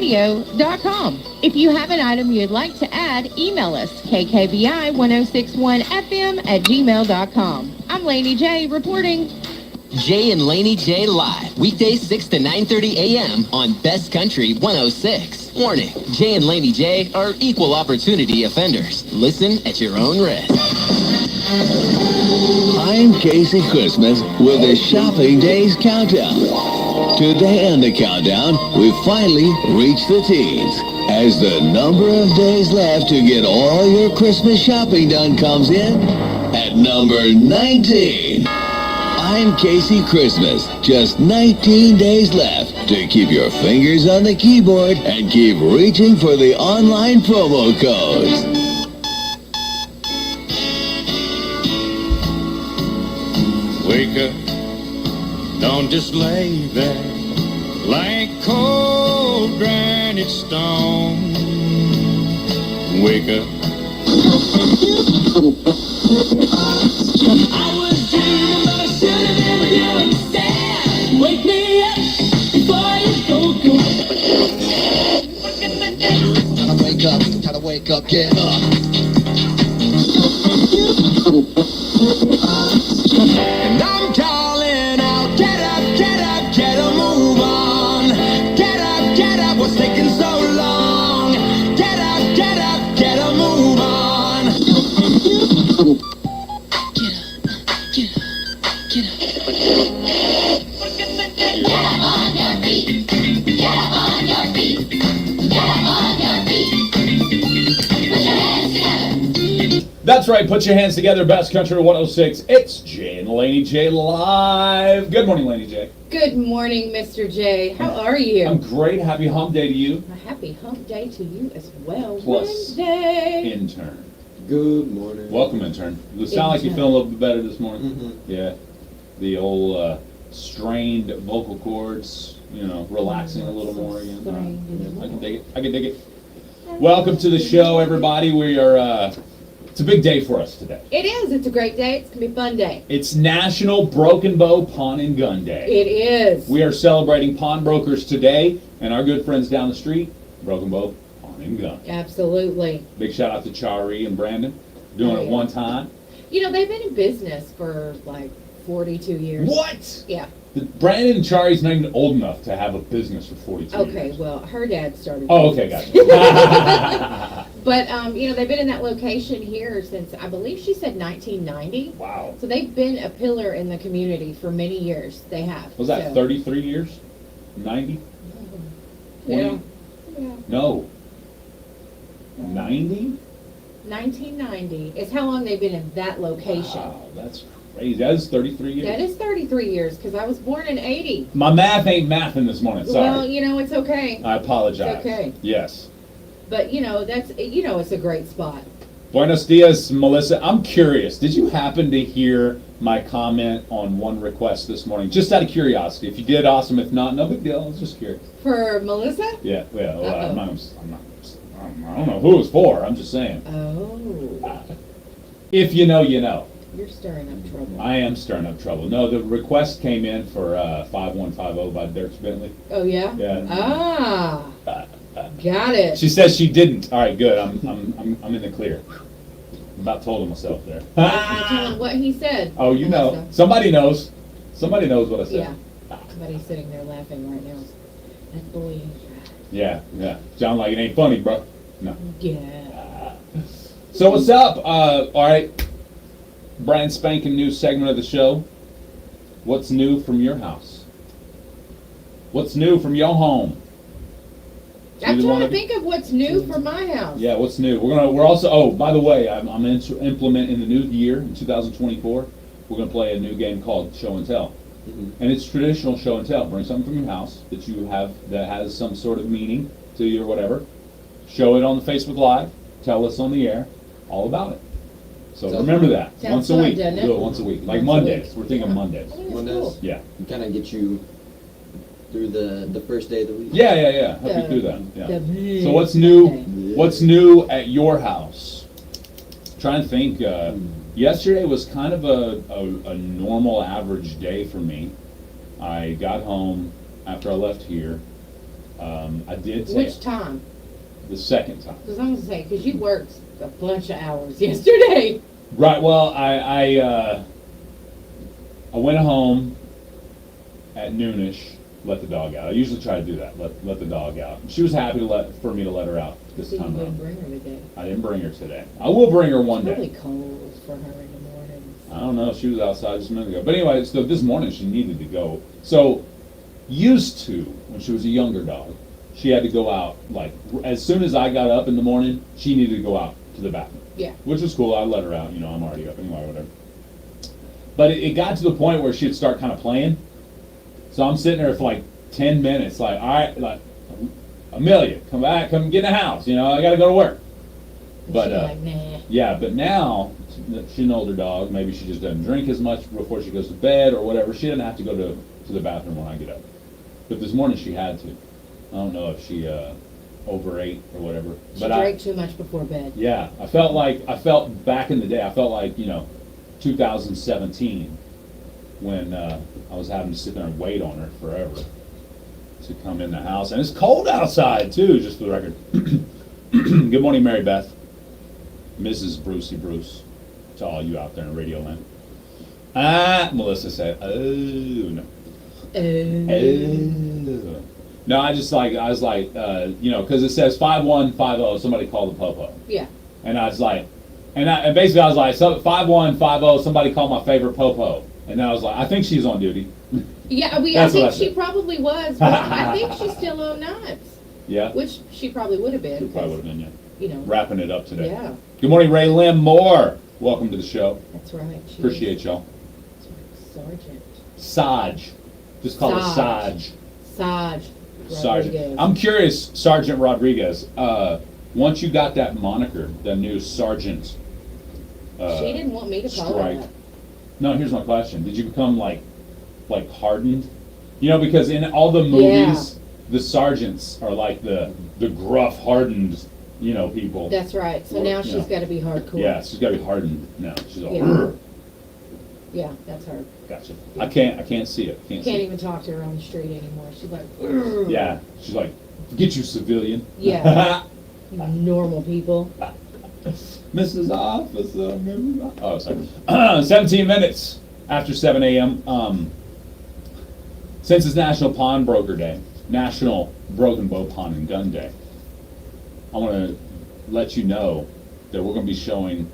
kkbi1061radio.com. If you have an item you'd like to add, email us kkbi1061fm@gmail.com. I'm Laney J reporting. Jay and Laney J live, weekdays 6 to 9:30 a.m. on Best Country 106. Warning, Jay and Laney J are equal opportunity offenders. Listen at your own risk. I'm Casey Christmas with the Shopping Days Countdown. Today on the countdown, we finally reached the teens. As the number of days left to get all your Christmas shopping done comes in at number 19. I'm Casey Christmas. Just 19 days left to keep your fingers on the keyboard and keep reaching for the online promo codes. Wake up, don't just lay there like cold granite stone. Wake up. I was dreaming, but I should have been with you instead. Wake me up before you go. Gotta wake up, get up. And I'm calling out, get up, get a move on. Get up, what's taking so long? Get up, get a move on. Get up on your feet. Get up on your feet. Get up on your feet. Put your hands together. That's right, put your hands together, Best Country 106. It's Jay and Laney J live. Good morning, Laney J. Good morning, Mr. J. How are you? I'm great. Happy hump day to you. A happy hump day to you as well. Plus Wednesday. intern. Good morning. Welcome, intern. You sound like you feel a little bit better this morning. Mm-hmm. Yeah. The old strained vocal cords, relaxing a little more again. I can dig it. Welcome to the show, everybody. We are... It's a big day for us today. It is. It's a great day. It's going to be a fun day. It's National Broken Bow Pawn and Gun Day. It is. We are celebrating pawnbrokers today, and our good friends down the street, Broken Bow Pawn and Gun. Absolutely. Big shout out to Chari and Brandon, doing it one time. They've been in business for like 42 years. What? Yeah. Brandon and Chari's not even old enough to have a business for 42 years. Okay, well, her dad started. Oh, okay, gotcha. But, they've been in that location here since, I believe she said 1990. Wow. So they've been a pillar in the community for many years. They have. Was that 33 years? 90? Yeah. 20? No. 90? 1990 is how long they've been in that location. Wow, that's crazy. That is 33 years. That is 33 years because I was born in 80. My math ain't mathing this morning, sorry. Well, it's okay. I apologize. It's okay. Yes. But, that's, it's a great spot. Buenos dias, Melissa. I'm curious. Did you happen to hear my comment on one request this morning? Just out of curiosity. If you did, awesome. If not, no big deal. I was just curious. For Melissa? Yeah. Well, I don't know who it was for. I'm just saying. Oh. If you know, you know. You're stirring up trouble. I am stirring up trouble. No, the request came in for 5150 by Dirk Bentley. Oh, yeah? Yeah. Ah. Got it. She says she didn't. All right, good. I'm in the clear. About told myself there. Tell him what he said. Oh, you know. Somebody knows. Somebody knows what I said. Yeah. Somebody's sitting there laughing right now. That's bullying. Yeah. Sound like it ain't funny, bro. No. Yeah. So what's up? All right. Brand spanking new segment of the show. What's new from your house? What's new from your home? I'm trying to think of what's new for my house. Yeah, what's new? We're also. Oh, by the way, I'm going to implement in the new year in 2024. We're going to play a new game called Show and Tell, and it's traditional show and tell. Bring something from your house that you have that has some sort of meaning to you or whatever. Show it on the Facebook Live. Tell us on the air all about it. So remember that once a week. Do it once a week, like Mondays. We're thinking Mondays. Mondays. Cool. Yeah. Kind of get you through the first day of the week. Yeah. Help you through that. Yeah. So what's new? What's new at your house? Trying to think. Yesterday was kind of a normal average day for me. I got home after I left here. I did take Which time? the second time. Because I'm gonna say, because you worked a bunch of hours yesterday. Right. Well, I went home at noonish, let the dog out. I usually try to do that. Let the dog out. She was happy for me to let her out this So you time didn't around. bring her today. I didn't bring her today. I will bring her one It's really day. cold for her in the mornings. I don't know. She was outside just a minute ago. But anyway, so this morning she needed to go. So used to, when she was a younger dog, she had to go out, like, as soon as I got up in the morning, she needed to go out to the bathroom. Yeah. Which was cool. I let her out. I'm already up anyway, whatever. But it got to the point where she'd start kind of playing. So I'm sitting there for like 10 minutes, like, all right, like, Amelia, come back, come get in the house. I got to go to work. And But she's like, nah. yeah, but now she's an older dog. Maybe she just doesn't drink as much before she goes to bed or whatever. She doesn't have to go to the bathroom when I get up. But this morning she had to. I don't know if she overate or whatever. She But drank too much before bed. yeah, I felt back in the day. I felt like 2017 when I was having to sit there and wait on her forever to come in the house, and it's cold outside too. Just for the record. Good morning, Mary Beth, Mrs. Brucey Bruce, to all you out there in Radio Land. Melissa said, "Oh no." Oh. No, I was like, because it says 5150. Somebody called the popo, Yeah. and I was like, and basically I was like, 5150. Somebody called my favorite popo, and then I was like, I think she's on duty. Yeah, I That's what I think she said. probably was, but I think she's still on nights, Yeah, which she probably would have she been. probably would have been. Yeah, 'Cause, you know, wrapping it up today. yeah, Good morning, Ray Lim Moore. Welcome to the show. that's right. She Appreciate y'all. is Sergeant. Saj, just call it Saj. Saj. Sarge. Sergeant. Rodriguez. I'm curious, Sergeant Rodriguez. Once you got that moniker, the new Sergeant. She didn't want me to call strike. her that. No, here's my question: did you become like hardened? Because in all the movies, the sergeants are like the gruff, hardened, people. That's right. So Or, now you she's know. got to be hardcore. Yeah, she's got to be hardened now. She's all. Yeah. Yeah, that's her. Gotcha. I can't see it. Can't see Can't it. even talk to her on the street anymore. She's like, Yeah, she's like, get you civilian. Yeah. Normal people. Mrs. Officer. Oh, sorry. 17 minutes after 7 a.m. Since it's National Pawnbroker Day, National Broken Bow Pawn and Gun Day, I want to let you know that we're going to be showing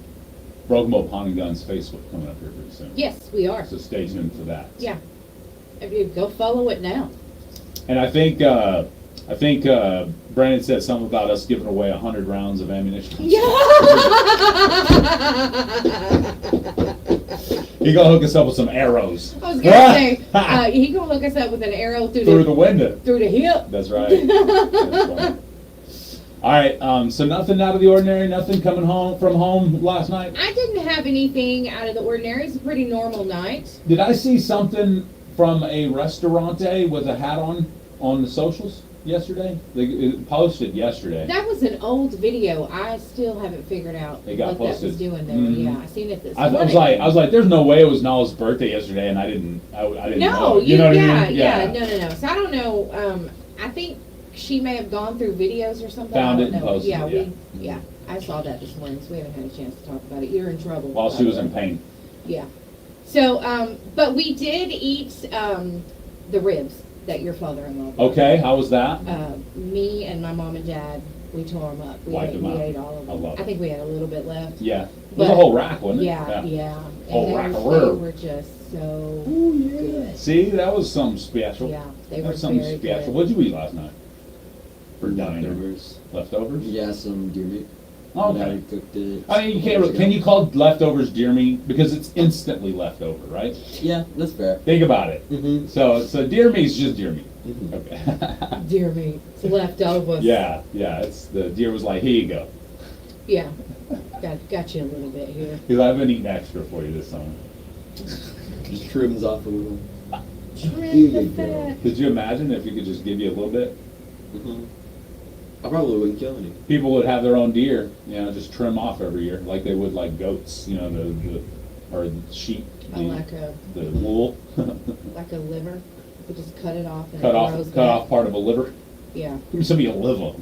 Broken Bow Pawn and Guns Facebook coming up here pretty soon. Yes, we are. So stay tuned for that. Yeah. If you go follow it now. And I think Brandon said something about us giving away 100 rounds of ammunition. Yeah. He gonna hook us up with some arrows. I was gonna say he gonna hook us up with an arrow Through the window. through the hip. That's right. That's right. All right. So nothing out of the ordinary. Nothing coming from home last night. I didn't have anything out of the ordinary. It's a pretty normal night. Did I see something from a restaurante with a hat on the socials yesterday? It posted yesterday. That was an old video. I still haven't figured out It got what that posted. was doing there. Mhm. Yeah, I seen it this I morning. was like, there's no way it was Nala's birthday yesterday, and I didn't know. No, You know what yeah, I mean? yeah, no. So I don't know. I think she may have gone through videos or something. Found I it don't and know. posted Yeah, it, yeah. I saw that this morning, so we haven't had a chance to talk about it. You're in trouble. While by she the was way. in pain. Yeah. So, but we did eat the ribs that your father-in-law brought. Okay, how was that? Me and my mom and dad, we tore them up. Wiped them We out. ate all of I them. love I it. think we had a little bit left. Yeah, it was a But- whole rack, wasn't it? Yeah. Whole And rack of they rib. were just so Ooh, yeah. good. See, that was something special. Yeah, they That were was something very special. good. What'd you eat last night? For dinner? Leftovers. Leftovers? Yeah, some deer meat. Oh, Dad okay. cooked it. I mean, you can't. Can you call leftovers deer meat because it's instantly leftover, right? Yeah, that's fair. Think about it. Mm-hmm. So deer meat's just deer meat. Mhm. Okay. Dear me, it's leftovers. yeah. It's the deer was like, here you go. Yeah. Got you a little bit here. Because I've been eating extra for you this summer. Just trims off a little. Trim you the go. fat. Could you imagine if we could just give you a little bit? Mm-hmm. I probably wouldn't kill any. People would have their own deer, just trim off every year, like they would like goats, or sheep. I like a the wool. liver. We just cut it off and cut it off grows cut back. off part of a liver. Yeah. Give me some of your liver.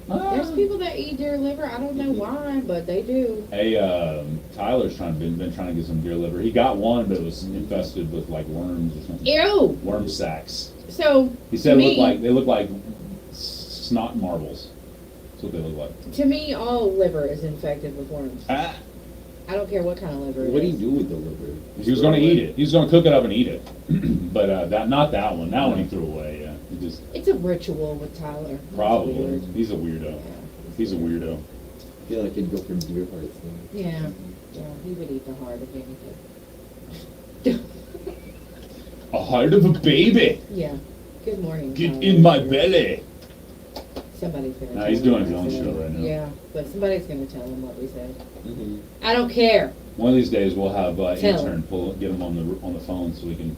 There's people that eat deer liver. I don't know why, but they do. Hey, Tyler's been trying to get some deer liver. He got one, but it was infested with like worms or something. Ew. Worm sacks. So He said to they look like snot marbles. That's what they look like. To me, all liver is infected with worms. Ah. I don't care what kind of liver. What do it you is. do with the liver? He was going to eat it. He was going to cook it up and eat it. But not that one. That one he threw away. Yeah, he just It's a ritual with Tyler. That's probably. weird. He's a weirdo. He's a weirdo. I feel like he'd go for deer hearts then. Yeah. Yeah, he would eat the heart of anything. A heart of a baby. Yeah. Good morning. Get Tyler. in my belly. Somebody's gonna. Nah, tell he's him doing what his I own said. show right now. Yeah, but somebody's gonna tell him what we said. Mm-hmm. I don't care. One of these days we'll have Tell intern get him on the phone so we can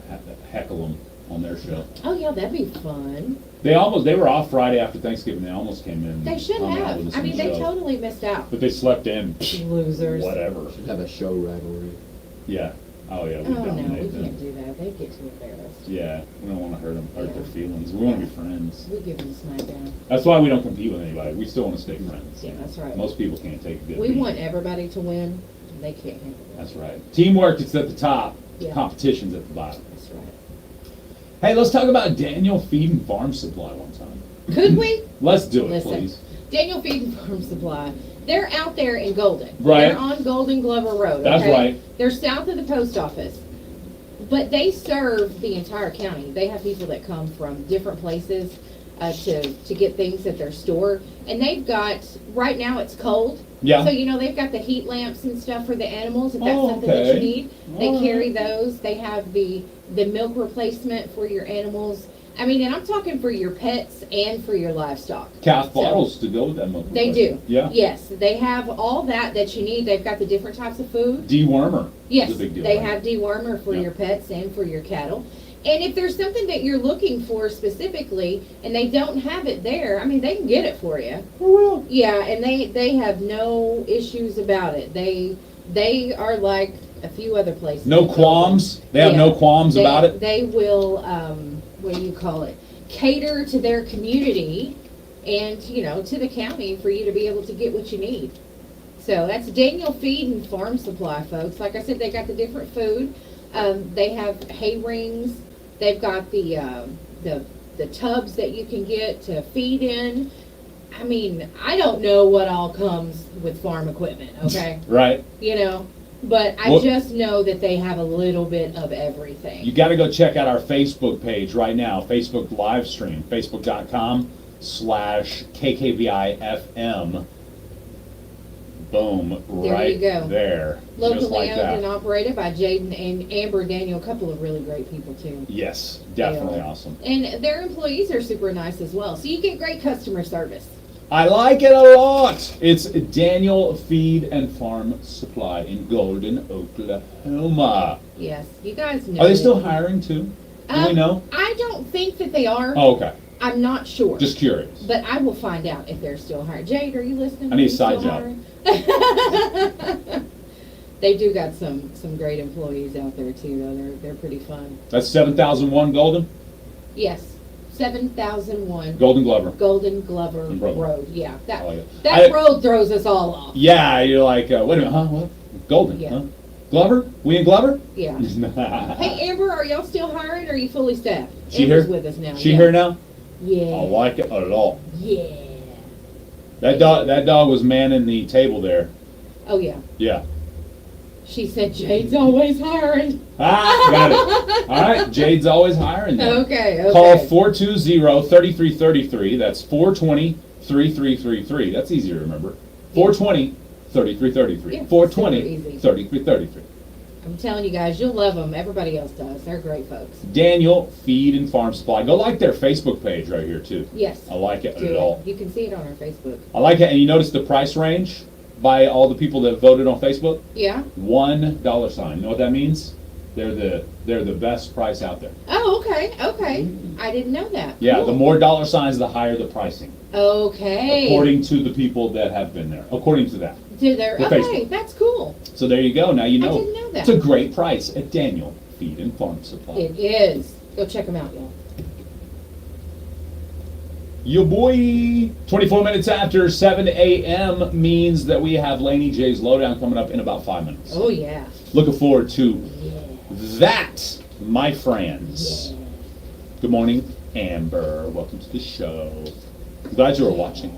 heckle him on their show. Oh yeah, that'd be fun. They were off Friday after Thanksgiving. They almost came in. They should hung out with us have. I on mean, the they show. totally missed out. But they slept in. Losers. Whatever. Should have a show rivalry. Yeah. Oh yeah. Oh We no, dominate we them. can't do that. They get too embarrassed. Yeah. We don't want to hurt Yeah. their feelings. We want to be friends. We give them smackdown. That's why we don't compete with anybody. We still want to stay friends. Yeah, that's right. Most people can't take a good We beat. want everybody to win. They can't handle that. That's right. Teamwork is at the top. Yeah. Competition's at the bottom. That's right. Hey, let's talk about Daniel Feed and Farm Supply one time. Could we? Let's do it, Listen. please. Daniel Feed and Farm Supply. They're out there in Golden. Right. They're on Golden Glover Road. That's okay? right. They're south of the post office. But they serve the entire county. They have people that come from different places to get things at their store. And they've got, right now it's cold. Yeah. So, they've got the heat lamps and stuff for the animals, if that's Oh, something that okay. you need. They All carry right. those. They have the milk replacement for your animals. I mean, and I'm talking for your pets and for your livestock. Calf So- bottles to go with that milk. They do. Yeah. Yes, they have all that you need. They've got the different types of food. Dewormer. Yes, is a big deal, they right? have dewormer for Yeah. your pets and for your cattle. And if there's something that you're looking for specifically and they don't have it there, I mean, they can get it for you. For real. Yeah, and they have no issues about it. They are like a few other places. No qualms. They have no qualms about it. They will, what do you call it? Cater to their community and, to the county for you to be able to get what you need. So that's Daniel Feed and Farm Supply, folks. Like I said, they got the different food. They have hay rings. They've got the tubs that you can get to feed in. I mean, I don't know what all comes with farm equipment, okay? Right. But I Well- just know that they have a little bit of everything. You got to go check out our Facebook page right now. Facebook live stream. Facebook.com/KKVIFM. Boom. There right you go. there. Just Locally like owned that. and operated by Jaden and Amber Daniel, a couple of really great people too. Yes. Definitely They are. awesome. And their employees are super nice as well. So you get great customer service. I like it a lot. It's Daniel Feed and Farm Supply in Golden, Oklahoma. Yes, you guys know. Are they still it. hiring too? Do we know? I don't think that they are. Oh, okay. I'm not sure. Just curious. But I will find out if they're still hiring. Jade, are you listening? I need Are a you side still job. hiring? They do got some great employees out there too, though. They're pretty fun. That's 7001 Golden? Yes, 7001 Golden Glover. Golden Glover In Brooklyn. Road. Yeah, I like it. that road throws us all off. Yeah, you're like, wait a minute, huh? What? Golden, Yeah. huh? Glover? We in Glover? Yeah. Hey, Amber, are y'all still hiring or are you fully staffed? She Amber's here? with us now. She yeah. here now? Yeah. I like it a lot. Yeah. That dog was manning the table there. Oh, yeah. Yeah. She said Jade's always hiring. Ah, got it. All right, Jade's always hiring them. Okay. Call 420-3333. That's 420-3333. That's easy to remember. 420-3333. Yeah, 420-3333. I'm telling you guys, you'll love them. Everybody else does. They're great folks. Daniel Feed and Farm Supply. Go like their Facebook page right here too. Yes. I like it Do at all. it. You can see it on our Facebook. I like it, and you notice the price range by all the people that voted on Facebook. Yeah. $1 sign. You know what that means? They're the best price out there. Oh, okay. Okay. I didn't know that. Yeah, Cool. the more dollar signs, the higher the pricing. Okay. According to the people that have been there. According to that. To their, the okay, Facebook. that's cool. So there you go. Now you know. I didn't know that. It's a great price at Daniel Feed and Farm Supply. It is. Go check them out, y'all. Yo boy! 24 minutes after 7 a.m. means that we have Laney J's Lowdown coming up in about 5 minutes. Oh, yeah. Looking forward to Yeah. that, my friends. Good morning, Amber. Welcome to the show. Glad you were watching.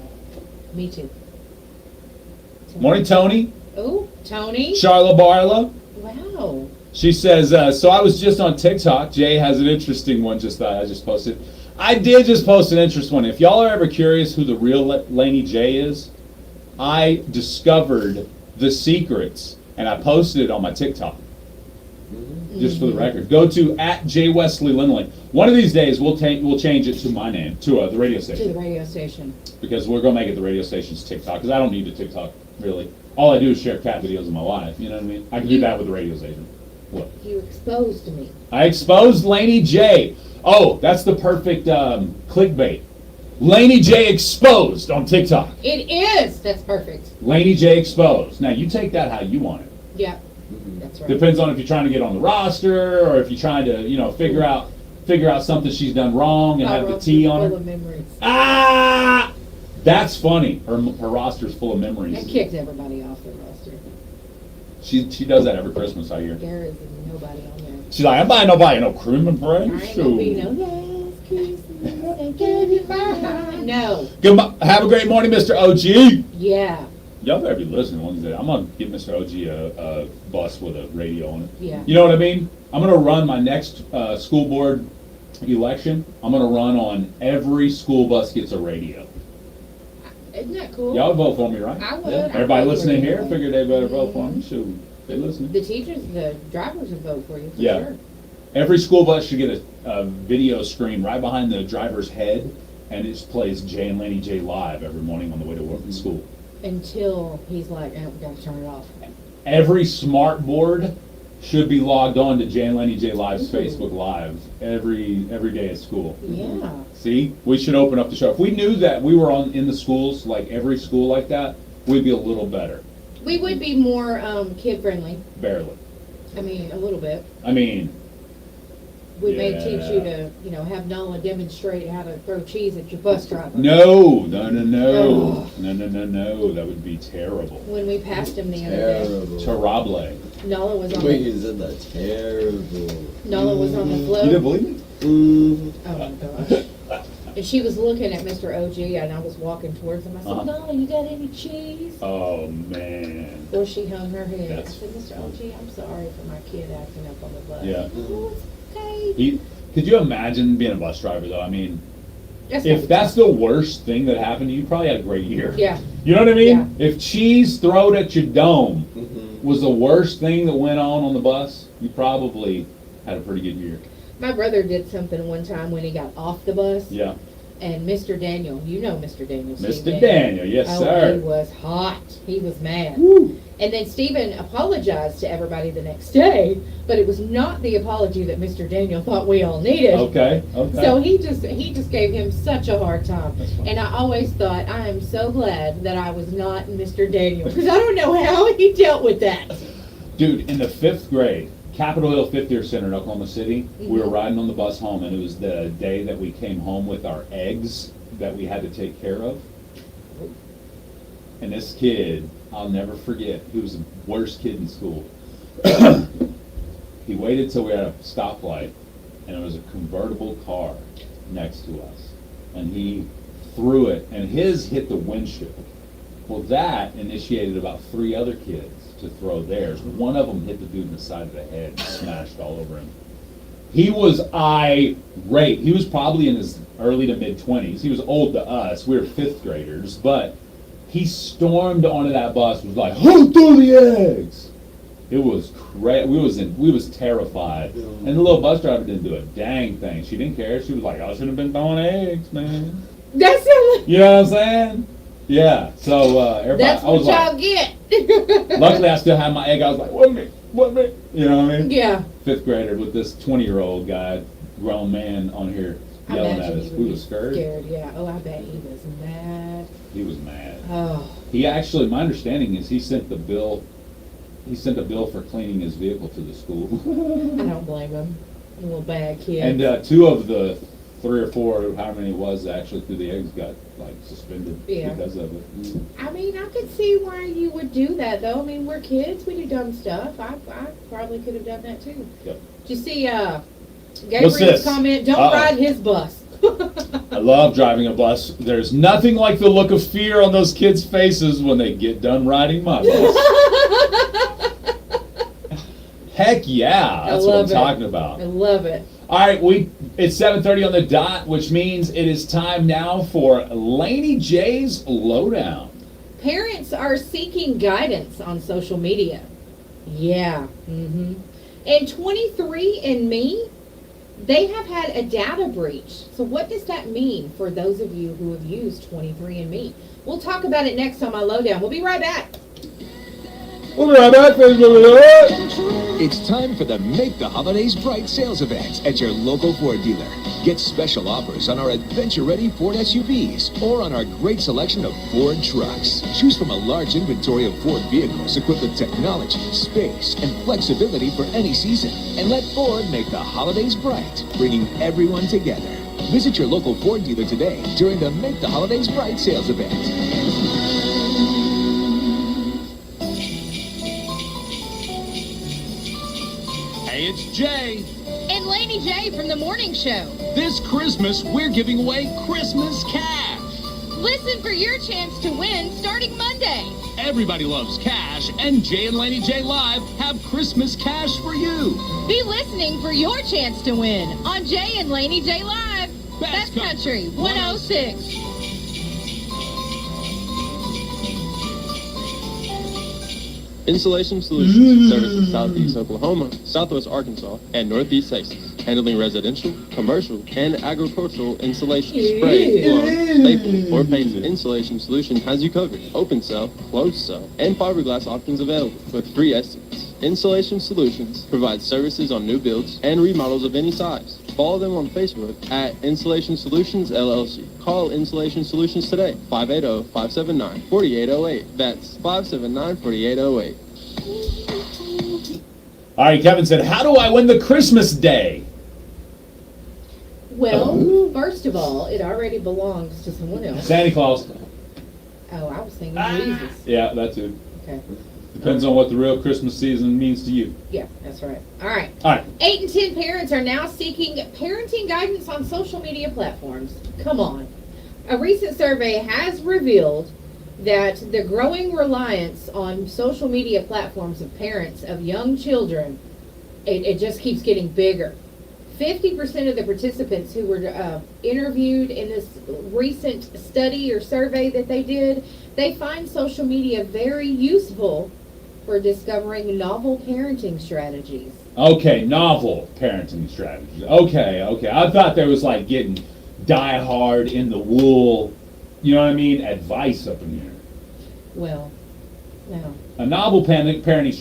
Me too. Morning, Tony. Oh, Tony. Charla Barla. Wow. She says, so I was just on TikTok. Jay has an interesting one I just posted. I did just post an interesting one. If y'all are ever curious who the real Laney J is, I discovered the secrets and I posted it on my TikTok. Just for the record. Go to @JWesleyLindley. One of these days we'll change it to my name, to the radio To station. the radio station. Because we're going to make it the radio station's TikTok. Because I don't need a TikTok, really. All I do is share cat videos of my life. You know what I mean? I can do that with the radio station. What? You exposed me. I exposed Laney J. Oh, that's the perfect clickbait. Laney J exposed on TikTok. It is. That's perfect. Laney J exposed. Now you take that how you want it. Yeah. That's right. Depends on if you're trying to get on the roster or if you're trying to, figure out something she's done wrong and have the T on Full her. of memories. Ah, that's funny. Her roster's full of I memories. kicked everybody off the roster. She does that every Christmas, I hear. There is nobody on there. She's like, I'm buying nobody no cream and bread. I ain't gonna be no last Christmas I gave you mine. No. Have a great morning, Mr. OG. Yeah. Y'all better be listening one day. I'm gonna give Mr. OG a bus with a radio on it. Yeah. You know what I mean? I'm gonna run my next school board election. I'm gonna run on every school bus gets a radio. Isn't that cool? Y'all would vote for me, right? I would. Yeah. Everybody I would listening here anyway. figured they better vote for me. Shoot, they listening. The teachers, the drivers would vote for you, for Yeah. sure. Every school bus should get a video screen right behind the driver's head, and it plays Jay and Laney J live every morning on the way to work and school. Until he's like, oh, we gotta turn it off. Every smart board should be logged on to Jay and Laney J Live's Ooh. Facebook Live every day at school. Yeah. See, we should open up the show. If we knew that we were in the schools, like every school like that, we'd be a little better. We would be more kid friendly. Barely. I mean, a little bit. I mean, We may teach you Yeah. to, have Nola demonstrate how to throw cheese at your bus driver. no. Oh. No. That would be terrible. When we passed him the other day, Terrible. Terrible. Nola was on Wait, the, you said that. Terrible. Nola was on the float. You didn't believe me? Mm. Oh my gosh. And she was looking at Mr. OG and I was walking towards him. I said, Uh-huh. Nola, you got any cheese? Oh man. Or she hung her head. That's- I said, Mr. OG, I'm sorry for my kid acting up on the bus. Yeah. Oh, it's okay. Could you imagine being a bus driver though? I mean, That's if not- that's the worst thing that happened to you, you probably had a great year. Yeah. You know what I mean? Yeah. If cheese thrown at your dome Mhm. was the worst thing that went on the bus, you probably had a pretty good year. My brother did something one time when he got off the bus. Yeah. And Mr. Daniel, you know Mr. Daniel. Steve Mr. Daniel, yes, oh, sir. He was hot. He was mad. Woo. And then Stephen apologized to everybody the next day, but it was not the apology that Mr. Daniel thought we all needed. Okay. So he just gave him such a hard time. That's fine. And I always thought, I am so glad that I was not Mr. Daniel, because I don't know how he dealt with that. Dude, in the 5th grade, Capitol Hill Fifth Year Center in Oklahoma City, we were Mhm. riding on the bus home, and it was the day that we came home with our eggs that we had to take care of. And this kid, I'll never forget, he was the worst kid in school. He waited till we had a stoplight, and there was a convertible car next to us. And he threw it, and his hit the windshield. Well, that initiated about 3 other kids to throw theirs. One of them hit the dude in the side of the head and smashed all over him. He was irate. He was probably in his early to mid-20s. He was old to us. We were 5th graders, but he stormed onto that bus. Was like, "Who threw the eggs?" It was crazy. We was terrified, and the little bus driver didn't do a dang thing. She didn't care. She was like, "I shouldn't have been throwing eggs, man." That's it. You know what I'm saying? Yeah. So everybody, That's I was what y'all like, get. luckily I still had my egg. I was like, "What me? What me?" You know what I mean? Yeah. 5th grader with this 20-year-old guy, grown man on here I yelling at imagine us. he would We be was scared. Yeah. Oh, I bet he was mad. He was mad. Oh. He actually, my understanding is he sent the bill. He sent a bill for cleaning his vehicle to the school. I don't blame him. A little bad kid. And 2 of the 3 or 4, how many it was that actually threw the eggs got like suspended Yeah. because of it. I mean, I could see why you would do that, though. I mean, we're kids. We do dumb stuff. I probably could have done that, too. Yep. Did you see What's Gabriel's this? comment? Don't Uh-oh. ride his bus. I love driving a bus. There's nothing like the look of fear on those kids' faces when they get done riding my bus. Heck yeah, that's what I'm love it. talking about. I love it. All right, it's 7:30 on the dot, which means it is time now for Laney J's Lowdown. Parents are seeking guidance on social media. Yeah. Mm-hmm. And 23andMe, they have had a data breach. So what does that mean for those of you who have used 23andMe? We'll talk about it next on my Lowdown. We'll be right back. We'll be right back. It's time for the Make the Holidays Bright sales event at your local Ford dealer. Get special offers on our adventure-ready Ford SUVs or on our great selection of Ford trucks. Choose from a large inventory of Ford vehicles equipped with technology, space, and flexibility for any season. And let Ford make the holidays bright, bringing everyone together. Visit your local Ford dealer today during the Make the Holidays Bright sales event. Hey, it's Jay. And Laney J from the morning show. This Christmas, we're giving away Christmas cash. Listen for your chance to win starting Monday. Everybody loves cash, and Jay and Laney J Live have Christmas cash for you. Be listening for your chance to win on Jay and Laney J Live. Best Country 106. Insulation Solutions services Southeast Oklahoma, Southwest Arkansas, and Northeast Texas, handling residential, commercial, and agricultural insulation, spray, blown, staple, or painted. Insulation Solution has you covered. Open cell, closed cell, and fiberglass options available with free estimates. Insulation Solutions provides services on new builds and remodels of any size. Follow them on Facebook at Insulation Solutions LLC. Call Insulation Solutions today, 580-579-4808. That's 579-4808. All right, Kevin said, how do I win the Christmas day? Well, first of all, it already belongs to someone else. Santa Claus. Oh, I was thinking Jesus. Yeah, that too. Okay. Depends on what the real Christmas season means to you. Yeah, that's right. All right. All right. 8 in 10 parents are now seeking parenting guidance on social media platforms. Come on. A recent survey has revealed that the growing reliance on social media platforms of parents of young children, it just keeps getting bigger. 50% of the participants who were interviewed in this recent study or survey that they did, they find social media very useful for discovering novel parenting strategies. Okay, novel parenting strategies. Okay. I thought there was like getting die hard in the wool, you know what I mean, advice up in here. Well, no. A novel parenting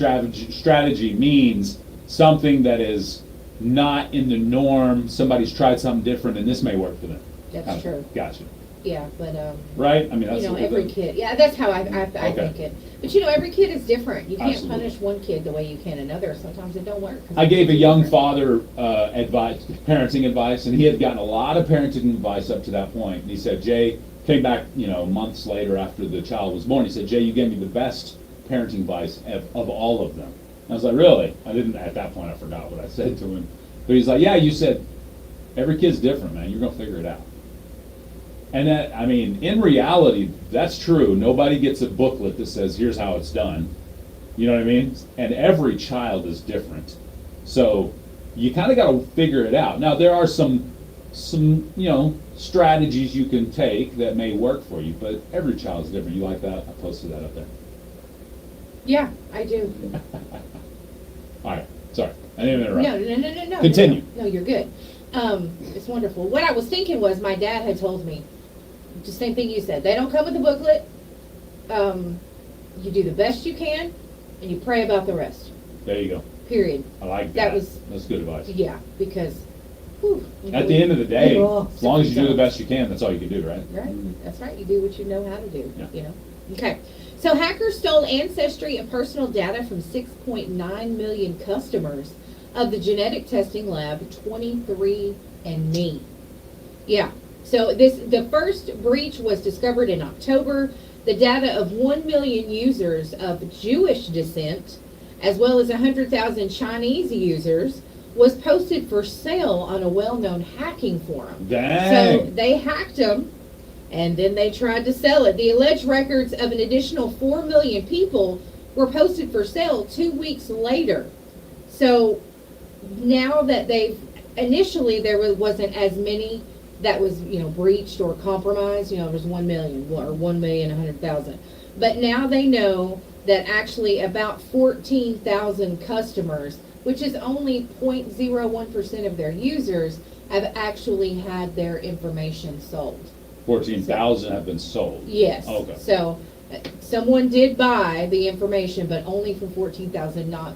strategy means something that is not in the norm. Somebody's tried something different, and this may work for them. That's true. Gotcha. Yeah, but Right? I mean, that's every kid. Yeah, that's how I Okay. think it. But every kid is different. You can't Absolutely. punish one kid the way you can another. Sometimes it don't work. 'cause I gave a it's young different. father parenting advice, and he had gotten a lot of parenting advice up to that point. And he said, Jay, came back, months later after the child was born. He said, Jay, you gave me the best parenting advice of all of them. And I was like, really? I didn't, at that point, I forgot what I said to him. But he's like, yeah, you said, every kid's different, man. You're going to figure it out. And that, I mean, in reality, that's true. Nobody gets a booklet that says, here's how it's done. You know what I mean? And every child is different. So you kind of got to figure it out. Now, there are some strategies you can take that may work for you, but every child's different. You like that? I posted that up there. Yeah, I do. All right. Sorry. I didn't interrupt. No. Continue. No, you're good. It's wonderful. What I was thinking was my dad had told me the same thing you said. They don't come with a booklet. You do the best you can, and you pray about the rest. There you go. Period. I like that. was That's good advice. Yeah, because whew, At the end of the day, Oh, as long as you do the something best you can, that's all you can do, right? Right. That's right. You do what you know how to do. Yeah. Okay. So hackers stole ancestry and personal data from 6.9 million customers of the genetic testing lab 23andMe. Yeah. So the first breach was discovered in October. The data of 1 million users of Jewish descent, as well as 100,000 Chinese users, was posted for sale on a well-known hacking forum. Dang. So they hacked them, and then they tried to sell it. The alleged records of an additional 4 million people were posted for sale 2 weeks later. So now that initially there wasn't as many that was, breached or compromised, there was 1 million or 1,100,000. But now they know that actually about 14,000 customers, which is only 0.01% of their users, have actually had their information sold. 14,000 have been sold. Yes. Okay. So someone did buy the information, but only for 14,000, not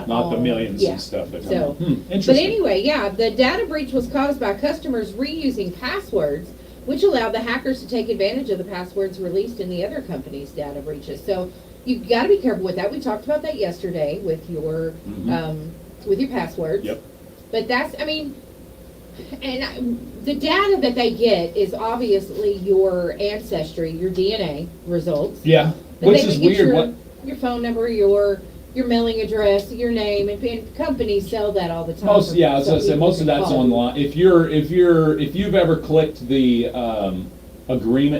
all. The millions Yeah. and stuff that come So, out. Interesting. But anyway, yeah, the data breach was caused by customers reusing passwords, which allowed the hackers to take advantage of the passwords released in the other company's data breaches. So you've got to be careful with that. We talked about that yesterday with your passwords. Yep. But the data that they get is obviously your ancestry, your DNA results. Yeah. But Which they is would get weird. your phone number, your mailing address, your name, and companies sell that all the time. Most for- yeah, I was so gonna say people most of can that's call. online. If you've ever clicked the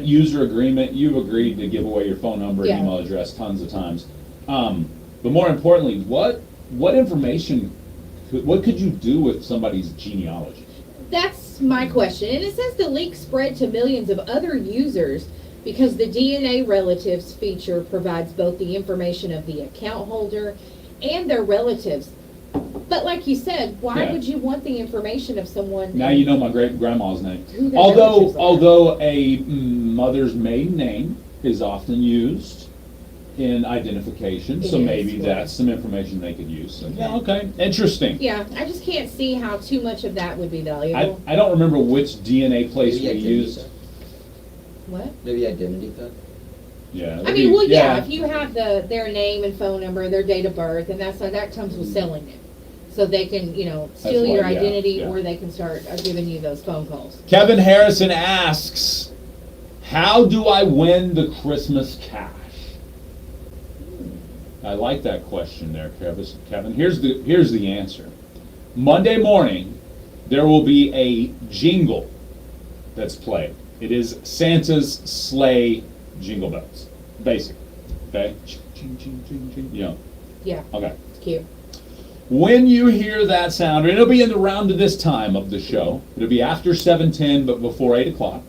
user agreement, you've agreed to give away your phone number and Yeah. email address tons of times. But more importantly, what information, what could you do with somebody's genealogy? That's my question. And it says the leak spread to millions of other users because the DNA relatives feature provides both the information of the account holder and their relatives. But like you said, why Yeah. would you want the information of someone? Now you know my great grandma's name. Who their relatives are. Although a mother's maiden name is often used in identification, It so is, maybe right. that's some information they could use. So, yeah, okay, interesting. Yeah, I just can't see how too much of that would be valuable. I don't remember which DNA place Maybe we identity used. theft. What? Maybe identity theft. Yeah. I mean, well, yeah, if you have their name and phone number, their date of birth, and that comes with selling it. So they can, steal why, your yeah, identity, yeah. or they can start giving you those phone calls. Kevin Harrison asks, how do I win the Christmas cash? I like that question there, Kevin. Here's the answer. Monday morning, there will be a jingle that's played. It is Santa's sleigh jingle bells, basically. Okay? Ching, ching, ching, ching. Yeah, Okay. it's cute. When you hear that sound, it'll be in the round of this time of the show. It'll be after 7:10, but before 8 o'clock.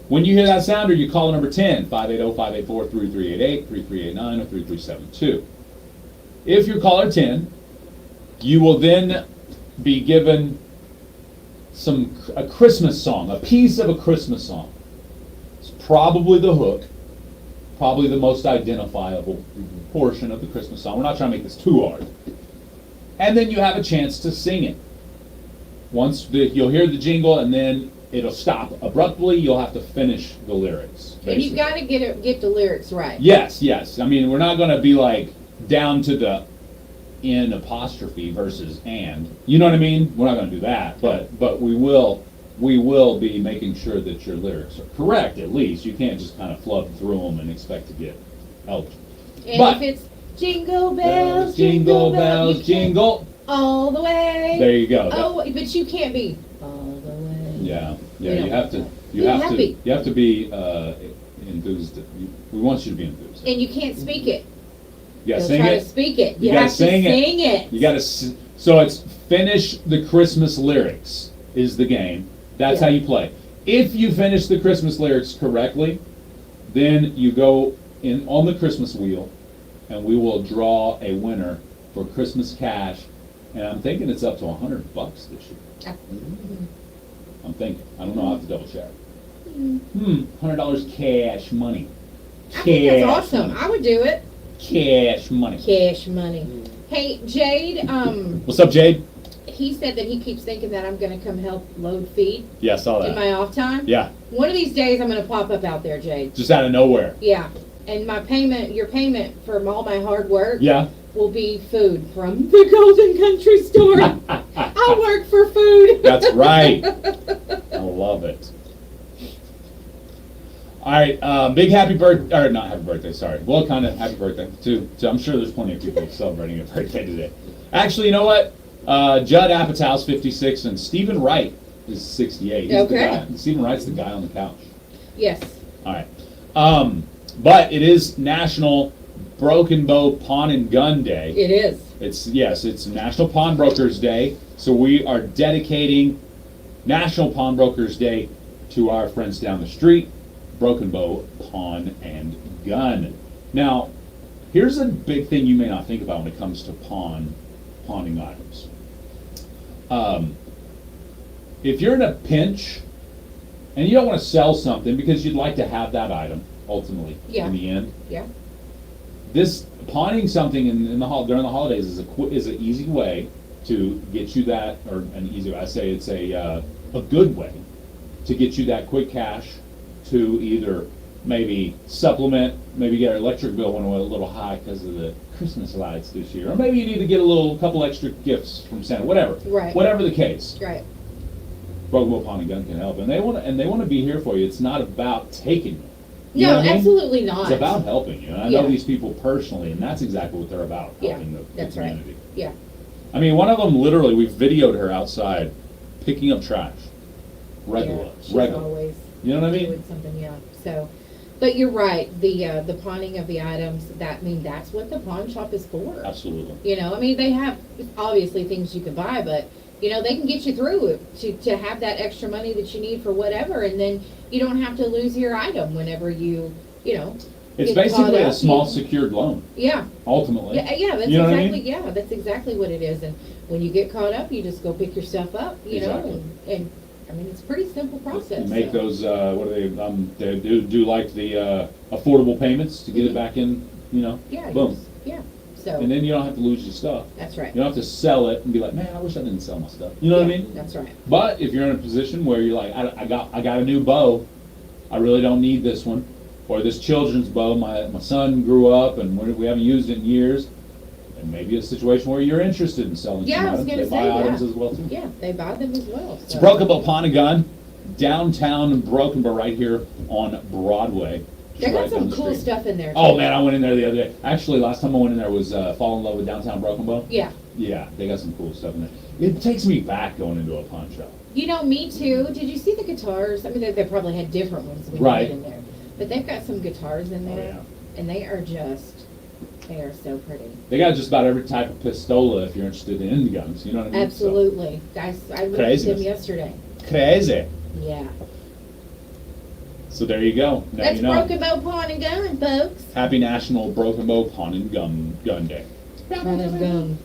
When you hear that sounder, you call number 10, 580-584-3388, 3389, or 3372. If you're caller 10, you will then be given a Christmas song, a piece of a Christmas song. It's probably the hook, probably the most identifiable portion of the Christmas song. We're not trying to make this too hard. And then you have a chance to sing it. You'll hear the jingle, and then it'll stop abruptly. You'll have to finish the lyrics. And you got to get the lyrics right. Yes. I mean, we're not going to be like down to the in apostrophe versus and. You know what I mean? We're not going to do that, but we will be making sure that your lyrics are correct. At least you can't just kind of flood through them and expect to get help. And But- if it's jingle bells, jingle you bells, can't- jingle. all the way. There you go. Oh, but you can't be all the way. Yeah. We You don't have to. want You Be have happy. to be enthused. We want you to be enthused. And you can't speak it. You gotta Don't sing try it. to speak it. You You gotta have to sing it. sing it. You gotta. So it's finish the Christmas lyrics is the game. That's Yeah. how you play. If you finish the Christmas lyrics correctly, then you go in on the Christmas wheel, and we will draw a winner for Christmas cash. And I'm thinking it's up to $100 this year. I'm thinking. I don't know. I have to double check. $100 cash money. I think that's Cash awesome. money. I would do it. Cash money. Cash money. Hey, Jade, What's up, Jade? he said that he keeps thinking that I'm going to come help load feed Yeah, I saw in that. my off time. Yeah, One of these days I'm going to pop up out there, Jade. just out of nowhere. Yeah. And your payment for all my hard work Yeah. will be food from the Golden Country Store. I'll work for food. That's right. I love it. All right, big happy birthday, or not happy birthday, sorry. Well, kind of happy birthday to I'm sure there's plenty of people celebrating a birthday today. Actually, you know what? Judd Apatow's 56, and Stephen Wright is 68. He's the Okay. guy. Stephen Wright's the guy on the couch. Yes. All right. But it is National Broken Bow Pawn and Gun Day. It is. It's National Pawnbrokers Day. So we are dedicating National Pawnbrokers Day to our friends down the street, Broken Bow Pawn and Gun. Now, here's a big thing you may not think about when it comes to pawning items. If you're in a pinch and you don't want to sell something because you'd like to have that item ultimately Yeah. in the end, Yeah. this pawning something during the holidays is an easy way to get you that, or an easy way. I say it's a good way to get you that quick cash to either maybe supplement, maybe get our electric bill went a little high because of the Christmas lights this year, or maybe you need to get a couple extra gifts from Santa, whatever. Right. Whatever the case, Right. Broken Bow Pawn and Gun can help, and they want to be here for you. It's not about taking you. You know No, what I mean? absolutely not. It's about helping you. And I Yeah. know these people personally, and that's exactly what they're about, Yeah, helping the that's right. community. Yeah. I mean, one of them literally, we videoed her outside picking up trash. Regular. Yeah, she's Regular. always You know what I mean? doing something, yeah. So, but you're right. The pawning of the items. That's what the pawn shop is for. Absolutely. You know, I mean, they have obviously things you can buy, but you know, they can get you through it to have that extra money that you need for whatever, and then you don't have to lose your item whenever you know. It's get caught basically a up. small secured loan, Yeah. ultimately. Yeah, that's You know what I exactly mean? yeah, that's exactly what it is. And when you get caught up, you just go pick your stuff up, you Exactly. know, and I mean it's a pretty simple process. You make so. those, what are they do like the affordable payments to get it back in, you know? Yeah. Boom. Yeah. So And then you don't have to lose your stuff. that's right. You don't have to sell it and be like, man, I wish I didn't sell my stuff. You know what I Yeah, mean? That's right. But if you're in a position where you're like, I got a new bow, I really don't need this one, or this children's bow, my son grew up and we haven't used it in years, and maybe a situation where you're interested in selling Yeah, some I was items, gonna they say, buy yeah. items as well too. Yeah, they buy them as well. It's so. Broken Bow Pawn and Gun, downtown Broken Bow, right here on Broadway. They Just got right down some the cool street. stuff in there. Oh too. man, I went in there the other day. Actually, last time I went in there was Fall in Love with Downtown Broken Bow. Yeah. Yeah, they got some cool stuff in there. It takes me back going into a pawn shop. You know, me too. Did you see the guitars? I mean, they probably had different ones when Right. you get in there, but they've got some guitars in Oh, there, yeah. and they are so pretty. They got just about every type of pistola if you're interested in guns. You know what I mean? Absolutely, guys. I looked at Craziness. them yesterday. So, crazy. Yeah. So there you go. Now That's you know. Broken Bow Pawn and Gun, folks. Happy National Broken Bow Pawn and Gun Day. Pawn and Gun.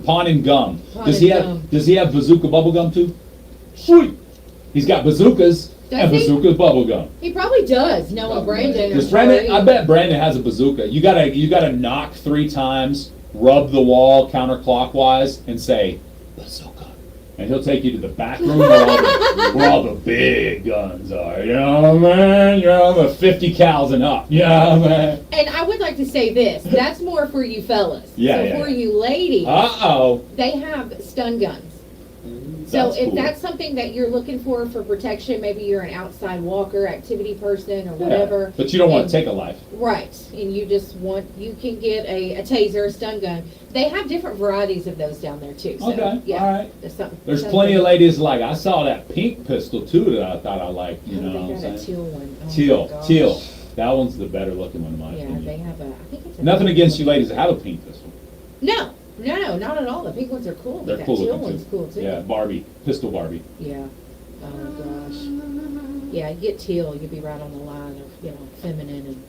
Pawn and gum. Pawn Does and he have gum. Does he have bazooka bubble gum too? Sweet. He's got bazookas and he? bazookas bubble gum. He probably does. Knowing Brandon. Does or Brandon? Corey. I bet Brandon has a bazooka. You gotta knock 3 times, rub the wall counterclockwise, and say bazooka, and he'll take you to the back room where all the big guns are. You know what I mean? You know, the 50 cals and up. You know what I mean? And I would like to say this. That's more for you fellas. Yeah, So yeah, for yeah. you ladies, Uh-oh. they have stun guns. So That's if cool. that's something that you're looking for protection, maybe you're an outside walker, activity person, or Yeah. whatever. But you don't want and- to take a life. Right, and you can get a taser, a stun gun. They have different varieties of those down there too. So, Okay, yeah, all right. There's something- plenty of ladies like, I saw that pink pistol too that I thought I liked, you Oh, know they what I'm got a saying? teal one. Oh my Teal, gosh. teal. That one's the better looking one in my Yeah, opinion. they have a. I think it's a Nothing pink against you one. ladies that have a pink pistol. No, not at all. The pink ones are cool. They're but cool that teal looking one's too. cool too. Yeah, Barbie, pistol Barbie. Yeah. Oh gosh. Yeah, you get teal, you'll be right on the line of, feminine and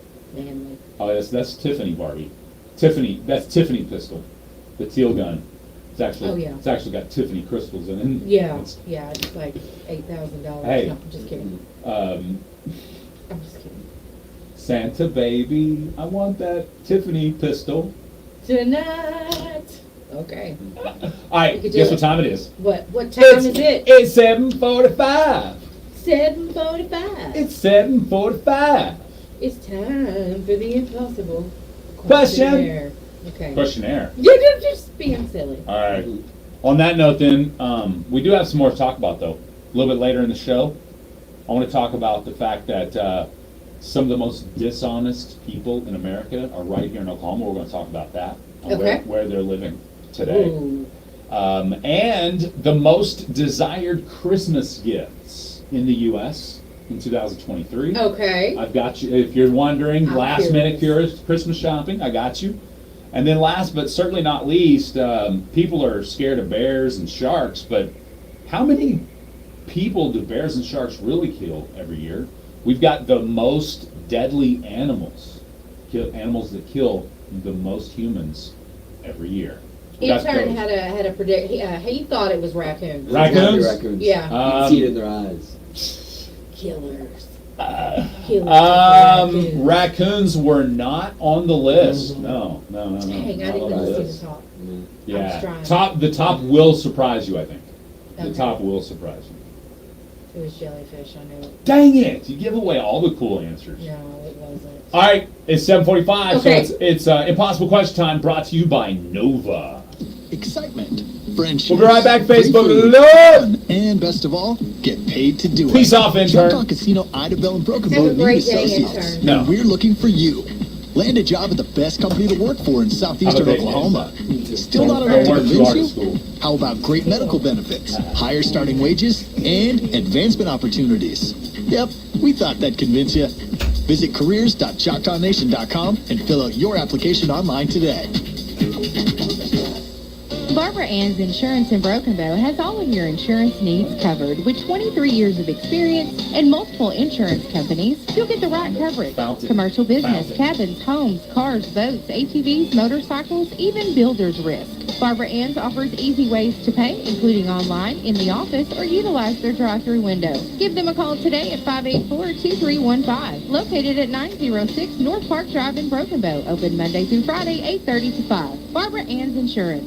manly. Oh, yes, that's Tiffany Barbie. Tiffany, that's Tiffany pistol. The teal gun. It's actually, Oh, yeah. It's actually got Tiffany crystals in it. Yeah, It's, yeah, it's like $8,000. Hey. No, I'm just kidding. um, I'm just kidding. Santa baby, I want that Tiffany pistol. Tonight. Okay. All right, You could do guess it. what time it is? What time is it? It's 7:45. 7:45. It's 7:45. It's time for the impossible Question. questionnaire. Okay. Questionnaire. You're just being silly. All right. On that note, then, we do have some more to talk about, though. A little bit later in the show, I want to talk about the fact that some of the most dishonest people in America are right here in Oklahoma. We're going to talk about that, on Okay. where they're living today. Ooh. And the most desired Christmas gifts in the U.S. in 2023. Okay. I've got you. If you're wondering, I'm last minute Christmas shopping, I got you. And then last but certainly not least, people are scared of bears and sharks, but how many people do bears and sharks really kill every year? We've got the most deadly animals that kill the most humans every year. We got Intern those. had a predict. He thought it was raccoons. It's gotta be Raccoons? raccoons. Yeah. You can see it in their eyes. Killers. Uh, Killers. Raccoons. Raccoons were not on the list. No. Dang, I not didn't on even the see list. the top. Yeah. I was trying. The top will surprise you, I think. The Okay. top will surprise you. It was jellyfish. I knew it. Dang it! You give away all the cool answers. No, it wasn't. All right, it's 7:45, Okay. so it's Impossible Question Time, brought to you by Nova. Excitement, friendship. We'll be right back, free Facebook. food, Lord! fun, and best of all, get paid to do it. Peace off, intern. Choctaw Casino, Idabel, and Broken Have a Bow need great day, associates. intern. No. And we're looking for you. Land a job at the best company to work for in southeastern great day, Oklahoma. son. Still not Don't enough to work too convince hard at you? school. How about great medical benefits, higher starting wages, and advancement opportunities? Yep, we thought that'd convince you. Visit careers.choctawnation.com and fill out your application online today. Barbara Ann's Insurance in Broken Bow has all of your insurance needs covered. With 23 years of experience and multiple insurance companies, you'll get the right coverage. Found it. Commercial business, Found it. cabins, homes, cars, boats, ATVs, motorcycles, even builder's risk. Barbara Ann's offers easy ways to pay, including online, in the office, or utilize their drive-through window. Give them a call today at 584-2315. Located at 906 North Park Drive in Broken Bow. Open Monday through Friday, 8:30 to 5. Barbara Ann's Insurance.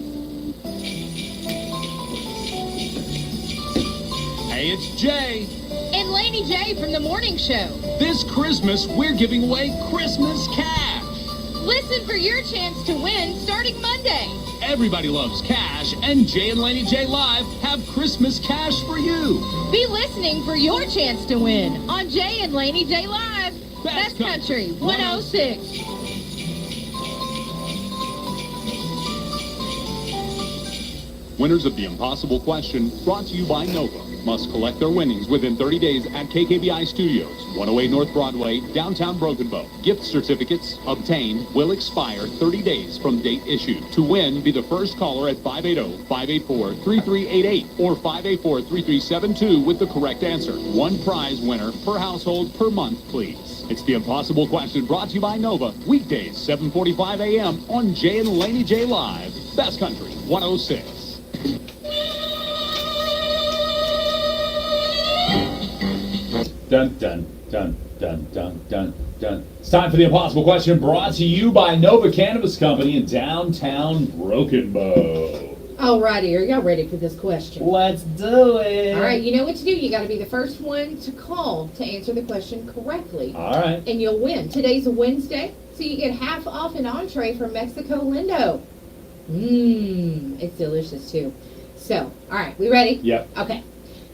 Hey, it's Jay. And Laney J from the morning show. This Christmas, we're giving away Christmas cash. Listen for your chance to win starting Monday. Everybody loves cash, and Jay and Laney J Live have Christmas cash for you. Be listening for your chance to win on Jay and Laney J Live. Best Country 106. Winners of the Impossible Question, brought to you by Nova, must collect their winnings within 30 days at KKBI Studios, 108 North Broadway, downtown Broken Bow. Gift certificates obtained will expire 30 days from date issued. To win, be the first caller at 580-584-3388 or 584-3372 with the correct answer. One prize winner per household per month, please. It's the Impossible Question, brought to you by Nova, weekdays 7:45 a.m. on Jay and Laney J Live, Best Country 106. Dun, dun, dun, dun, dun, dun, dun. It's time for the Impossible Question, brought to you by Nova Cannabis Company in downtown Broken Bow. Alrighty, are y'all ready for this question? Let's do it. All right, you know what to do. You got to be the first one to call to answer the question correctly, All right. and you'll win. Today's a Wednesday, so you get half off an entree from Mexico Lindo. It's delicious too. So, all right, we ready? Yep. Okay.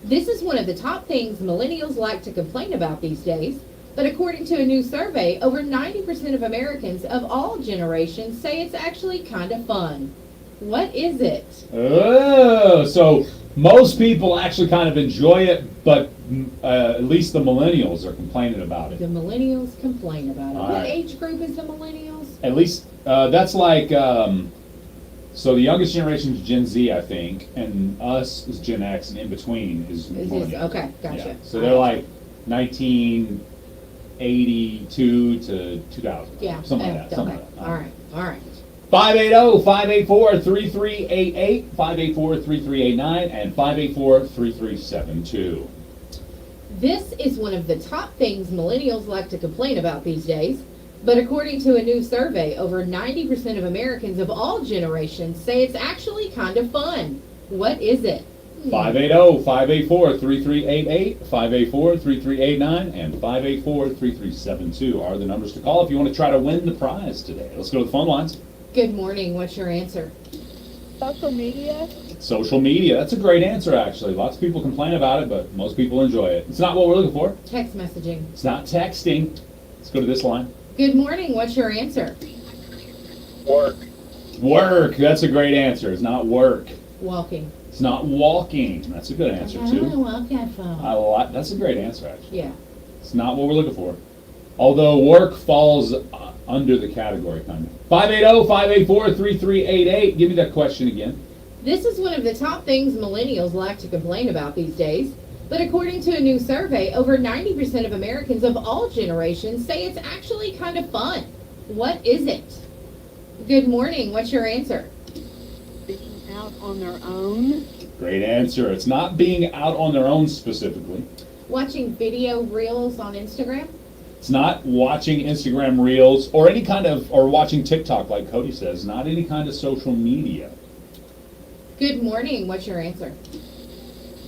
This is one of the top things millennials like to complain about these days, but according to a new survey, over 90% of Americans of all generations say it's actually kind of fun. What is it? Oh, so most people actually kind of enjoy it, but at least the millennials are complaining about The it. millennials complain about it. All What right. age group is the millennials? At least that's like, so the youngest generation is Gen Z, I think, and us is Gen X, and in between is millennials. Okay, gotcha. Yeah. So they're like 1982 to 2000. Yeah. Something like that. Something Okay. like that. All right. All right. 580-584-3388, 584-3389, and 584-3372. This is one of the top things millennials like to complain about these days. But according to a new survey, over 90% of Americans of all generations say it's actually kind of fun. What is it? 580-584-3388, 584-3389, and 584-3372 are the numbers to call if you want to try to win the prize today. Let's go to the phone lines. Good morning. What's your answer? Social media. Social media. That's a great answer, actually. Lots of people complain about it, but most people enjoy it. It's not what we're looking for. Text messaging. It's not texting. Let's go to this line. Good morning. What's your answer? Work. Work. That's a great answer. It's not work. Walking. It's not walking. That's a good answer, too. That's a great answer, actually. Yeah. It's not what we're looking for. Although work falls under the category, kind of. 580-584-3388. Give me that question again. This is one of the top things millennials like to complain about these days. But according to a new survey, over 90% of Americans of all generations say it's actually kind of fun. What is it? Good morning. What's your answer? Being out on their own. Great answer. It's not being out on their own specifically. Watching video reels on Instagram? It's not watching Instagram reels or any kind of, or watching TikTok like Cody says, not any kind of social media. Good morning. What's your answer?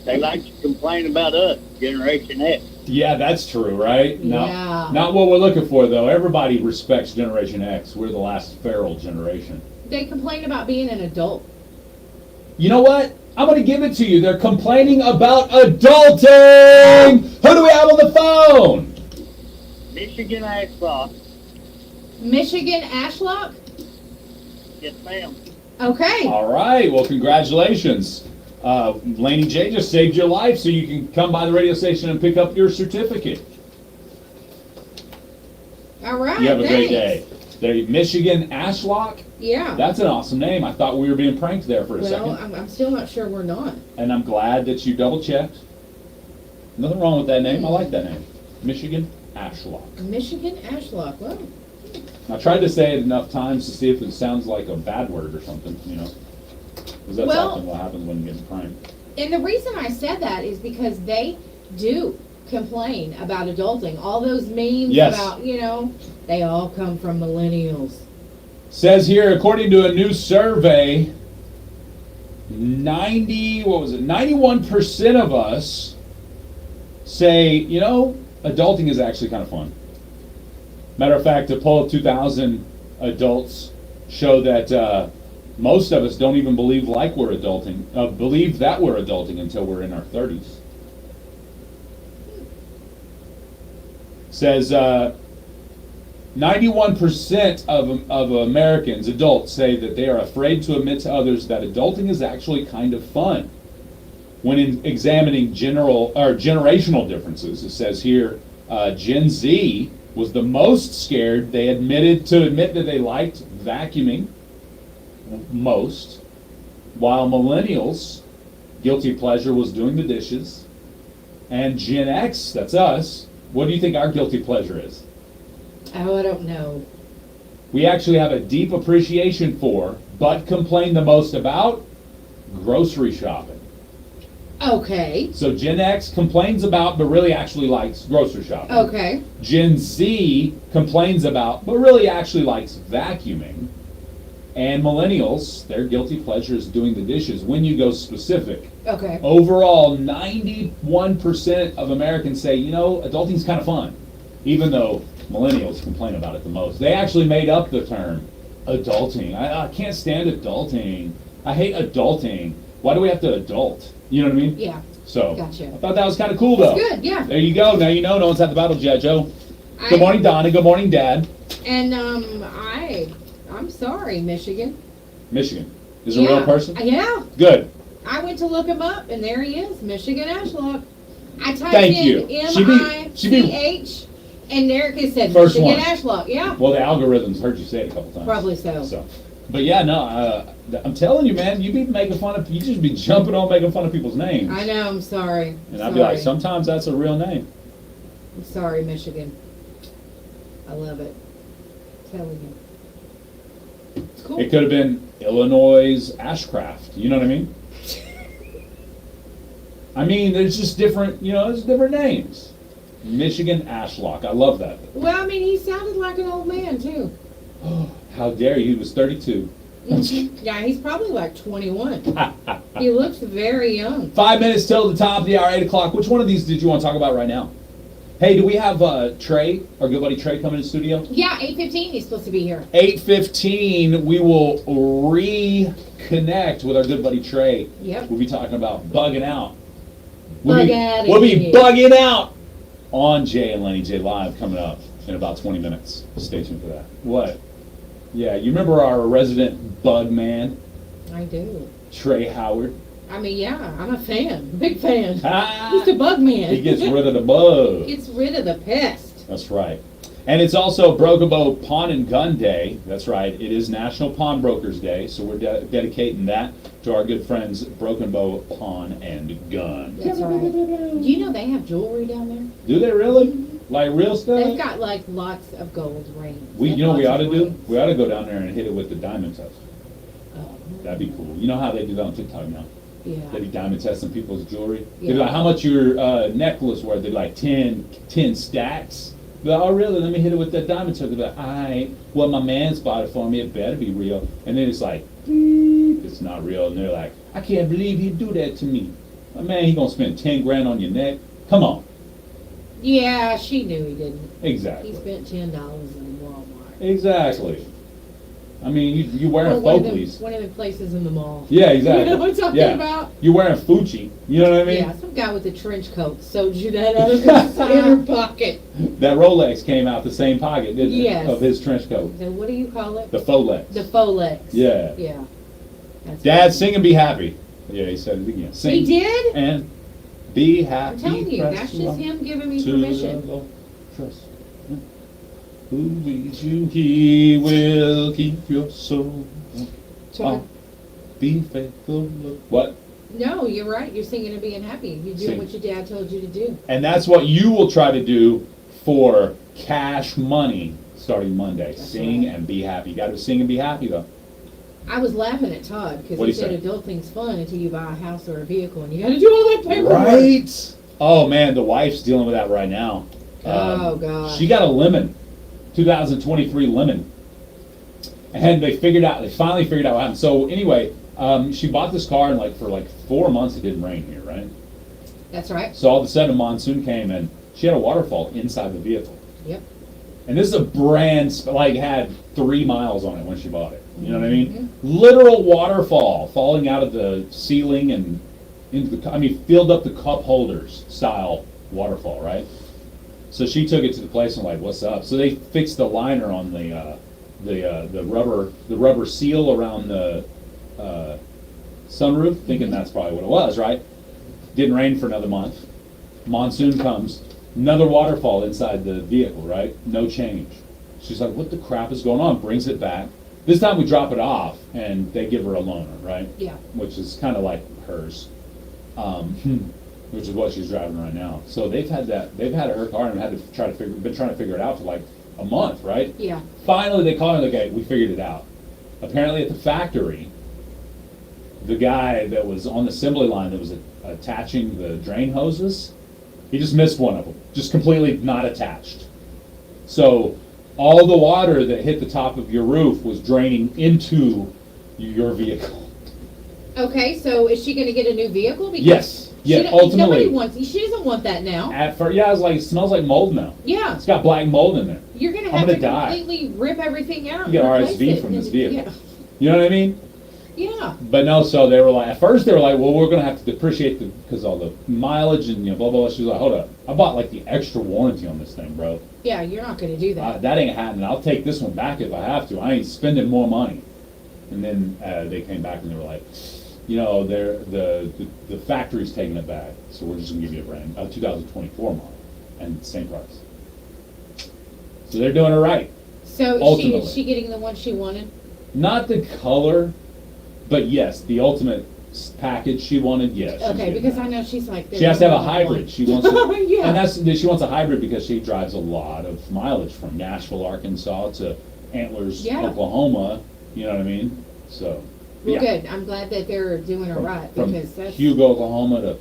They like to complain about us, Generation X. Yeah, that's true, right? Yeah. Not what we're looking for, though. Everybody respects Generation X. We're the last feral generation. They complain about being an adult. You know what? I'm going to give it to you. They're complaining about adulting! Who do we have on the phone? Michigan Ashlock. Michigan Ashlock? Yes, ma'am. Okay. All right. Well, congratulations. Laney J just saved your life, so you can come by the radio station and pick up your certificate. All right. You have a great thanks. day. There, Michigan Ashlock? Yeah. That's an awesome name. I thought we were being pranked there for a second. Well, I'm still not sure we're not. And I'm glad that you double-checked. Nothing wrong with that name. I like that name. Michigan Ashlock. Michigan Ashlock. Well, I tried to say it enough times to see if it sounds like a bad word or something, you know. Because that's Well- often what happens when you get pranked. and the reason I said that is because they do complain about adulting. All those memes Yes. about, they all come from millennials. Says here, according to a new survey, 91% of us say, adulting is actually kind of fun. Matter of fact, a poll of 2,000 adults show that most of us don't even believe that we're adulting until we're in our 30s. Says 91% of Americans, adults, say that they are afraid to admit to others that adulting is actually kind of fun. When examining generational differences, it says here, Gen Z was the most scared. They admit that they liked vacuuming most, while millennials, guilty pleasure was doing the dishes, and Gen X, that's us, what do you think our guilty pleasure is? Oh, I don't know. We actually have a deep appreciation for, but complain the most about, grocery shopping. Okay. So Gen X complains about, but really actually likes grocery shopping. Okay. Gen Z complains about, but really actually likes vacuuming. And millennials, their guilty pleasure is doing the dishes. When you go specific, Okay. overall, 91% of Americans say, adulting's kind of fun, even though millennials complain about it the most. They actually made up the term adulting. I can't stand adulting. I hate adulting. Why do we have to adult? You know what I mean? Yeah. So, Gotcha. I thought that was kind of cool, though. That's good, yeah. There you go. Now you know no one's at the battle jet, Joe. Good morning, Donna. Good morning, Dad. And I'm sorry, Michigan. Michigan is a real person? Yeah. Good. I went to look him up, and there he is, Michigan Ashlock. I typed Thank in you. M-I-C-H, and there it said First Michigan one. Ashlock. Yeah. Well, the algorithms heard you say it a couple times. Probably so. But yeah, no, I'm telling you, man, you just be jumping on making fun of people's names. I know, I'm sorry. And I'd be like, sometimes that's a real name. I'm sorry, Michigan. I love it. I'm telling you. It's cool. It could have been Illinois Ashcraft. You know what I mean? I mean, there's just different, there's different names. Michigan Ashlock. I love that. Well, I mean, he sounded like an old man, too. How dare you? He was 32. Yeah, he's probably like 21. He looks very young. 5 minutes till the top of the hour, 8 o'clock. Which one of these did you want to talk about right now? Hey, do we have Trey, our good buddy Trey, coming in the studio? Yeah, 8:15. He's supposed to be here. 8:15, we will reconnect with our good buddy Trey. Yep. We'll be talking about bugging out. Bug outta We'll be here. bugging out on Jay and Laney J Live coming up in about 20 minutes. Stay tuned for that. What? Yeah, you remember our resident bug man, I do. Trey Howard? I mean, yeah, I'm a fan. Big fan. Ah, He's the bug man. he gets rid of the bug. Gets rid of the pest. That's right. And it's also Broken Bow Pawn and Gun Day. That's right. It is National Pawnbrokers Day, so we're dedicating that to our good friends Broken Bow Pawn and Gun. That's right. Do you know they have jewelry down there? Do they really? Like real stuff? They've got like lots of gold rings. You know what we ought Lots to of do? rings. We ought to go down there and hit it with the diamond test. Oh, That'd be cool. You know how they do that on TikTok now? They yeah. be diamond testing people's jewelry. They'd Yeah. be like, how much your necklace worth? They'd be like 10 stacks. They're like, oh really? Let me hit it with that diamond test. They'd be like, alright, well my man's bought it for me, it better be real. And then it's like, it's not real. And they're like, I can't believe he'd do that to me. My man, he gonna spend 10 grand on your neck? Come on. Yeah, she knew he didn't. Exactly. He spent $10 in Walmart. Exactly. I mean, you wearing Or one of Folkleys. the places in the mall. Yeah, exactly. You know what I'm talking Yeah. about? You're wearing Fucci. You know what I mean? Yeah, some guy with a trench coat sewed you that out of his inner pocket. That Rolex came out the same pocket, didn't Yes. it? Of his trench coat. So what do you call it? The Folex. The Folex. Yeah. Yeah. That's Dad, right. sing and be happy. Yeah, he said it again. Sing He did? and be happy. I'm telling you, Press that's just along him giving me to permission. the Lord. Trust. Who leads you, he will keep your soul. So- Be faithful. What? No, you're right. You're singing and being happy. You're doing Sing. what your dad told you to do. And that's what you will try to do for cash money starting Monday. That's Sing right. and be happy. You got to sing and be happy though. I was laughing at Todd because What'd he he said say? adulting's fun until you buy a house or a vehicle and you got to do all that paperwork. Right? Oh man, the wife's dealing with that right now. Oh, God. She got a lemon, 2023 lemon, and they finally figured out what happened. So anyway, she bought this car and for 4 months it didn't rain here, right? That's right. So all of a sudden a monsoon came and she had a waterfall inside the vehicle. Yep. And this is a brand, had 3 miles on it when she bought it. You know what I mean? Mhm. Literal waterfall falling out of the ceiling and into filled up the cup holders style waterfall, right? So she took it to the place and what's up? So they fixed the liner on the rubber seal around the sunroof, thinking that's probably what it was, right? Didn't rain for another month. Monsoon comes, another waterfall inside the vehicle, right? No change. She's like, what the crap is going on? Brings it back. This time we drop it off and they give her a loaner, right? Yeah. Which is kind of like hers, which is what she's driving right now. So they've had her car and been trying to figure it out for a month, right? Yeah. Finally they call her, okay, we figured it out. Apparently at the factory, the guy that was on the assembly line that was attaching the drain hoses, he just missed one of them, just completely not attached. So all the water that hit the top of your roof was draining into your vehicle. Okay, so is she going to get a new vehicle? Because Yes. Yeah, ultimately. She doesn't want that now. At first, yeah, it smells like mold now. Yeah. It's got black mold in there. You're going to I'm have gonna to die. completely rip everything out. You get and replace RSV it. from this vehicle. Yeah. You know what I mean? Yeah. But no, so they were at first they were well, we're going to have to depreciate because all the mileage and blah, blah, blah. She was like, hold up. I bought the extra warranty on this thing, bro. Yeah, you're not going to do that. That ain't happening. I'll take this one back if I have to. I ain't spending more money. And then they came back and they were like, the factory's taking it back, so we're just gonna give you a brand 2024 model and same price. So they're doing it right. So ultimately. is she getting the one she wanted? Not the color, but yes, the ultimate package she wanted. Yes. she's Okay, getting because that. I know she's like. She has to have a "There's only hybrid. one." She wants to, Yeah. and she wants a hybrid because she drives a lot of mileage from Nashville, Arkansas to Antlers, Yeah. Oklahoma. You know what I mean? So. Well, yeah. good. I'm glad that they're doing it right From because that's. Hugo, Oklahoma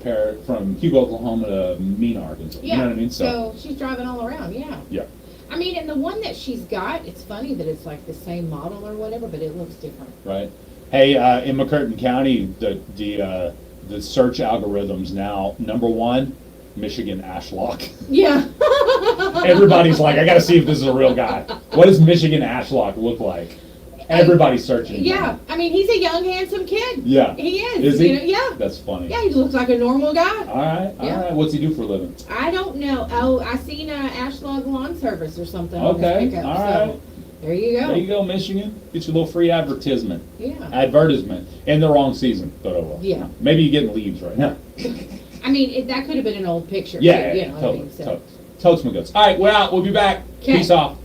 from Hugo, Oklahoma to Mena, Arkansas. Yeah. You know what I mean? So she's driving all around. Yeah. Yeah. I mean, and the one that she's got, it's funny that it's like the same model or whatever, but it looks different. Right. Hey, in McCurtain County, the search algorithms now #1, Michigan Ashlock. Yeah. Everybody's like, I gotta see if this is a real guy. What does Michigan Ashlock look like? Everybody's searching. Yeah, I mean, he's a young, handsome kid. Yeah. He is. Is he? You know, yeah. That's funny. Yeah, he looks like a normal guy. All right, all right. What's he do for a living? I don't know. Oh, I seen Ashlog Lawn Service or something. On his Okay, pickup, all so right. there you go. There you go, Michigan. Get your little free advertisement. Yeah. Advertisement in the wrong season, but oh well. Yeah. Maybe you're getting leaves right now. I mean, that could have been an old picture. Yeah, too, yeah, you know what I totally, mean, so. totally. Totes my goods. All right, we're out. We'll be back. 'Kay. Peace off.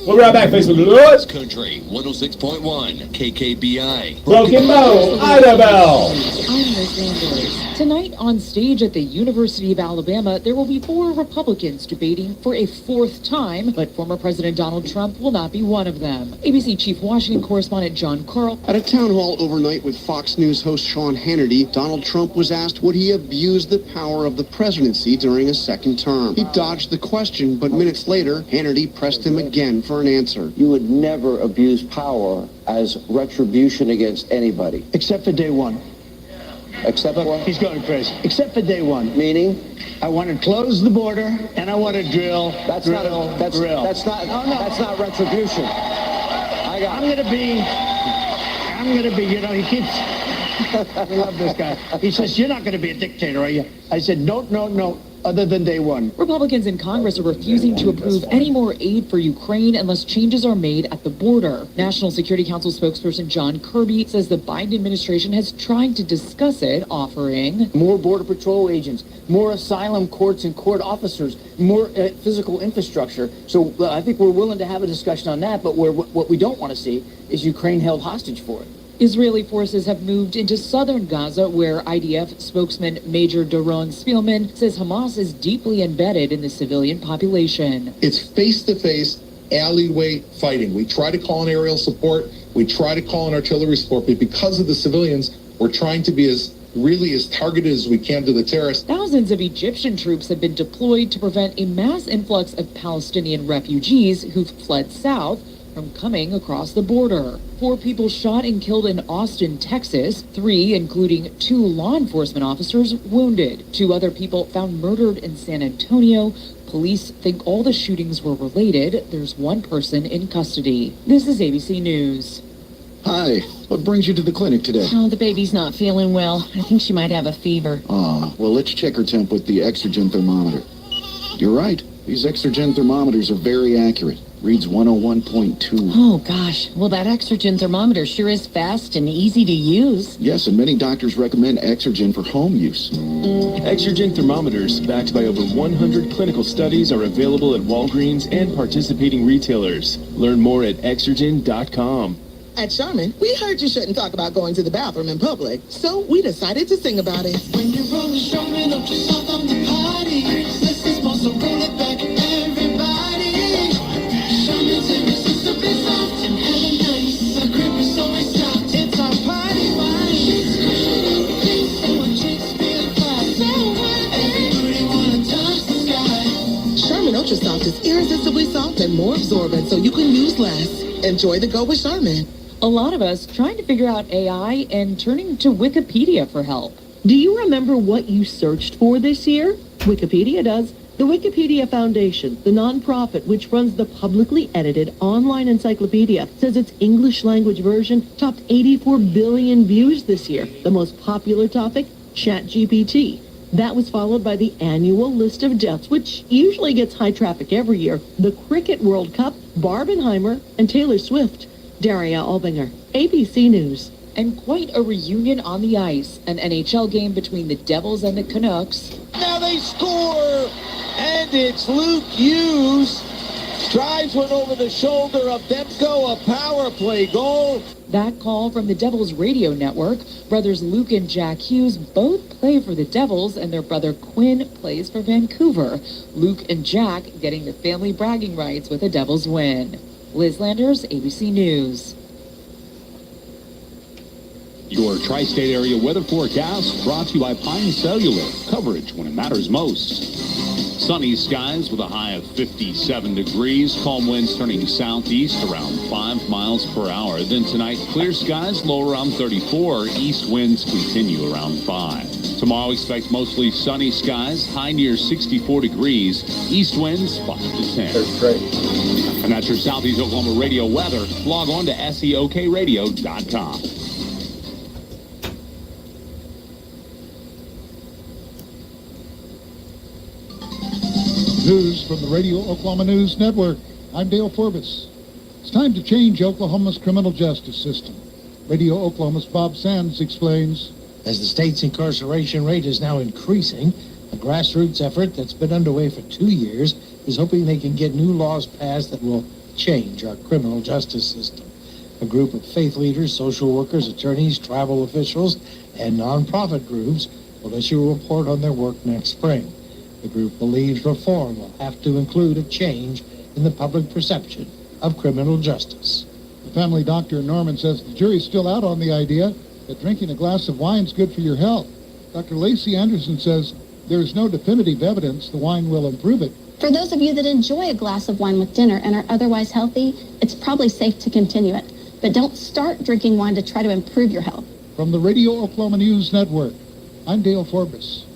We'll be right back. Facebook. Best Country 106.1 KKBI. Broken Bow, Idabel. I'm Liz Anders. Tonight on stage at the University of Alabama, there will be 4 Republicans debating for a 4th time, but former President Donald Trump will not be one of them. ABC Chief Washington correspondent John Carl. At a town hall overnight with Fox News host Sean Hannity, Donald Trump was asked would he abuse the power of the presidency during a second term. He dodged the question, but minutes later, Hannity pressed him again for an answer. You would never abuse power as retribution against anybody. Except for day one. Except Look, what? he's going crazy. Except for day one. Meaning? I want to close the border, and I want to drill. That's drill, not. That's drill. That's not. No, no. That's not retribution. I'm gonna be. You know, he keeps. I love this guy. He says, "You're not going to be a dictator, are you?" I said, "No. Other than day one." Republicans in Congress are refusing to approve any more aid for Ukraine unless changes are made at the border. National Security Council spokesperson John Kirby says the Biden administration has tried to discuss it, offering more Border Patrol agents, more asylum courts and court officers, more physical infrastructure. So I think we're willing to have a discussion on that, but what we don't want to see is Ukraine held hostage for it. Israeli forces have moved into southern Gaza, where IDF spokesman Major Doron Spielman says Hamas is deeply embedded in the civilian population. It's face-to-face, alleyway fighting. We try to call in aerial support, we try to call in artillery support, but because of the civilians, we're trying to be as targeted as we can to the terrorists. Thousands of Egyptian troops have been deployed to prevent a mass influx of Palestinian refugees who've fled south from coming across the border. 4 people shot and killed in Austin, Texas. 3, including 2 law enforcement officers, wounded. 2 other people found murdered in San Antonio. Police think all the shootings were related. There's 1 person in custody. This is ABC News. Hi, what brings you to the clinic today? Oh, the baby's not feeling well. I think she might have a fever. Oh, well, let's check her temp with the Exergen thermometer. You're right. These Exergen thermometers are very accurate. Reads 101.2. Oh, gosh. Well, that Exergen thermometer sure is fast and easy to use. Yes, and many doctors recommend Exergen for home use. Exergen thermometers, backed by over 100 clinical studies, are available at Walgreens and participating retailers. Learn more at Exergen.com. At Sherman, we heard you shouldn't talk about going to the bathroom in public, so we decided to sing about it. When you roll the Sherman up yourself on the party, this is supposed to roll it back, everybody. Sherman's irresistibly soft and heaven nice. The grip is always stopped. It's our party wine. It's cool, peaceful, and Shakespeare flies. So what? Everybody wanna touch the sky. Sherman Ultra Soft is irresistibly soft and more absorbent, so you can use less. Enjoy the go with Sherman. A lot of us trying to figure out AI and turning to Wikipedia for help. Do you remember what you searched for this year? Wikipedia does. The Wikipedia Foundation, the nonprofit which runs the publicly edited online encyclopedia, says its English language version topped 84 billion views this year. The most popular topic, ChatGPT. That was followed by the annual list of deaths, which usually gets high traffic every year, the Cricket World Cup, Barbenheimer, and Taylor Swift. Daria Albinger, ABC News. And quite a reunion on the ice, an NHL game between the Devils and the Canucks. Now they score, and it's Luke Hughes. Drives one over the shoulder of Demko, a power play goal. That call from the Devils radio network. Brothers Luke and Jack Hughes both play for the Devils, and their brother Quinn plays for Vancouver. Luke and Jack getting the family bragging rights with a Devils win. Liz Landers, ABC News. Your tri-state area weather forecast brought to you by Pine Cellular. Coverage when it matters most. Sunny skies with a high of 57 degrees. Calm winds turning southeast around 5 miles per hour. Then tonight, clear skies low around 34. East winds continue around 5. Tomorrow expect mostly sunny skies, high near 64 degrees, east winds 5 to 10. That's great. And that's your Southeast Oklahoma radio weather. Log on to seokradio.com. News from the Radio Oklahoma News Network. I'm Dale Forbes. It's time to change Oklahoma's criminal justice system. Radio Oklahoma's Bob Sands explains. As the state's incarceration rate is now increasing, a grassroots effort that's been underway for 2 years is hoping they can get new laws passed that will change our criminal justice system. A group of faith leaders, social workers, attorneys, tribal officials, and nonprofit groups will issue a report on their work next spring. The group believes reform will have to include a change in the public perception of criminal justice. The family doctor Norman says the jury's still out on the idea that drinking a glass of wine is good for your health. Dr. Lacey Anderson says there is no definitive evidence the wine will improve it. For those of you that enjoy a glass of wine with dinner and are otherwise healthy, it's probably safe to continue it. But don't start drinking wine to try to improve your health. From the Radio Oklahoma News Network, I'm Dale Forbes.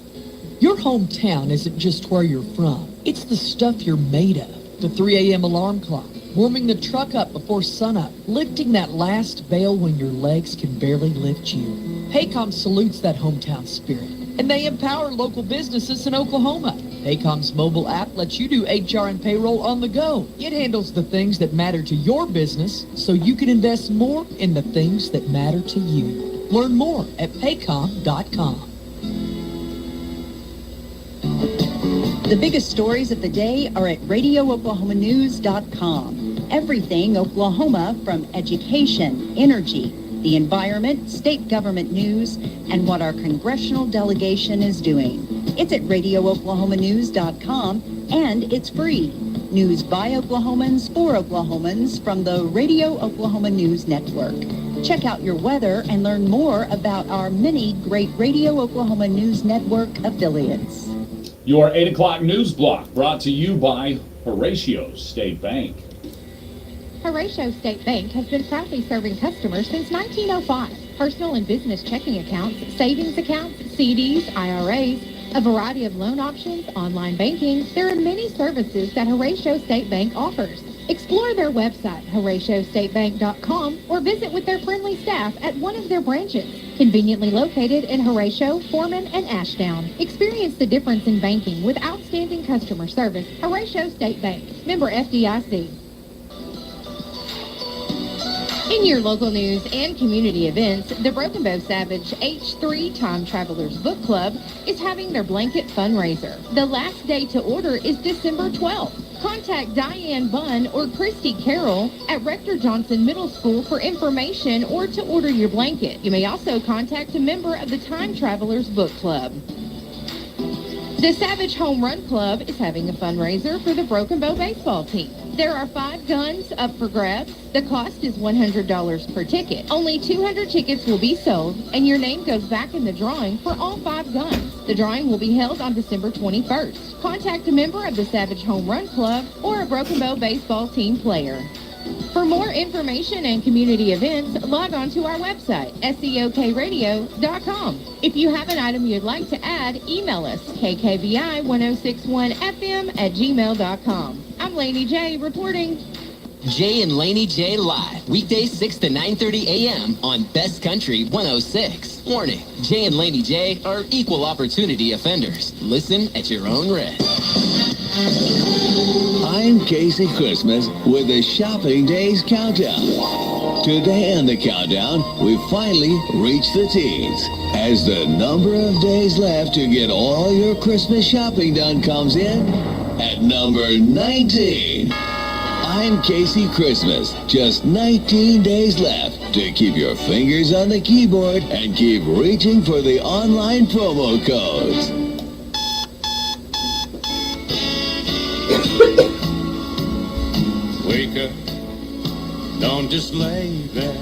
Your hometown isn't just where you're from. It's the stuff you're made of. The 3 a.m. alarm clock, warming the truck up before sunup, lifting that last bale when your legs can barely lift you. Paycom salutes that hometown spirit, and they empower local businesses in Oklahoma. Paycom's mobile app lets you do HR and payroll on the go. It handles the things that matter to your business so you can invest more in the things that matter to you. Learn more at paycom.com. The biggest stories of the day are at radiooklahomanews.com. Everything Oklahoma, from education, energy, the environment, state government news, and what our congressional delegation is doing. It's at radiooklahomanews.com, and it's free. News by Oklahomans for Oklahomans from the Radio Oklahoma News Network. Check out your weather and learn more about our many great Radio Oklahoma News Network affiliates. Your 8 o'clock news block brought to you by Horatio State Bank. Horatio State Bank has been proudly serving customers since 1905. Personal and business checking accounts, savings accounts, CDs, IRAs, a variety of loan options, online banking. There are many services that Horatio State Bank offers. Explore their website, HoratioStateBank.com, or visit with their friendly staff at one of their branches, conveniently located in Horatio, Foreman, and Ashdown. Experience the difference in banking with outstanding customer service. Horatio State Bank, member FDIC. In your local news and community events, the Broken Bow Savage H3 Time Travelers Book Club is having their blanket fundraiser. The last day to order is December 12th. Contact Diane Bunn or Christy Carroll at Rector Johnson Middle School for information or to order your blanket. You may also contact a member of the Time Travelers Book Club. The Savage Home Run Club is having a fundraiser for the Broken Bow baseball team. There are 5 guns up for grabs. The cost is $100 per ticket. Only 200 tickets will be sold, and your name goes back in the drawing for all 5 guns. The drawing will be held on December 21st. Contact a member of the Savage Home Run Club or a Broken Bow baseball team player. For more information and community events, log on to our website, seokradio.com. If you have an item you'd like to add, email us, kkbi1061fm@gmail.com. I'm Laney J reporting. Jay and Laney J live, weekdays 6 to 9:30 a.m. on Best Country 106. Warning, Jay and Laney J are equal opportunity offenders. Listen at your own risk. I'm Casey Christmas with the Shopping Days Countdown. Today on the countdown, we finally reached the teens. As the number of days left to get all your Christmas shopping done comes in at number 19. I'm Casey Christmas. Just 19 days left to keep your fingers on the keyboard and keep reaching for the online promo codes. Wake up, don't just lay there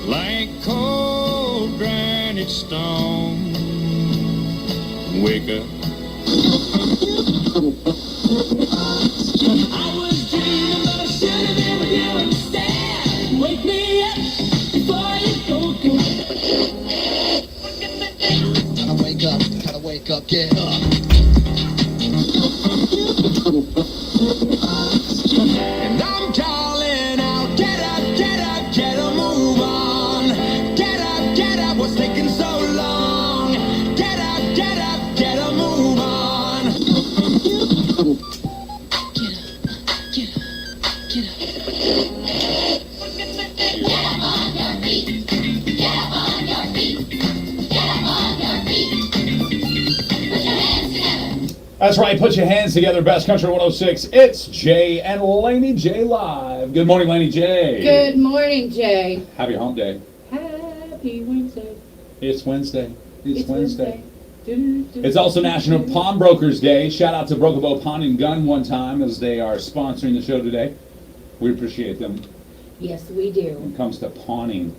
like cold granite stone. Wake up. I was dreaming, but I should have been with you instead. Wake me up before you go. I wake up That's right. Put your hands together. Best Country 106. It's Jay and Laney J live. Good morning, Laney J. Good morning, Jay. Happy hump day. Happy Wednesday. It's Wednesday. It's Wednesday. Do-do-do. It's also National Pawnbrokers Day. Shout out to Broken Bow Pawn and Gun one time as they are sponsoring the show today. We appreciate them Yes, we do. when it comes to pawning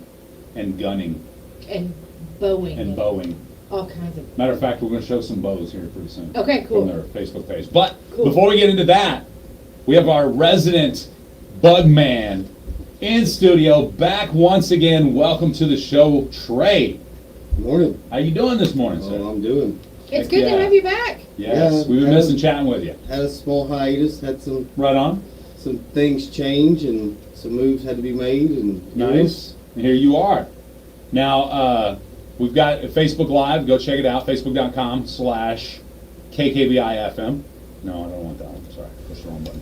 and gunning And bowing. and bowing. All kinds of. Matter of fact, we're going to show some bows here pretty soon. Okay, cool. From their Facebook page. But Cool. before we get into that, we have our resident bug man in studio back once again. Welcome to the show, Trey. Good morning. How you doing this morning, sir? I'm doing. It's Heck good yeah. to have you back. Yes, we've been missing chatting with you. Had a small hiatus. Had some. Right on. Some things change and some moves had to be made and. Nice. And here you are. Now, we've got Facebook Live. Go check it out. Facebook.com/KKBIFM. No, I don't want that one. Sorry. That's the wrong button.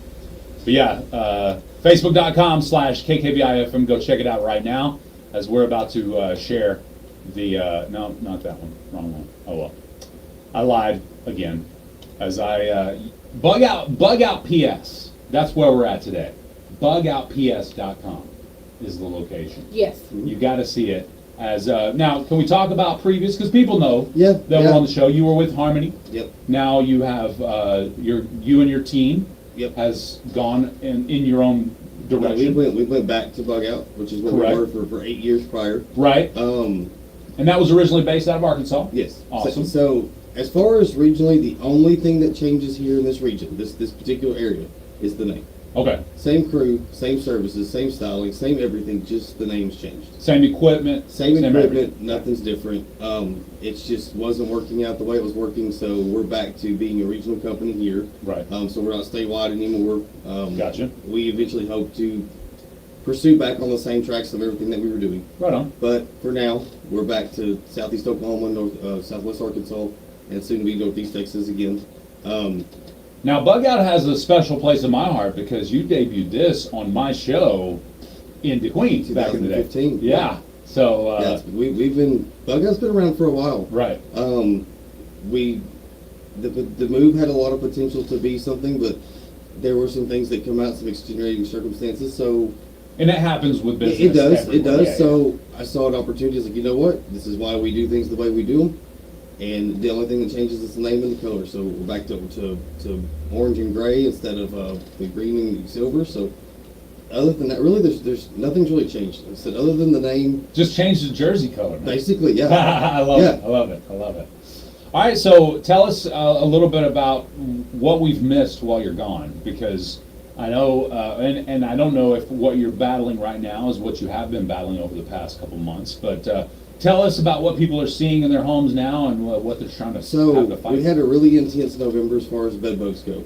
But yeah, Facebook.com/KKBIFM. Go check it out right now as we're about to share the, no, not that one. Wrong one. Oh well. I lied again. As I, bug out PS. That's where we're at today. Bugoutps.com is the location. Yes. You got to see it. As now, can we talk about previous? Because people know that yeah. we're on the show. You were with Harmony. Yep. Now you have you and your team. Yep. Has gone in your own direction. We went back to Bug Out, which is what Correct. we were for 8 years prior. Right. And that was originally based out of Arkansas. Yes. Awesome. So as far as regionally, the only thing that changes here in this region, this particular area, is the name. Okay. Same crew, same services, same styling, same everything, just the name's changed. Same equipment. Same equipment, everything. nothing's different. It just wasn't working out the way it was working, so we're back to being a regional company here. Right. So we're not statewide anymore. Gotcha. We eventually hope to pursue back on the same tracks of everything that we were doing. Right on. But for now, we're back to Southeast Oklahoma, Southwest Arkansas, and soon to be Northeast Texas again. Now, Bug Out has a special place in my heart because you debuted this on my show in DeQueen back in the day. 2015. Yeah. So we've been Bug Out's been around for a while. Right. The move had a lot of potential to be something, but there were some things that come out, some extenuating circumstances. So. And that happens with business. It does. everywhere. It does. Yeah, So I saw an opportunity. I was like, you know what? This is why we do things the way we do them. And the only thing that changes is the name and the color. So we're back to orange and gray instead of the green and silver. So other than that, really, there's nothing's really changed. I said other than the name. Just change the jersey color. Man. Basically, yeah. I love it. I love it. I love it. All right, so tell us a little bit about what we've missed while you're gone, because I know, and I don't know if what you're battling right now is what you have been battling over the past couple months, but tell us about what people are seeing in their homes now and what they're trying to have to fight. We had a really intense November as far as bed bugs go,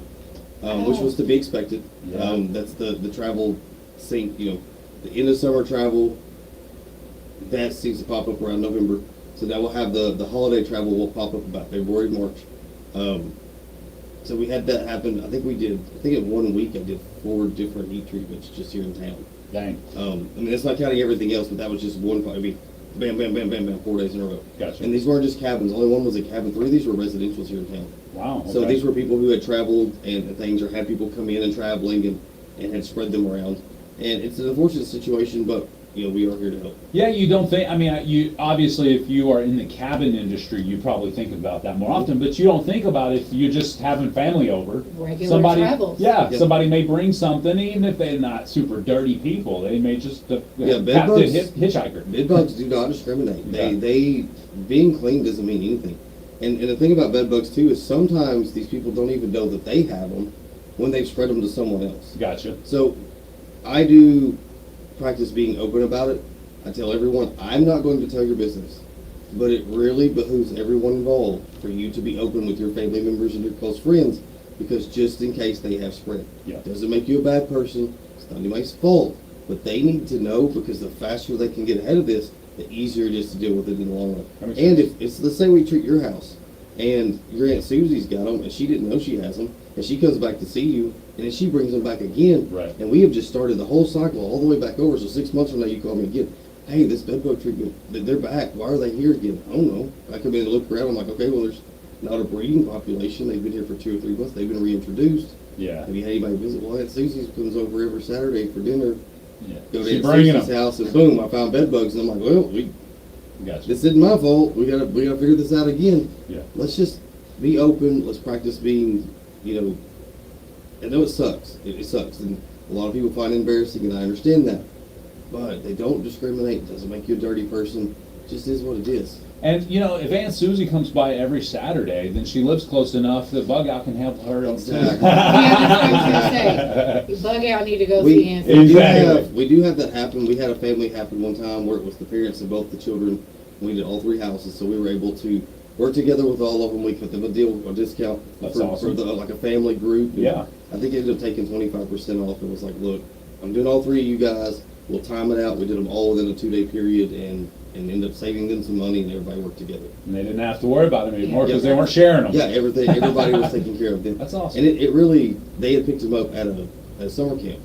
which was to be expected. Yeah. That's the travel scene, the end of summer travel, that seems to pop up around November. So now we'll have the holiday travel will pop up about February, March. So we had that happen. I think in 1 week I did 4 different heat treatments just here in town. Dang. It's not counting everything else, but that was just one. I mean, bam, bam, bam, bam, bam, 4 days in a row. Gotcha. And these weren't just cabins. Only one was a cabin. 3 of these were residentials here in town. Wow. So okay. these were people who had traveled and things, or had people come in and traveling and had spread them around. And it's an unfortunate situation, but we are here to help. Yeah, you don't think, you obviously, if you are in the cabin industry, you probably think about that more often, but you don't think about if you're just having family over. Regular travels. Yeah, somebody may bring something, even if they're not super dirty people. They may just hitchhiker. Bed bugs do not discriminate. Yeah. They being clean doesn't mean anything. And the thing about bed bugs too is sometimes these people don't even know that they have them when they've spread them to someone else. Gotcha. So I do practice being open about it. I tell everyone, I'm not going to tell your business, but it really behooves everyone involved for you to be open with your family members and your close friends, because just in case they have spread. Yeah. It doesn't make you a bad person. It's not anybody's fault, but they need to know, because the faster they can get ahead of this, the easier it is to deal with it in the long run. And if it's the same way you treat your house, and your Aunt Susie's got them, and she didn't know she has them, and she comes back to see you, and then she brings them back again. Right. And we have just started the whole cycle all the way back over. So 6 months from now, you call me again. Hey, this bed bug treatment, they're back. Why are they here again? I don't know. I come in and look around. I'm like, okay, well, not a breeding population. They've been here for 2 or 3 months. They've been reintroduced. Yeah. Have you had anybody visit? Well, Aunt Susie's comes over every Saturday for dinner. Yeah. Go to She Aunt bringing Susie's them. house, and boom, I found bed bugs. And I'm like, well, Gotcha. this isn't my fault. We gotta figure this out again. Yeah. Let's just be open. Let's practice being, I know it sucks. It sucks, and a lot of people find it embarrassing, and I understand that. But they don't discriminate. It doesn't make you a dirty person. It just is what it is. And if Aunt Susie comes by every Saturday, then she lives close enough that Bug Out can help her. Exactly. You bug out, need to go We, see Aunt we, do Exactly. we do have that happen. We had a family happen one time where it was the parents of both the children. We did all 3 houses, so we were able to work together with all of them. We put them a discount That's for awesome. like a family group. And Yeah. I think it ended up taking 25% off. It was like, look, I'm doing all 3 of you guys. We'll time it out. We did them all within a 2-day period and ended up saving them some money, and everybody worked together. And they didn't have to worry about them anymore because Yeah. they weren't sharing them. Yeah, everybody was taking care of them. That's awesome. And it really, they had picked them up at a summer camp.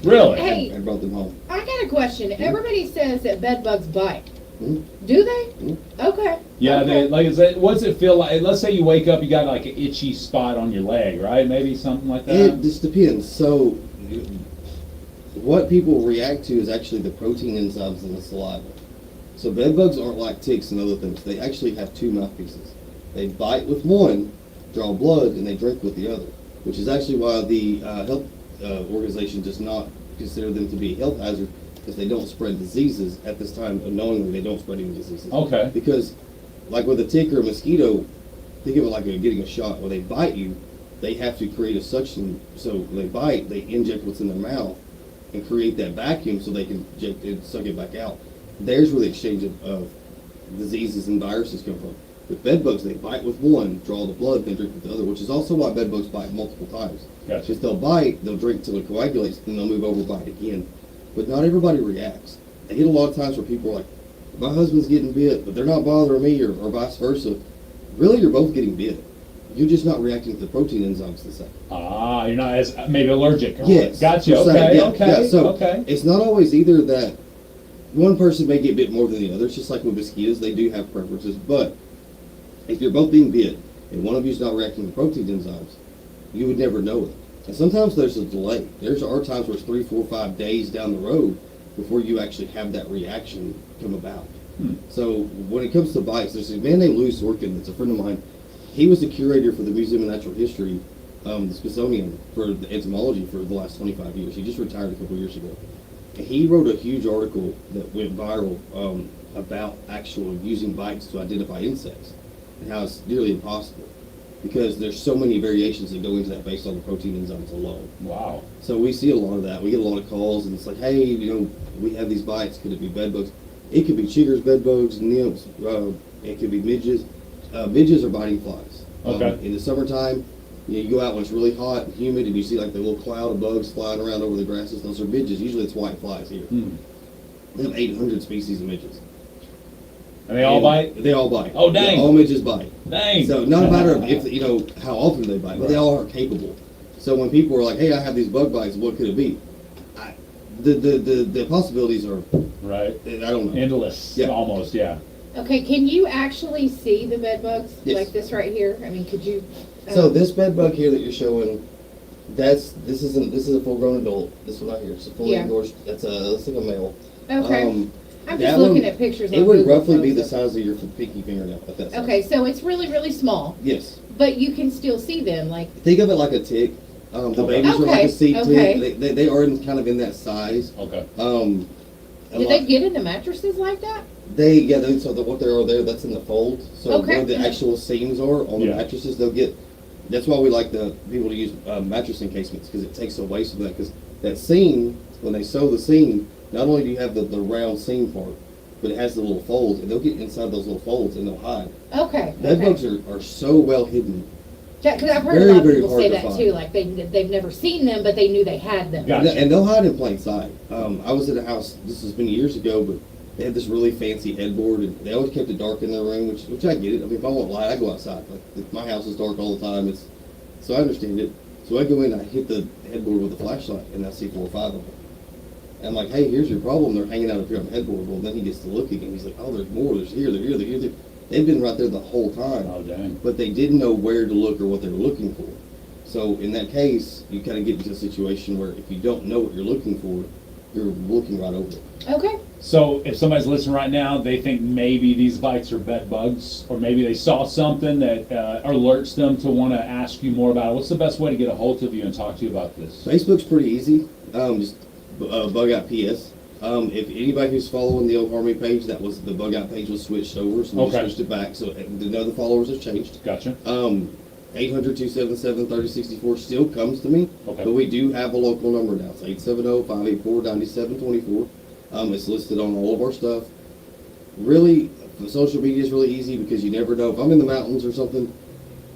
Really? Hey. I brought them home. I got a question. Everybody says that bed bugs bite. Mhm. Do they? Okay. Yeah, Okay. they, like I said, what's it feel like? Let's say you wake up, you got like an itchy spot on your leg, right? Maybe something like that. It just depends. So, what people react to is actually the protein enzymes in the saliva. So bed bugs aren't like ticks and other things. They actually have 2 mouthpieces. They bite with one, draw blood, and they drink with the other, which is actually why the health organization does not consider them to be a health hazard, because they don't spread diseases at this time. Unknowingly, they don't spread any diseases. Okay. Because, like with a tick or a mosquito, think of it like getting a shot. When they bite you, they have to create a suction. So when they bite, they inject what's in their mouth and create that vacuum so they can inject it, suck it back out. There's where the exchange of diseases and viruses come from. With bed bugs, they bite with one, draw the blood, then drink with the other, which is also why bed bugs bite multiple times. Gotcha. Because they'll bite, they'll drink till it coagulates, then they'll move over, bite again. But not everybody reacts. I get a lot of times where people are like, my husband's getting bit, but they're not bothering me, or vice versa. Really, you're both getting bit. You're just not reacting to the protein enzymes the same. Ah, you're not as maybe allergic. Yes. Gotcha. you're saying, Okay. yeah, Okay. yeah. So okay. it's not always either that one person may get bit more than the other. It's just like with mosquitoes, they do have preferences. But if you're both being bit and one of you's not reacting to protein enzymes, you would never know it. And sometimes there's a delay. There are times where it's 3, 4, 5 days down the road before you actually have that reaction come about. So when it comes to bites, there's a man named Louis Sorkin that's a friend of mine. He was the curator for the Museum of Natural History, the Smithsonian, for the entomology for the last 25 years. He just retired a couple years ago. And he wrote a huge article that went viral about actual using bites to identify insects and how it's nearly impossible because there's so many variations that go into that based on the protein enzymes alone. Wow. So we see a lot of that. We get a lot of calls, and it's like, hey, we have these bites. Could it be bed bugs? It could be chiggers, bed bugs, nymphs. It could be midges. Midges are biting flies. Okay. In the summertime, you go out when it's really hot and humid, and you see like the little cloud of bugs flying around over the grasses. Those are midges. Usually it's white flies here. They have 800 species of midges. And they all bite? They all bite. Oh, dang. Yeah, all midges bite. Dang. So not a matter of how often they bite, but they all are capable. So when people are like, hey, I have these bug bites, what could it be? The possibilities are right. I don't know. Endless. Yeah. Almost. Yeah. Okay, can you actually see the bed bugs Yes. like this right here? I mean, could you? So this bed bug here that you're showing, this is a full grown adult. This one right here, it's a fully Yeah. engorged. That's like a male. Okay. I'm just that looking one, at pictures. It on would Google, roughly be the so- size of your pinky fingernail. If that's Okay, so it's really, really small, Yes. but you can still see them. Like, Think of it like a tick. The babies are like Okay, a seed okay. tick. They are kind of in that size. Okay. did they get into mattresses like that? What they are there, that's in the fold. So Okay. where the actual seams are on the Yeah. mattresses, they'll get. That's why we like the people to use mattress encasements, because it takes away some of that. Because that seam, when they sew the seam, not only do you have the round seam part, but it has the little folds, and they'll get inside those little folds and they'll hide. Okay. Bed okay. bugs are so well hidden. Because I've heard very, a lot of very people hard say to that find. too. Like they've never seen them, but they knew they had them. And they'll hide in plain sight. I was at a house, this has been years ago, but they had this really fancy headboard, and they always kept it dark in their room, which I get it. I mean, if I want light, I go outside. Like, if my house is dark all the time, so I understand it. So I go in, I hit the headboard with a flashlight, and I see 4 or 5 of them. And I'm like, hey, here's your problem. They're hanging out up here on the headboard. Well, then he gets to looking, and he's like, oh, there's more. They're here. They've been right there the whole time. Oh, dang. But they didn't know where to look or what they were looking for. So in that case, you kind of get into a situation where if you don't know what you're looking for, you're looking right over it. Okay. So if somebody's listening right now, they think maybe these bikes are bed bugs, or maybe they saw something that alerts them to want to ask you more about it. What's the best way to get a hold of you and talk to you about this? Facebook's pretty easy. Just Bug Out PS. If anybody who's following the old Harmony page, that was the Bug Out page was switched over, so we Okay. switched it back. So the other followers have changed. Gotcha. 800-277-3064 still comes to me, Okay. but we do have a local number now. It's 870-584-9724. It's listed on all of our stuff. Really, the social media is really easy because you never know. If I'm in the mountains or something,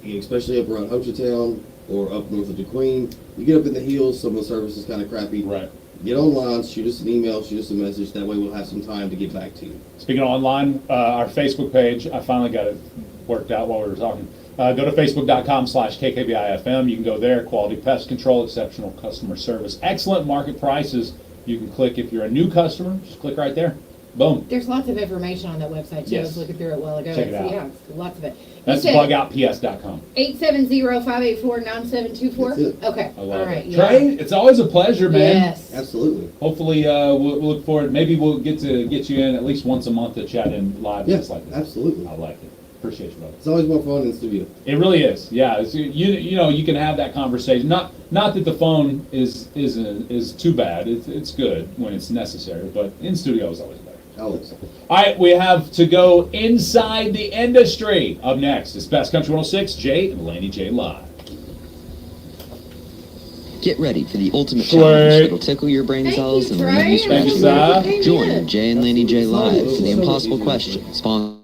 especially up around Hochatown or up north of DeQueen, you get up in the hills, some of the service is kind of crappy. Right. Get online, shoot us an email, shoot us a message. That way we'll have some time to get back to you. Speaking of online, our Facebook page, I finally got it worked out while we were talking. Go to facebook.com/KKBIFM. You can go there. Quality pest control, exceptional customer service, excellent market prices. You can click if you're a new customer. Just click right there. Boom. There's lots of information on that website too. I Yes. was looking through it a while ago. Check it out. Yeah, lots of it. That's You said bugoutps.com. 870-584-9724. That's it. Okay. I love All right. it. Yeah. Trey, it's always a pleasure, man. Yes. Absolutely. Hopefully, we'll look forward. Maybe we'll get you in at least once a month to chat in live Yeah, just like this. absolutely. I like it. Appreciate you, brother. It's always more fun in the studio. It really is. Yeah, it's, you know you can have that conversation. Not that the phone is too bad. It's good when it's necessary, but in studio is always better. Alex. All right, we have to go inside the industry. Up next is Best Country 106, Jay and Laney J live. Get ready for the ultimate Sweet. challenge that'll tickle your brain Thank cells you, and Trey. leave you Thank you, scratching. sir. Join Jay and Laney J live for the impossible question. Spawn.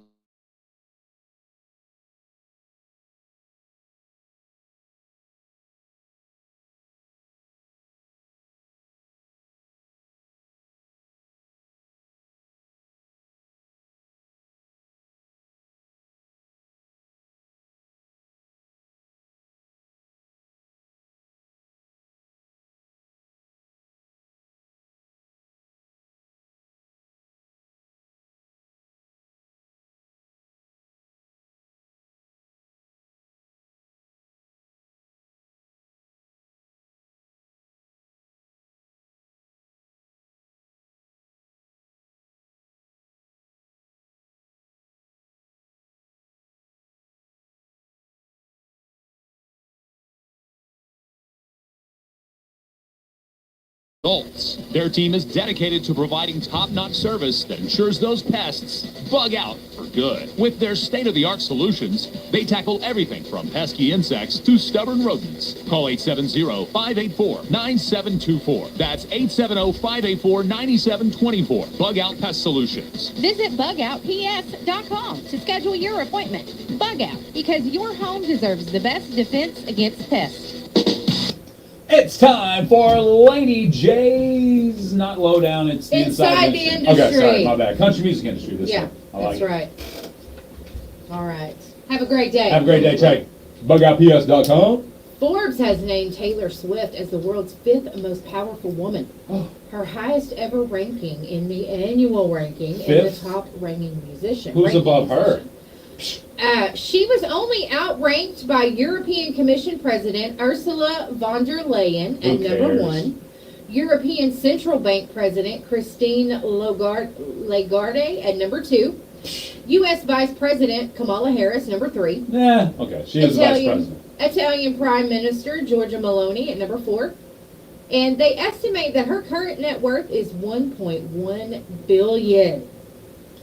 Adults. Their team is dedicated to providing top-notch service that ensures those pests bug out for good. With their state-of-the-art solutions, they tackle everything from pesky insects to stubborn rodents. Call 870-584-9724. That's 870-584-9724. Bug Out Pest Solutions. Visit bugoutps.com to schedule your appointment. Bug Out, because your home deserves the best defense against pests. It's time for Laney J's, not lowdown, it's the Inside the Okay, industry. sorry, my bad. Country music industry this Yeah, time. I like that's it. right. All right. Have a great day. Have a great day, Trey. Bugoutps.com. Forbes has named Taylor Swift as the world's 5th most powerful woman. Her highest ever ranking in the annual ranking and the Fifth? top ranking musician. Who's ranking above her? musician. She was only outranked by European Commission President Ursula von der Leyen Who at number cares? 1, European Central Bank President Christine Lagarde at number 2, U.S. Vice President Kamala Harris number 3, Yeah, okay, she is the vice president. Italian Prime Minister Giorgia Meloni at number 4. And they estimate that her current net worth is $1.1 billion.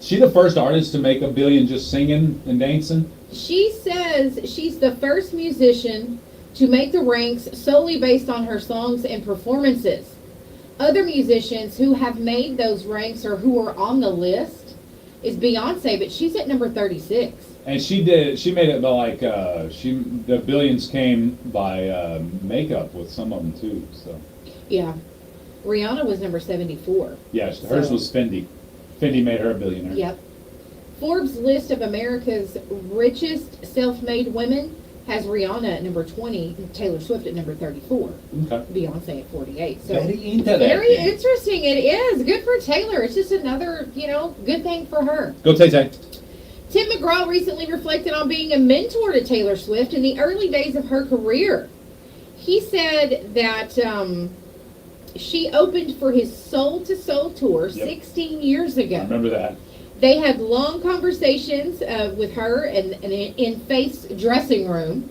She the first artist to make $1 billion just singing and dancing? She says she's the first musician to make the ranks solely based on her songs and performances. Other musicians who have made those ranks or who are on the list is Beyonce, but she's at number 36. And she made it by like, the billions came by makeup with some of them too, so. Yeah. Rihanna was number 74. Yeah, hers was Fendi. Fendi made her a billionaire. Yep. Forbes' list of America's richest self-made women has Rihanna at number 20, Taylor Swift at number 34, Okay. Beyonce at 48. So Very interesting. Very interesting. It is. Good for Taylor. It's just another, good thing for her. Go Tay Tay. Tim McGraw recently reflected on being a mentor to Taylor Swift in the early days of her career. He said that she opened for his Soul to Soul tour 16 years ago. I remember that. They had long conversations with her and in Faith's dressing room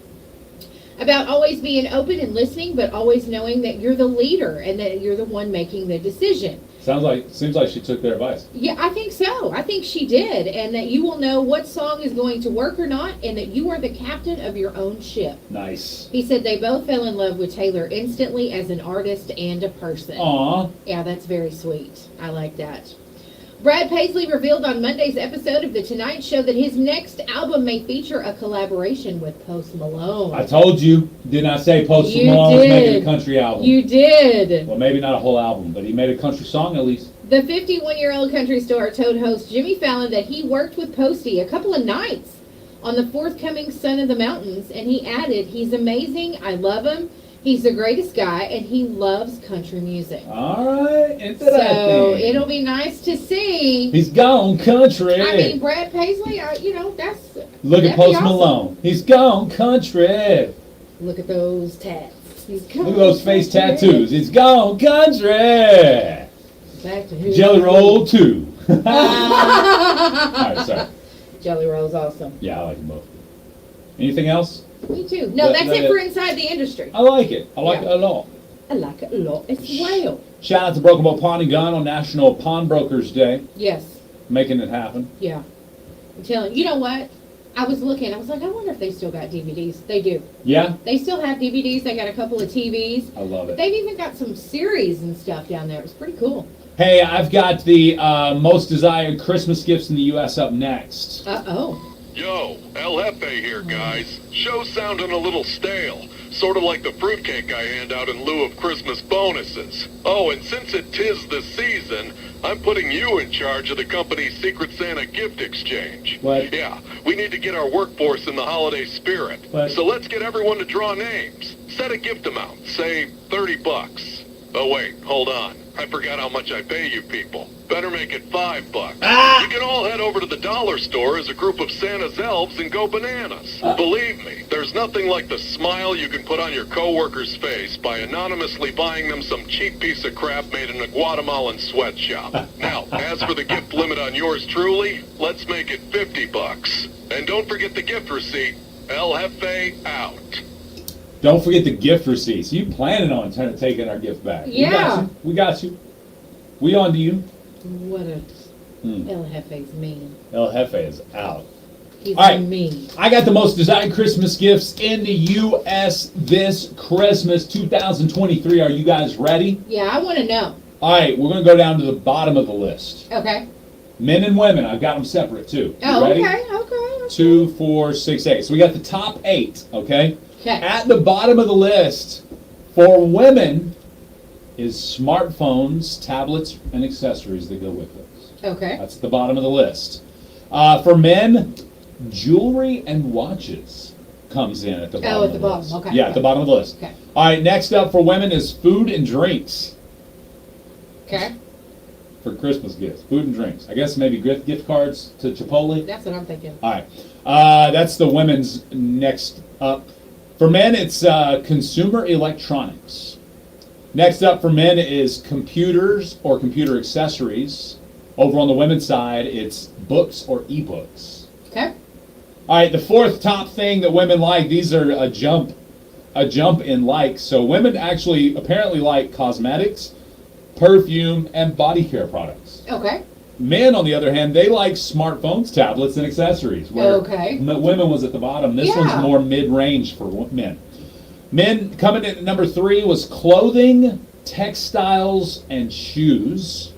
about always being open and listening, but always knowing that you're the leader and that you're the one making the decision. Seems like she took their advice. Yeah, I think so. I think she did. And that you will know what song is going to work or not, and that you are the captain of your own ship. Nice. He said they both fell in love with Taylor instantly as an artist and a person. Aw. Yeah, that's very sweet. I like that. Brad Paisley revealed on Monday's episode of The Tonight Show that his next album may feature a collaboration with Post Malone. I told you, didn't I say Post You Malone was making did. a country album? You did. Well, maybe not a whole album, but he made a country song at least. The 51-year-old country star told host Jimmy Fallon that he worked with Posty a couple of nights on the forthcoming Son of the Mountains, and he added, "He's amazing, I love him, he's the greatest guy, and he loves country music." All right, into So that thing. it'll be nice to see. He's gone country. I mean, Brad Paisley, that's... Look that'd at be Post awesome. Malone. He's gone country. Look at those tats. Look at those face tattoos. He's gone country. Back to who? Jelly Roll 2. All right, sorry. Jelly Roll's awesome. Yeah, I like them both. Anything else? Me too. No, that's it for Inside the Industry. I like it. I like it a lot. I like it a lot as well. Shout out to Broken Bow Pawn and Gun on National Pawnbrokers Day. Yes. Making it happen. Yeah. I'm telling you know what? I was looking. I was like, I wonder if they still got DVDs. They do. Yeah? They still have DVDs. They got a couple of TVs. I love it. They've even got some series and stuff down there. It's pretty cool. Hey, I've got the most desired Christmas gifts in the U.S. up next. Uh-oh. Yo, El Jefe here, guys. Show's sounding a little stale. Sort of like the fruitcake I hand out in lieu of Christmas bonuses. Oh, and since it tis the season, I'm putting you in charge of the company's Secret Santa gift exchange. What? Yeah, we need to get our workforce in the holiday spirit. What? So let's get everyone to draw names. Set a gift amount, say $30. Oh wait, hold on. I forgot how much I pay you people. Better make it $5. You can all head over to the dollar store as a group of Santa's elves and go bananas. Believe me, there's nothing like the smile you can put on your coworker's face by anonymously buying them some cheap piece of crap made in a Guatemalan sweatshop. Now, as for the gift limit on yours truly, let's make it $50. And don't forget the gift receipt. El Jefe out. Don't forget the gift receipts. You planning on taking our gift back? Yeah. We got you. We on to you. What a... El Jefe's mean. El Jefe is out. He's All right. mean. I got the most desired Christmas gifts in the U.S. this Christmas 2023. Are you guys ready? Yeah, I want to know. All right, we're going to go down to the bottom of the list. Okay. Men and women, I've got them separate too. You Oh, ready? okay. 2, 4, 6, 8. So we got the top 8, okay? Okay. At the bottom of the list for women is smartphones, tablets, and accessories that go with those. Okay. That's at the bottom of the list. For men, jewelry and watches comes in at the bottom. Oh, at the of the bottom. list. Okay. Yeah, at the bottom of the list. Okay. All right, next up for women is food and drinks Okay. for Christmas gifts. Food and drinks. I guess maybe gift cards to Chipotle. That's what I'm thinking. All right. That's the women's next up. For men, it's consumer electronics. Next up for men is computers or computer accessories. Over on the women's side, it's books or ebooks. Okay. All right, the fourth top thing that women like, these are a jump in likes. So women actually apparently like cosmetics, perfume, and body care products. Okay. Men, on the other hand, they like smartphones, tablets, and accessories. Where Okay. Women was at the bottom. This one's more mid-range for men. Men, coming in at number 3 was clothing, textiles, and shoes.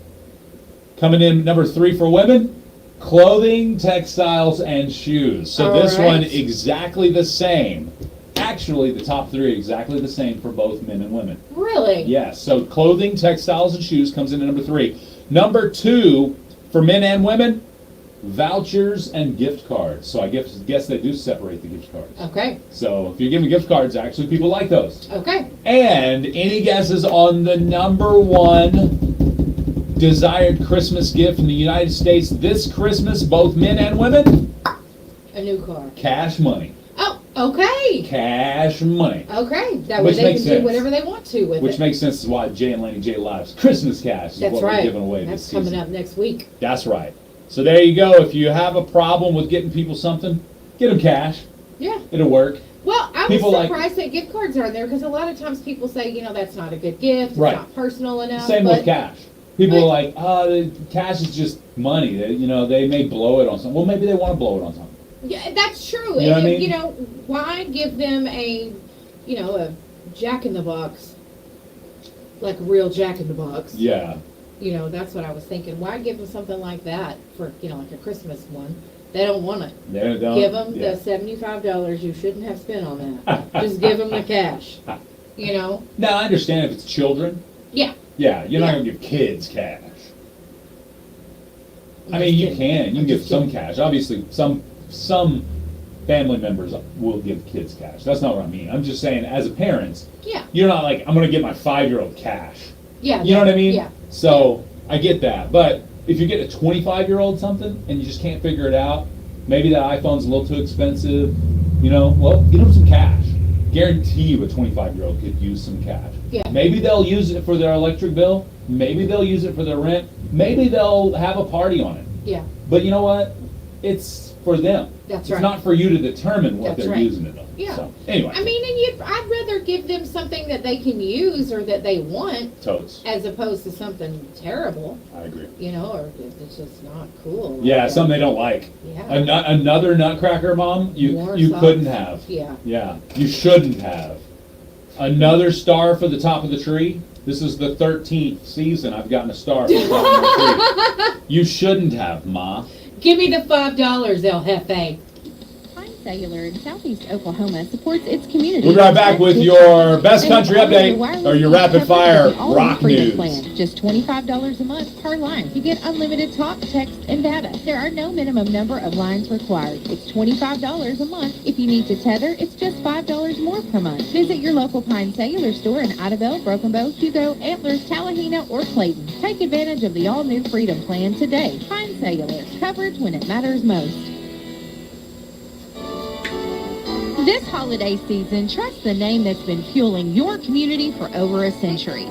Coming in number 3 for women, clothing, textiles, and shoes. So All this right. one exactly the same. Actually, the top 3 are exactly the same for both men and women. Really? Yes, so clothing, textiles, and shoes comes in at number 3. Number 2, for men and women, vouchers and gift cards. So I guess they do separate the gift cards. Okay. So if you're giving gift cards, actually people like those. Okay. And any guesses on the number 1 desired Christmas gift in the United States this Christmas, both men and women? A new car. Cash money. Oh, okay. Cash money. Okay. That way Which they makes can sense. do whatever they want to with Which it. makes sense is why Jay and Laney J Live's Christmas cash is That's what right. we're giving away That's this season. coming up next week. That's right. So there you go. If you have a problem with getting people something, get them cash. Yeah. It'll work. Well, I was People like- surprised that gift cards are there because a lot of times people say, you know, that's not a good gift. It's Right. not personal enough. Same but with cash. People are like, the cash is just money. They, they may blow it on something. Well, maybe they want to blow it on something. Yeah, that's true. You know what I And, mean? why give them a Jack in the Box, like a real Jack in the Box? Yeah. That's what I was thinking. Why give them something like that for, like a Christmas one? They don't want it. They don't. Give them yeah. the $75 you shouldn't have spent on that. Just give them the cash. Now, I understand if it's children. Yeah. Yeah, you're not Yeah. going to give kids cash. I'm I mean, just you kidding. can. You I'm can give just some kidding. cash. Obviously, some family members will give kids cash. That's not what I mean. I'm just saying, as a parent, Yeah. you're not like, I'm going to get my 5-year-old cash. Yeah. You know what I mean? Yeah. So, I get that. But if you get a 25-year-old something and you just can't figure it out, maybe that iPhone's a little too expensive, well, get them some cash. Guarantee you a 25-year-old could use some cash. Yeah. Maybe they'll use it for their electric bill. Maybe they'll use it for their rent. Maybe they'll have a party on it. Yeah. But you know what? It's for them. That's it's right. not for you to determine what That's they're right. using it on. Yeah. So, anyway. I mean, and I'd rather give them something that they can use or that they want Totes. as opposed to something terrible, I agree. or it's just not cool. Yeah, Like, something they don't like. Yeah. Another Nutcracker, Mom, you More you socks. couldn't have. Yeah. Yeah, you shouldn't have. Another star for the top of the tree. This is the 13th season I've gotten a star for the top of the tree. You shouldn't have, Ma. Give me the $5, El Jefe. Pine Cellular in Southeast Oklahoma supports its community. We'll be right back with your best country update or your rapid fire rock news. Plan. Just $25 a month per line. You get unlimited talk, text, and data. There are no minimum number of lines required. It's $25 a month. If you need to tether, it's just $5 more per month. Visit your local Pine Cellular store in Idabel, Broken Bow, Hugo, Antlers, Tallahena, or Clayton. Take advantage of the all-new Freedom Plan today. Pine Cellular. Coverage when it matters most. This holiday season, trust the name that's been fueling your community for over a century.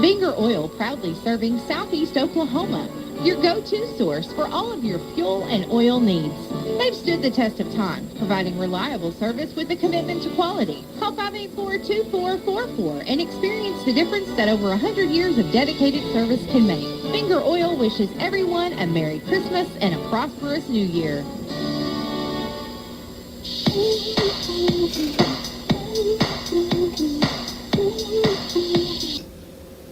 Vinger Oil, proudly serving Southeast Oklahoma, your go-to source for all of your fuel and oil needs. They've stood the test of time, providing reliable service with a commitment to quality. Call 584-2444 and experience the difference that over 100 years of dedicated service can make. Vinger Oil wishes everyone a Merry Christmas and a prosperous New Year.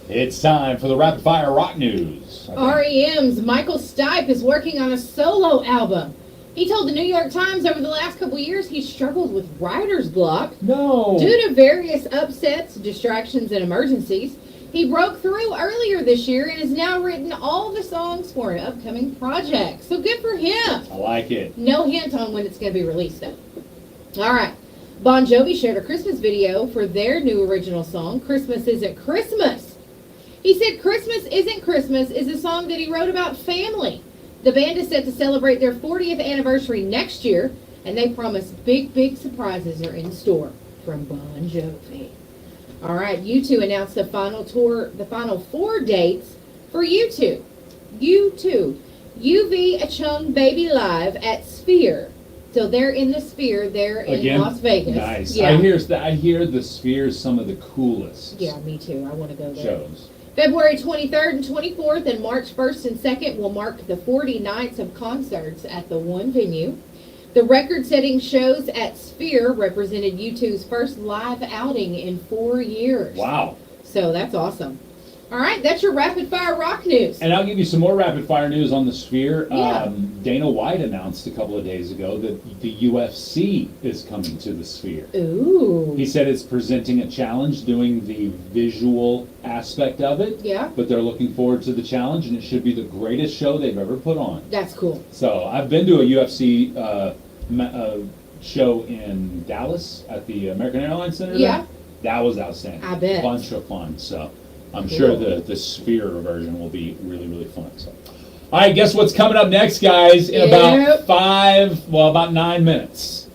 It's time for the rapid fire rock news. REM's Michael Stipe is working on a solo album. He told the New York Times over the last couple years he struggled with writer's block. No. Due to various upsets, distractions, and emergencies. He broke through earlier this year and has now written all the songs for an upcoming project. So good for him. I like it. No hint on when it's going to be released, though. All right. Bon Jovi shared a Christmas video for their new original song, Christmas Isn't Christmas. He said Christmas Isn't Christmas is a song that he wrote about family. The band is set to celebrate their 40th anniversary next year, and they promise big, big surprises are in store from Bon Jovi. All right, U2 announced the final 4 dates for U2. U2, UV Achung Baby Live at Sphere. So they're in the Sphere, they're in Las Vegas. Nice. Yeah. I hear the Sphere is some of the coolest Yeah, me too. I want to go there. shows. February 23rd and 24th and March 1st and 2nd will mark the 40 nights of concerts at the one venue. The record-setting shows at Sphere represented U2's first live outing in 4 years. Wow. So that's awesome. All right, that's your rapid-fire rock news. And I'll give you some more rapid fire news on the Sphere. Yeah. Dana White announced a couple of days ago that the UFC is coming to the Sphere. Ooh. He said it's presenting a challenge doing the visual aspect of it. Yeah. But they're looking forward to the challenge, and it should be the greatest show they've ever put on. That's cool. So I've been to a UFC show in Dallas at the American Airlines Center. Yeah. There. That was outstanding. I bet. Bunch of fun. So I'm Cool. sure the Sphere version will be really, really fun. So. All right, guess what's coming up next, guys? In about 9 minutes.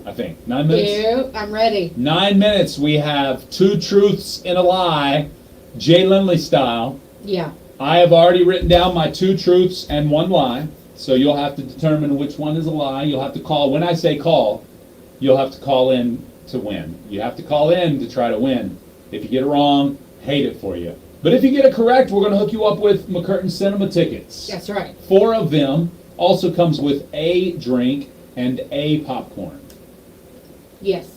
I think. 9 minutes? Yep, I'm ready. 9 minutes, we have 2 truths and a lie, Jay Lindley style. Yeah. I have already written down my 2 truths and 1 lie, so you'll have to determine which one is a lie. You'll have to call. When I say call, you'll have to call in to win. You have to call in to try to win. If you get it wrong, hate it for you. But if you get it correct, we're going to hook you up with McCurtain Cinema tickets. That's right. 4 of them. Also comes with a drink and a popcorn. Yes.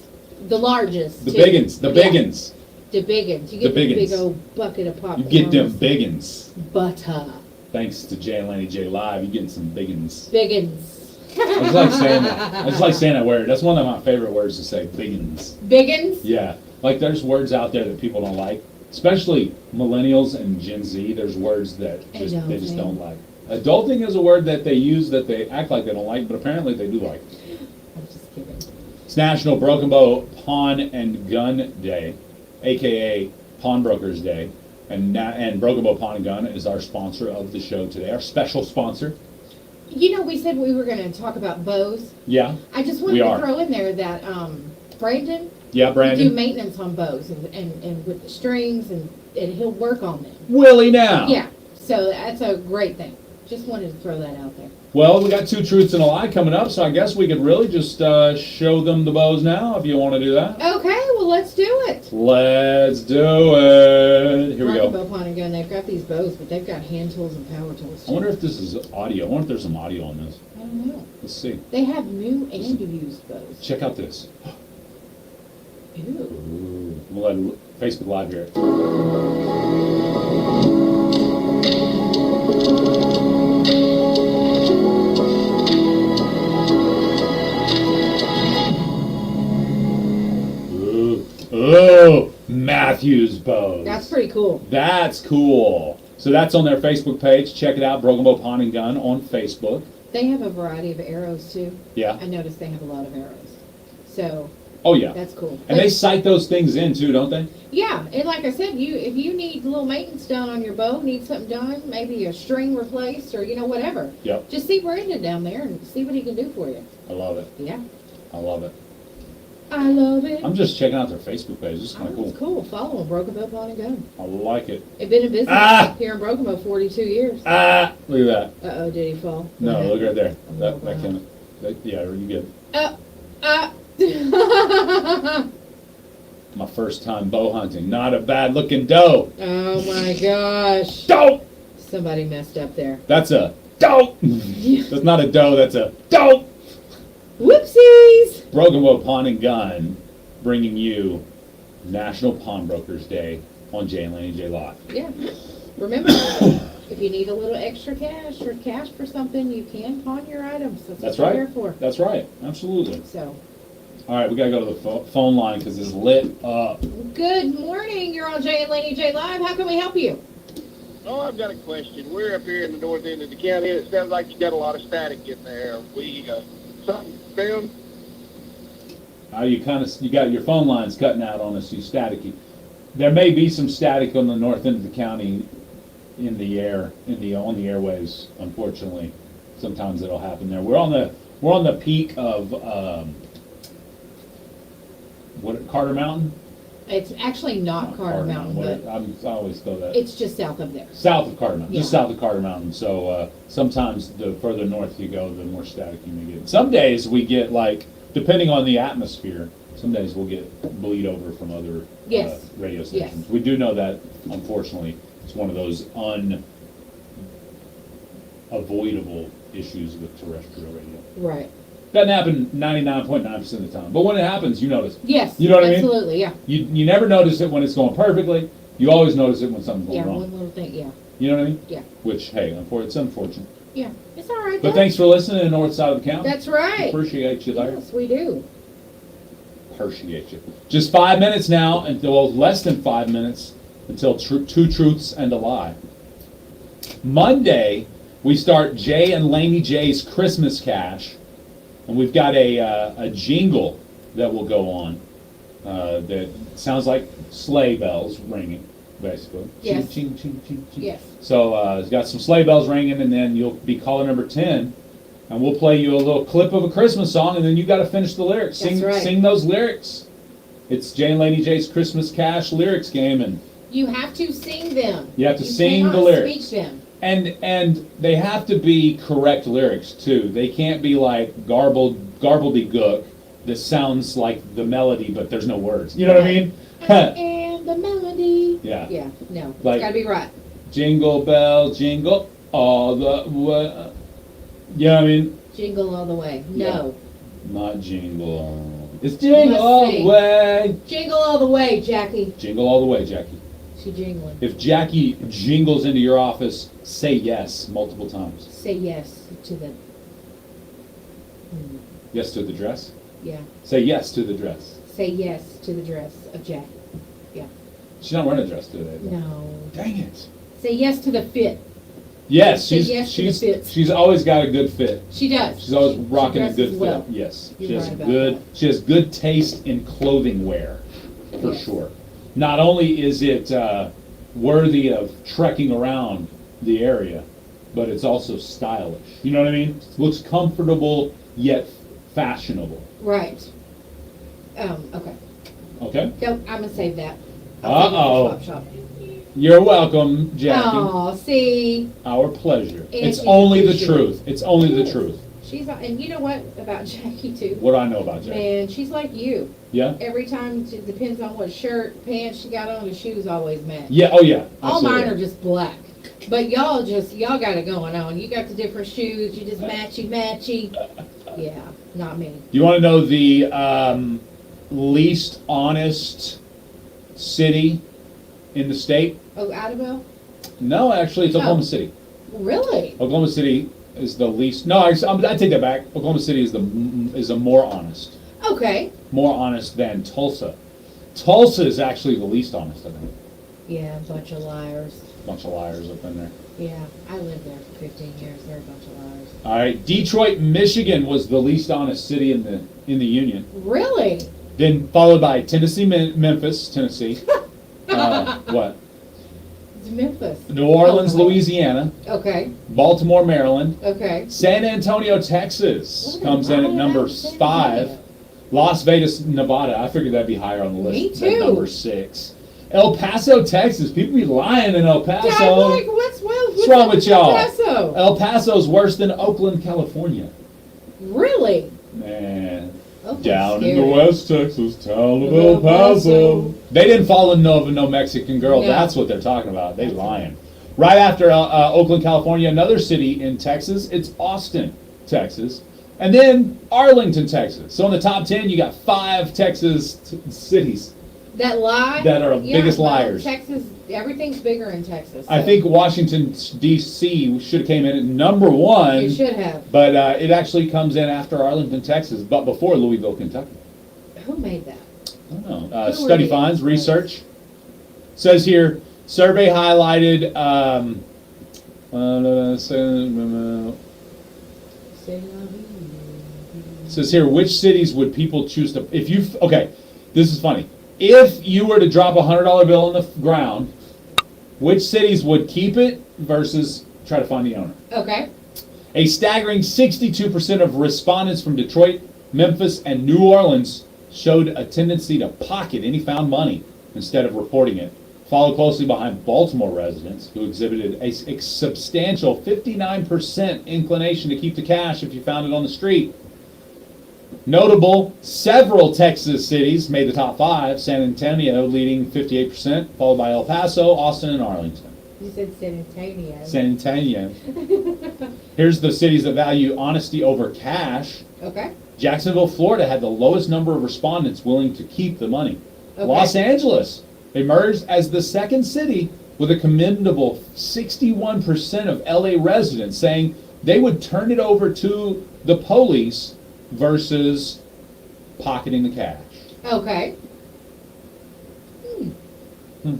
The largest. The too. biggins. The biggins. The biggins. You get The the big biggins. old bucket of popcorn. You get them biggins. Butter. Thanks to Jay and Laney J Live, you're getting some biggins. Biggins. I just like saying that. I just like saying that word. That's one of my favorite words to say, biggins. Biggins? Yeah. Like there's words out there that people don't like. Especially millennials and Gen Z, there's words that they just don't like. Adulting is a word that they use that they act like they don't like, but apparently they do like. I'm just kidding. It's National Broken Bow Pawn and Gun Day, aka Pawnbrokers Day, and Broken Bow Pawn and Gun is our sponsor of the show today, our special sponsor. You know, we said we were going to talk about bows. Yeah. I just wanted to throw in there that Brandon. Yeah, Brandon. Do maintenance on bows and with the strings and he'll work on them. Willie now. Yeah. So that's a great thing. Just wanted to throw that out there. Well, we got 2 truths and a lie coming up, so I guess we could really just show them the bows now, if you want to do that. Okay, well, let's do it. Let's do it. Here we go. Bow Pawn and Gun, they've got these bows, but they've got hand tools and power tools. I wonder if this is audio. I wonder if there's some audio on this. I don't know. Let's see. They have new and used bows. Check out this. Ooh. Ooh. We'll let Facebook Live hear it. Oh, Matthews bows. That's pretty cool. That's cool. So that's on their Facebook page. Check it out, Broken Bow Pawn and Gun on Facebook. They have a variety of arrows too. Yeah. I noticed they have a lot of arrows. So. Oh yeah. That's cool. And they cite those things in too, don't they? Yeah, and like I said, if you need a little maintenance done on your bow, need something done, maybe a string replaced or whatever. Yep. Just see Brandon down there and see what he can do for you. I love it. Yeah. I love it. I love it. I'm just checking out their Facebook page. This is kind of cool. It's cool. Follow them, Broken Bow Pawn and Gun. I like it. They've been in business here in Broken Bow 42 years. Look at that. Uh-oh, did he fall? No, look right there. That can. Yeah, you good. My first time bow hunting. Not a bad looking doe. Oh my gosh. Doe! Somebody messed up there. That's a doe! That's not a doe, that's a doe! Whoopsies! Broken Bow Pawn and Gun bringing you National Pawnbrokers Day on Jay and Laney J Live. Yeah. Remember, if you need a little extra cash or cash for something, you can pawn your items. That's what right. they're for. That's right. Absolutely. So. All right, we got to go to the phone line because it's lit up. Good morning. You're on Jay and Laney J Live. How can we help you? Oh, I've got a question. We're up here in the north end of the county, and it sounds like you got a lot of static in there. We something down? You got your phone lines cutting out on us. You staticky. There may be some static on the north end of the county, in the air, on the airwaves. Unfortunately, sometimes it'll happen there. We're on the peak of Carter Mountain. It's actually not Carter Mountain, but I always go that. it's just south of there. South of Carter Mountain, Yeah. just south of Carter Mountain. So sometimes the further north you go, the more static you may get. Some days we get depending on the atmosphere, some days we'll get bleed over from other Yes. radio stations. Yes. We do know that, unfortunately, it's one of those unavoidable issues with terrestrial radio. Right. Doesn't happen 99.9% of the time, but when it happens, you notice. Yes. You know what I mean? Absolutely. Yeah. You never notice it when it's going perfectly. You always notice it when something's going Yeah. wrong. One little thing. Yeah. You know what I mean? Yeah. Which, hey, it's unfortunate. Yeah. It's all right. But though. thanks for listening to the north side of the county. That's right. Appreciate you there. Yes, we do. Appreciate you. Just 5 minutes now, less than 5 minutes until 2 truths and a lie. Monday, we start Jay and Laney J's Christmas Cash, and we've got a jingle that will go on that sounds like sleigh bells ringing. basically. Yes. Ching, ching, ching, ching. Yes. So it's got some sleigh bells ringing, and then you'll be caller number 10, and we'll play you a little clip of a Christmas song, and then you got to finish the lyrics. That's Sing, right. sing those lyrics. It's Jay and Laney J's Christmas Cash lyrics game, and You have to sing them. you have to sing cannot the lyrics. Speak them. And they have to be correct lyrics too. They can't be like garbledy-gook that sounds like the melody, but there's no words. You know what I mean? And the melody. Yeah. Yeah. No. Like- It's got to be right. Jingle bell, jingle all the way. You know what I mean? Jingle all the way. No. Not jingle. It's jingle all the sing. way. Jingle all the way, Jackie. Jingle all the way, Jackie. She jingling. If Jackie jingles into your office, say yes multiple times. Say yes to the. Yes to the dress? Yeah. Say yes to the dress. Say yes to the dress of Jackie. Yeah. She's not wearing a dress today. though. No. Dang it. Say yes to the fit. Yes, Say yes to the fits. she's always got a good fit. She does. She's always She rocking a good dresses well. fit. Yes. You're She has right about good that. she has good taste in clothing wear, for Yes. sure. Not only is it worthy of trekking around the area, but it's also stylish. You know what I mean? Looks comfortable yet fashionable. Right. Okay. Okay? Nope, I'm going to save that. I'll save it for Uh-oh. Swap Shop. You're welcome, Jackie. Oh, see? Our pleasure. It's she's only the appreciative. truth. It's only the Yes. truth. She's, and you know what about Jackie, too? What do I know about Jackie? Man, she's like you. Yeah? Every time, it depends on what shirt, pants she got on, the shoes always match. Yeah, oh yeah. All mine absolutely. are just black. But y'all got it going on. You got the different shoes, you just matchy. Yeah, not me. Do you want to know the least honest city in the state? Oh, Idabel? No, actually, it's Oh. Oklahoma City. Really? Oklahoma City is the least. No, I take that back. Oklahoma City is a more honest, Okay. than Tulsa. Tulsa is actually the least honest, I think. Yeah, a bunch of liars. Bunch of liars up in there. Yeah, I lived there for 15 years. They're a bunch of liars. All right, Detroit, Michigan was the least honest city in the union. Really? Then followed by Tennessee, Memphis, Tennessee. What? It's Memphis. New Orleans, Oklahoma. Louisiana. Okay. Baltimore, Maryland. Okay. San Antonio, Texas What comes in at about number San 5. Antonio? Las Vegas, Nevada. I figured that'd be higher on the list. Me than too. number 6. El Paso, Texas. People be lying in El Paso. Yeah, I'm like, what's wrong with y'all? El Paso? El Paso's worse than Oakland, California. Really? Man. Oakland's Down in scary. the West Texas town of El El Paso. Paso. They didn't fall in love with no Mexican girl. No. That's what they're talking about. They lying. Right after Oakland, California, another city in Texas, it's Austin, Texas. And then Arlington, Texas. So in the top 10, you got 5 Texas cities. That lie? That are Yeah, biggest well, liars. Texas, everything's bigger in Texas. I so think Washington, D.C. should have came in at number 1. It should have. But it actually comes in after Arlington, Texas, but before Louisville, Kentucky. Who made that? I don't know. Who were Study the finds, experts? research. Says here, survey highlighted. Says here, which cities would people choose to? If you okay, this is funny. If you were to drop $100 bill on the ground, which cities would keep it versus try to find the owner? Okay. A staggering 62% of respondents from Detroit, Memphis, and New Orleans showed a tendency to pocket any found money instead of reporting it, followed closely behind Baltimore residents, who exhibited a substantial 59% inclination to keep the cash if you found it on the street. Notable, several Texas cities made the top 5, San Antonio leading 58%, followed by El Paso, Austin, and Arlington. You said San Antonio. San Antonio. Here's the cities that value honesty over cash. Okay. Jacksonville, Florida had the lowest number of respondents willing to keep the money. Okay. Los Angeles emerged as the second city with a commendable 61% of LA residents saying they would turn it over to the police versus pocketing the cash. Okay. Hmm.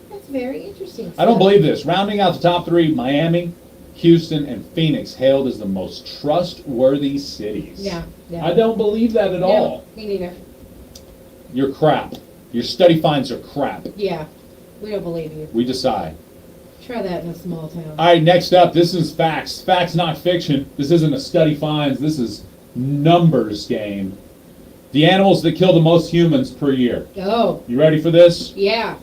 That's very interesting. I don't stuff. believe this. Rounding out the top 3, Miami, Houston, and Phoenix hailed as the most trustworthy cities. Yeah. I don't believe that at all. Me neither. You're crap. Your study finds are crap. Yeah. We don't believe you. We decide. Try that in a small town. All right, next up, this is facts. Facts, not fiction. This isn't a study finds. This is numbers game. The animals that kill the most humans per year. Oh. You ready for this? Yeah.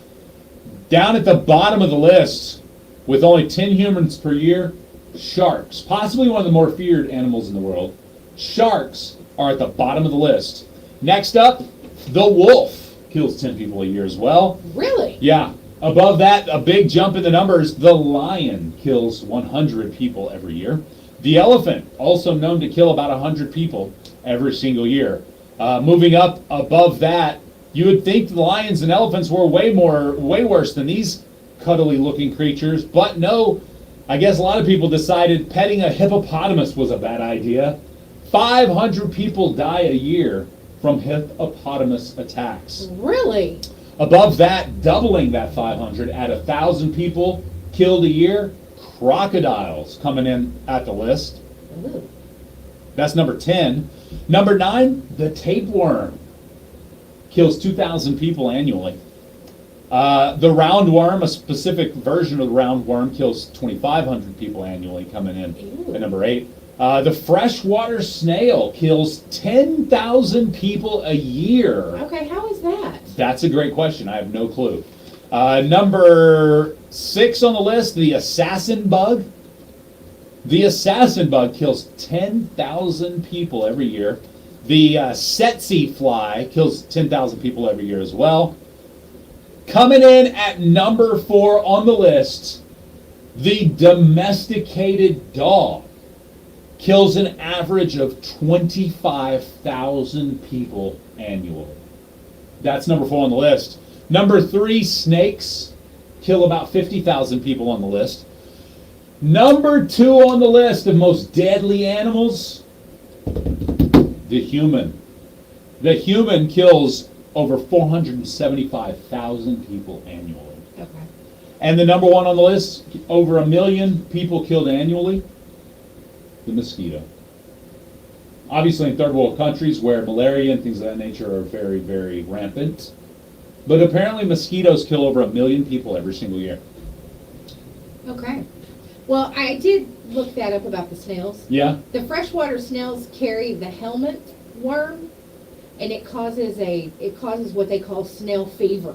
Down at the bottom of the list, with only 10 humans per year, sharks. Possibly one of the more feared animals in the world. Sharks are at the bottom of the list. Next up, the wolf kills 10 people a year as well. Really? Yeah. Above that, a big jump in the numbers, the lion kills 100 people every year. The elephant, also known to kill about 100 people every single year. Moving up above that, you would think the lions and elephants were way worse than these cuddly looking creatures, but no, I guess a lot of people decided petting a hippopotamus was a bad idea. 500 people die a year from hippopotamus attacks. Really? Above that, doubling that 500 at 1,000 people killed a year, crocodiles coming in at the list. Ooh. That's number 10. Number 9, the tapeworm kills 2,000 people annually. The roundworm, a specific version of the roundworm, kills 2,500 people annually, coming in at number 8. The freshwater snail kills 10,000 people a year. Okay, how is that? That's a great question. I have no clue. Number 6 on the list, the assassin bug. The assassin bug kills 10,000 people every year. The tsetse fly kills 10,000 people every year as well. Coming in at number 4 on the list, the domesticated dog kills an average of 25,000 people annually. That's number 4 on the list. Number 3, snakes kill about 50,000 people on the list. Number 2 on the list of most deadly animals, the human. The human kills over 475,000 people annually. Okay. And the number 1 on the list, over 1 million people killed annually, the mosquito. Obviously in third world countries where malaria and things of that nature are very, very rampant. But apparently mosquitoes kill over 1 million people every single year. Okay. Well, I did look that up about the snails. Yeah? The freshwater snails carry the helmet worm, and it causes what they call snail fever.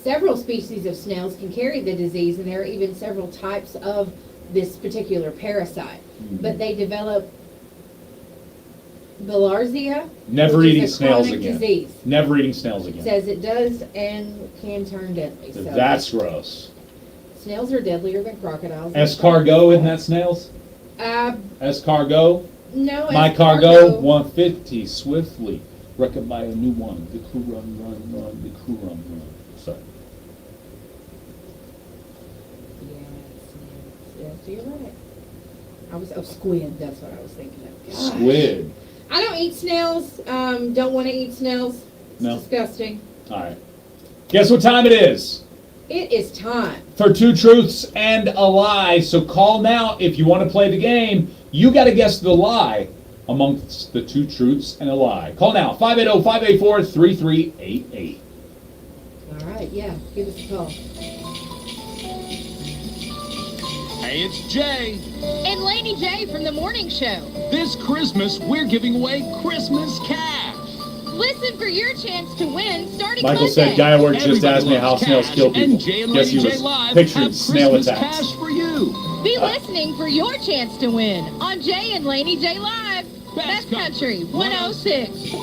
Several species of snails can carry the disease, and there are even several types of this particular parasite. Mm-hmm. But they develop bilharzia, Never which eating is a snails chronic again. disease. Never eating snails It again. says it does and can turn deadly. So That's gross. snails are deadlier than crocodiles. Escargot, isn't that snails? Escargot? No, My escargot. cargo, 150, swiftly. Reckon by a new one. The crew run, the crew run. Sorry. Yes, you're right. Squid, that's what I was thinking of. Gosh. Squid. I don't eat snails. Don't want to eat snails. It's No. disgusting. All right. Guess what time it is? It is time. For 2 truths and a lie. So call now if you want to play the game. You got to guess the lie amongst the 2 truths and a lie. Call now, 580-584-3388. All right, yeah, give us a call. Hey, it's Jay. And Laney J from The Morning Show. This Christmas, we're giving away Christmas cash. Listen for your chance to win starting Michael Monday. said, guy at work just Everybody asked me how loves snails cash, kill people. and Jay and Guess he Laney J was Live picturing have snail Christmas attacks. cash for you. Be listening for your chance to win on Jay and Laney J Live. Best Country 106.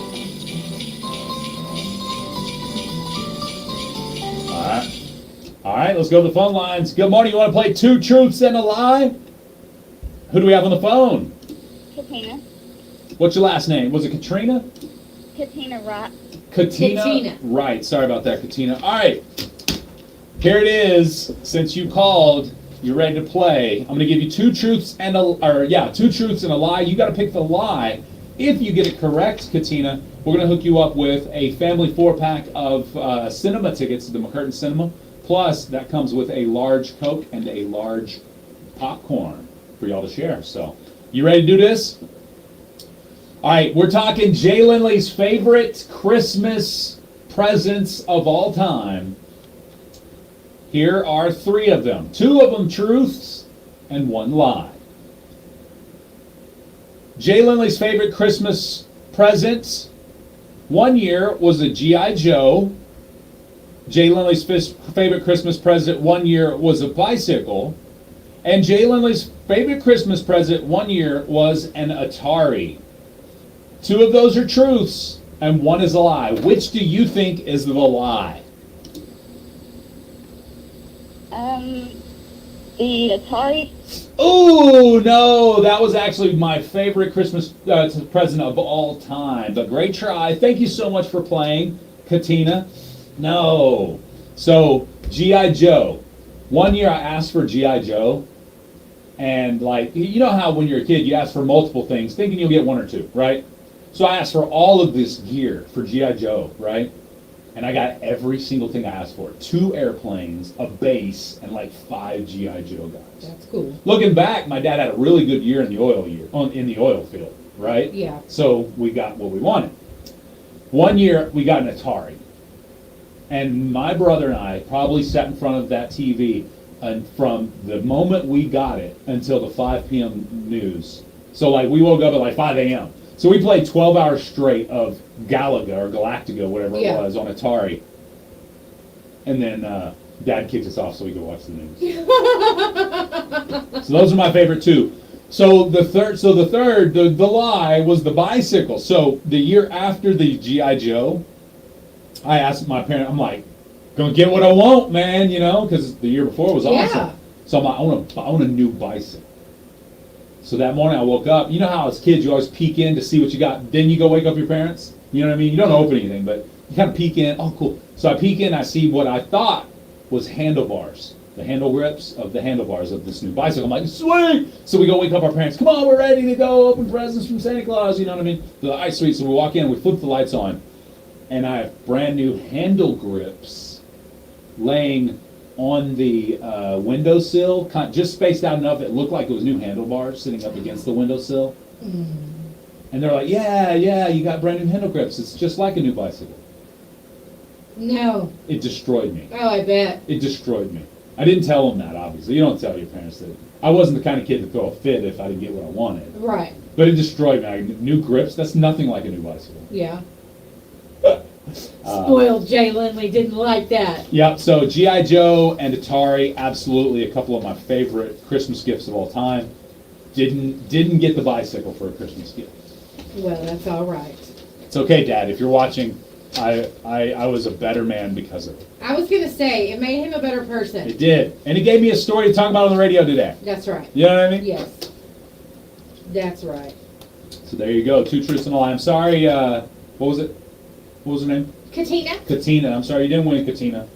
All right, let's go to the phone lines. Good morning. You want to play 2 truths and a lie? Who do we have on the phone? Katina. What's your last name? Was it Katrina? Katina Rock. Katina? Right. Sorry about that, Katina. All right. Here it is. Since you called, you're ready to play. I'm going to give you 2 truths and a 2 truths and a lie. You got to pick the lie. If you get it correct, Katina, we're going to hook you up with a family 4-pack of cinema tickets to the McCurtain Cinema. Plus, that comes with a large Coke and a large popcorn for y'all to share. So, you ready to do this? All right, we're talking Jay Lindley's favorite Christmas presents of all time. Here are 3 of them. 2 of them truths and 1 lie. Jay Lindley's favorite Christmas present one year was a G.I. Joe. Jay Lindley's favorite Christmas present one year was a bicycle. And Jay Lindley's favorite Christmas present one year was an Atari. 2 of those are truths and 1 is a lie. Which do you think is the lie? The Atari. Oh, no, that was actually my favorite Christmas present of all time. But great try. Thank you so much for playing, Katina. No. So, G.I. Joe. One year I asked for G.I. Joe. And, like, you know how when you're a kid, you ask for multiple things, thinking you'll get 1 or 2, right? So I asked for all of this gear for G.I. Joe, right? And I got every single thing I asked for. 2 airplanes, a base, and like 5 G.I. Joe guys. That's cool. Looking back, my dad had a really good year in the oil field, right? Yeah. So we got what we wanted. One year we got an Atari. And my brother and I probably sat in front of that TV and from the moment we got it until the 5 p.m. news. So like we woke up at like 5 a.m. So we played 12 hours straight of Galaga or Galactica, whatever it was, on Atari. And then Dad kicked us off so we could watch the news. So those are my favorite 2. So the lie was the bicycle. So the year after the G.I. Joe, I asked my parent, I'm like, gonna get what I want, man, you know, because the year before was awesome. So I'm like, I want a new bicycle. So that morning I woke up. You know how as kids you always peek in to see what you got. Then you go wake up your parents. You know what I mean? You don't open anything, but you kind of peek in. Oh, cool. So I peek in. I see what I thought was handlebars, the handle grips of the handlebars of this new bicycle. I'm like, sweet. So we go wake up our parents. Come on, we're ready to go open presents from Santa Claus. You know what I mean? They're like, sweet. So we walk in. We flip the lights on, and I have brand new handle grips laying on the windowsill, just spaced out enough it looked like it was new handlebars sitting up against the windowsill. And they're like, yeah, you got brand new handle grips. It's just like a new bicycle. No. It destroyed me. Oh, I bet. It destroyed me. I didn't tell them that, obviously. You don't tell your parents that. I wasn't the kind of kid to throw a fit if I didn't get what I wanted. Right. But it destroyed me. New grips, that's nothing like a new bicycle. Yeah. Spoiled Jay Lindley didn't like that. Yep, so G.I. Joe and Atari, absolutely a couple of my favorite Christmas gifts of all time. Didn't get the bicycle for a Christmas gift. Well, that's all right. It's okay, Dad. If you're watching, I was a better man because of it. I was going to say, it made him a better person. It did. And it gave me a story to talk about on the radio today. That's right. You know what I mean? Yes. That's right. So there you go. 2 truths and a lie. I'm sorry, what was it? What was her name? Katina. Katina. I'm sorry you didn't win, Katina.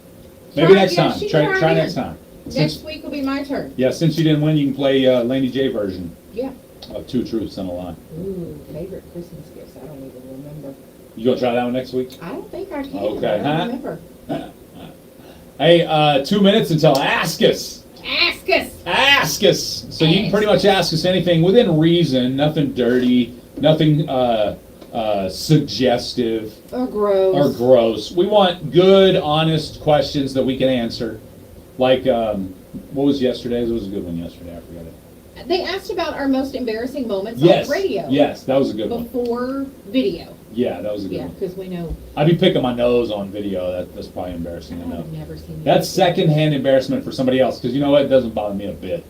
Maybe next time. Try next time. Next week will be my turn. Yeah, since you didn't win, you can play Laney J version. Yeah. Of 2 truths and a lie. Ooh, favorite Christmas gifts. I don't even remember. You gonna try that one next week? I don't think I can. Okay, I don't remember. Hey, 2 minutes until Ask Us. Ask us. Ask us. So you can pretty much ask us anything within reason. Nothing dirty. Nothing suggestive. Or gross. We want good, honest questions that we can answer. Like, what was yesterday's? It was a good one yesterday. I forgot it. They asked about our most embarrassing moments Yes. on radio. Yes, that was a good one. Before video. Yeah, that was a good Yeah, one. because we know. I'd be picking my nose on video. That's probably embarrassing enough. I've never seen That's secondhand embarrassment for somebody else, because you know what? It doesn't bother me a bit.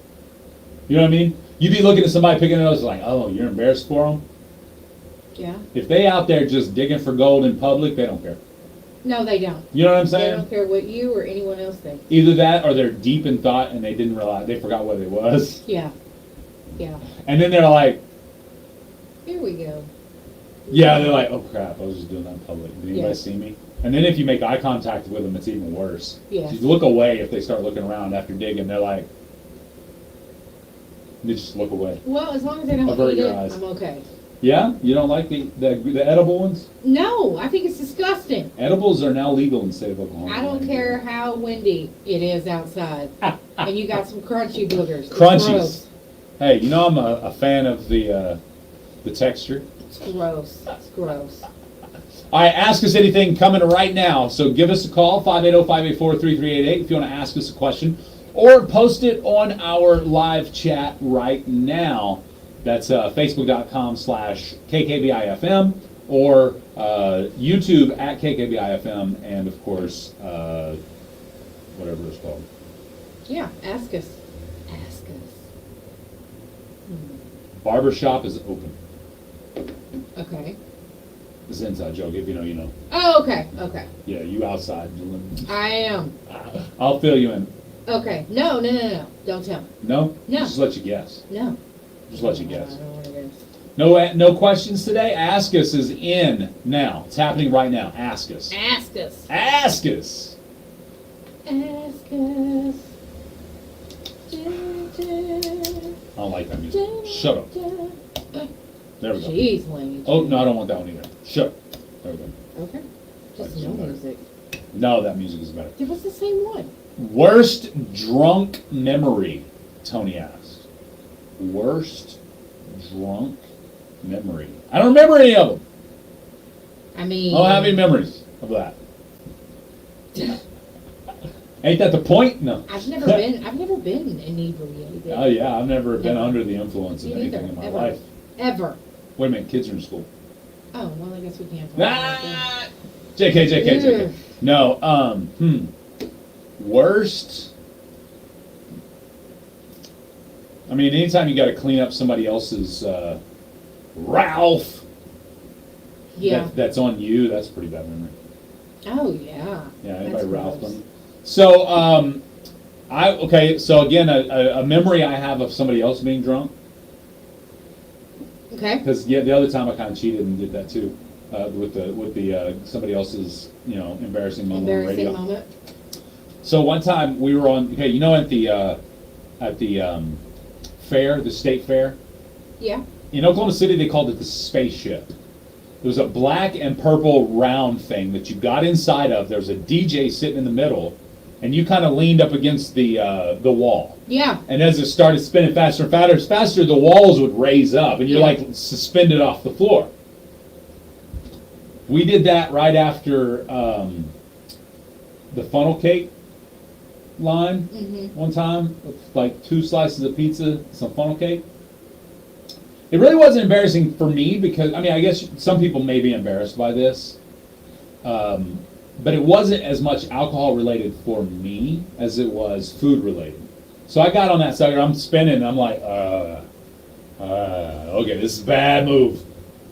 You know what I mean? You'd be looking at somebody picking a nose like, oh, you're embarrassed for them? Yeah. If they out there just digging for gold in public, they don't care. No, they don't. You know what I'm They saying? don't care what you or anyone else thinks. Either that or they're deep in thought and they didn't realize, they forgot what it was. Yeah. Yeah. And then they're like, Here we go. yeah, they're like, oh crap, I was just doing that in public. Did anybody Yeah. see me? And then if you make eye contact with them, it's even worse. Yeah. You look away if they start looking around after digging. They're like, they just look away. Well, as long as they don't Avert eat your it, eyes. I'm okay. Yeah? You don't like the edible ones? No, I think it's disgusting. Edibles are now legal in the state of Oklahoma. I don't care how windy it is outside. And you got some crunchy boogers. It's Crunchies. gross. Hey, you know I'm a fan of the texture. It's gross. It's gross. All right, ask us anything coming right now. So give us a call, 580-584-3388 if you want to ask us a question. Or post it on our live chat right now. That's facebook.com/KKBIFM or YouTube at KKBIFM and, of course, whatever it's called. Yeah, ask us. Ask us. Barbershop is open. Okay. It's an inside joke. If you know, you know. Oh, okay. Okay. Yeah, you outside. I am. I'll fill you in. Okay. No. Don't tell me. No? No. Just let you guess. No. Just let you guess. I don't want to guess. No questions today? Ask Us is in now. It's happening right now. Ask Us. Ask us. Ask Us. Ask us. I don't like that music. Shut up. There we go. Jeez, Laney. Oh, no, I don't want that one either. Shut up. There we go. Okay. Just Like no better. music. No, that music is better. It was the same one. Worst drunk memory, Tony asked. Worst drunk memory. I don't remember any of them. I mean. I don't have any memories of that. Ain't that the point? No. I've never been inebriated. Oh yeah, I've never been under the influence of Me anything neither, in my ever. life. Ever. Wait a minute, kids are in school. Oh, well, I guess we can't talk about that. JK. No, worst. I mean, anytime you got to clean up somebody else's Ralph. Yeah. That's on you. That's a pretty bad memory. Oh, yeah. Yeah, That's anybody Ralph gross. them? So, so again, a memory I have of somebody else being drunk. Okay. Because the other time I kind of cheated and did that too, with the somebody else's embarrassing moment on the radio. Embarrassing moment. So one time we were on at the fair, the state fair. Yeah. In Oklahoma City, they called it the spaceship. It was a black and purple round thing that you got inside of. There was a DJ sitting in the middle, and you kind of leaned up against the wall. Yeah. And as it started spinning faster and faster, the walls would raise up, and you're like suspended off the floor. We did that right after the funnel cake line one time, with like 2 slices of pizza, some funnel cake. It really wasn't embarrassing for me because, I guess some people may be embarrassed by this. But it wasn't as much alcohol related for me as it was food related. So I got on that sucker, I'm spinning, and I'm like, okay, this is bad move.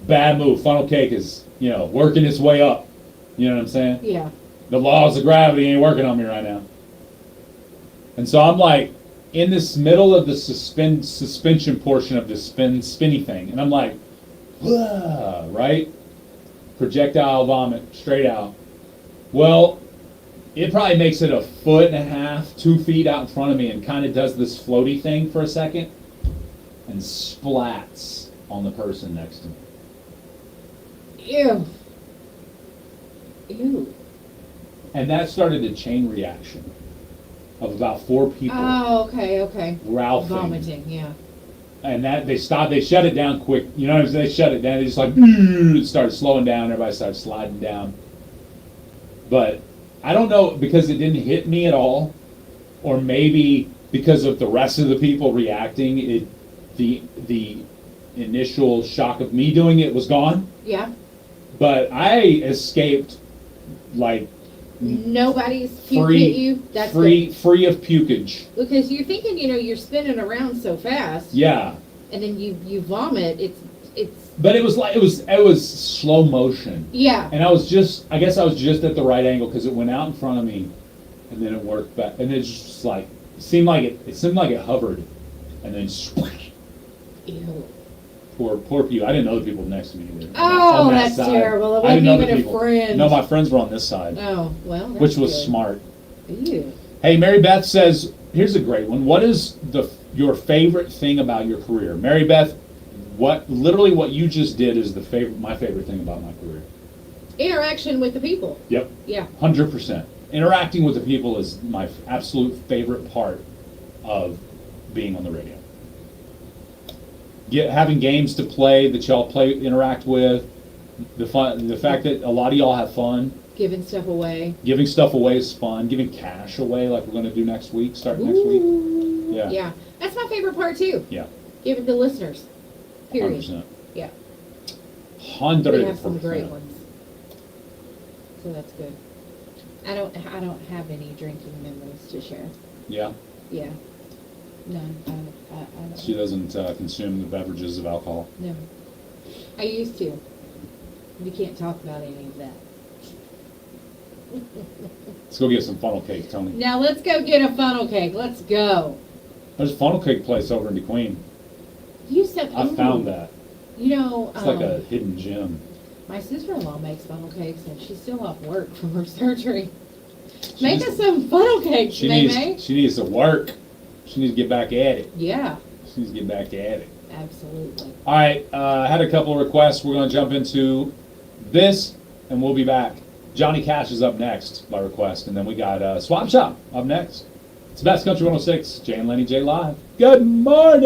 Bad move. Funnel cake is, working its way up. You know what I'm saying? Yeah. The laws of gravity ain't working on me right now. And so I'm like, in this middle of the suspension portion of this spinny thing, and I'm like, whoa, right? Projectile vomit, straight out. Well, it probably makes it 1.5 feet, 2 feet out in front of me and kind of does this floaty thing for a second and splats on the person next to me. Ew. Ew. And that started a chain reaction of about 4 people. Oh, okay. Ralphing. Vomiting, yeah. And that they shut it down quick. You know what I'm saying? They shut it down. They just like, it started slowing down. Everybody started sliding down. But I don't know, because it didn't hit me at all, or maybe because of the rest of the people reacting, the initial shock of me doing it was gone. Yeah. But I escaped like Nobody's puked at you. That's free of pukage. good. Because you're thinking, you're spinning around so fast. Yeah. And then you vomit. It's. But it was slow motion. Yeah. And I guess I was just at the right angle because it went out in front of me, and then it worked back, and it's just like it seemed like it hovered, and then squish. Ew. Poor people. I didn't know the people next to me either. Oh, On that that's side. terrible. It I didn't wasn't know the even a people. friend. No, my friends were on this side. Oh, well. That's which was good. smart. Ew. Hey, Mary Beth says, here's a great one. What is your favorite thing about your career? Mary Beth, what you just did is my favorite thing about my career. Interaction with the people. Yep. Yeah. 100%. Interacting with the people is my absolute favorite part of being on the radio. Having games to play that y'all interact with, The fact that a lot of y'all have fun. Giving stuff away. Giving stuff away is fun. Giving cash away, like we're going to do next week, starting next week. Yeah. Yeah. That's my favorite part, too. Yeah. Give it to listeners. Period. 100%. Yeah. 100%. We have some great ones. So that's good. I don't have any drinking memories to share. Yeah. Yeah. None. I don't. She doesn't consume the beverages of alcohol. No. I used to. We can't talk about any of that. Let's go get some funnel cake, Tony. Now let's go get a funnel cake. Let's go. There's a funnel cake place over in DeQueen. You said. I found that. You know. It's like a hidden gem. My sister-in-law makes funnel cakes, and she's still off work from her surgery. Make us some funnel cakes, She May. needs to work. She needs to get back at it. Yeah. She needs to get back at it. Absolutely. All right, I had a couple of requests. We're going to jump into this, and we'll be back. Johnny Cash is up next by request, and then we got Swap Shop up next. It's Best Country 106, Jay and Laney J live. Good morning!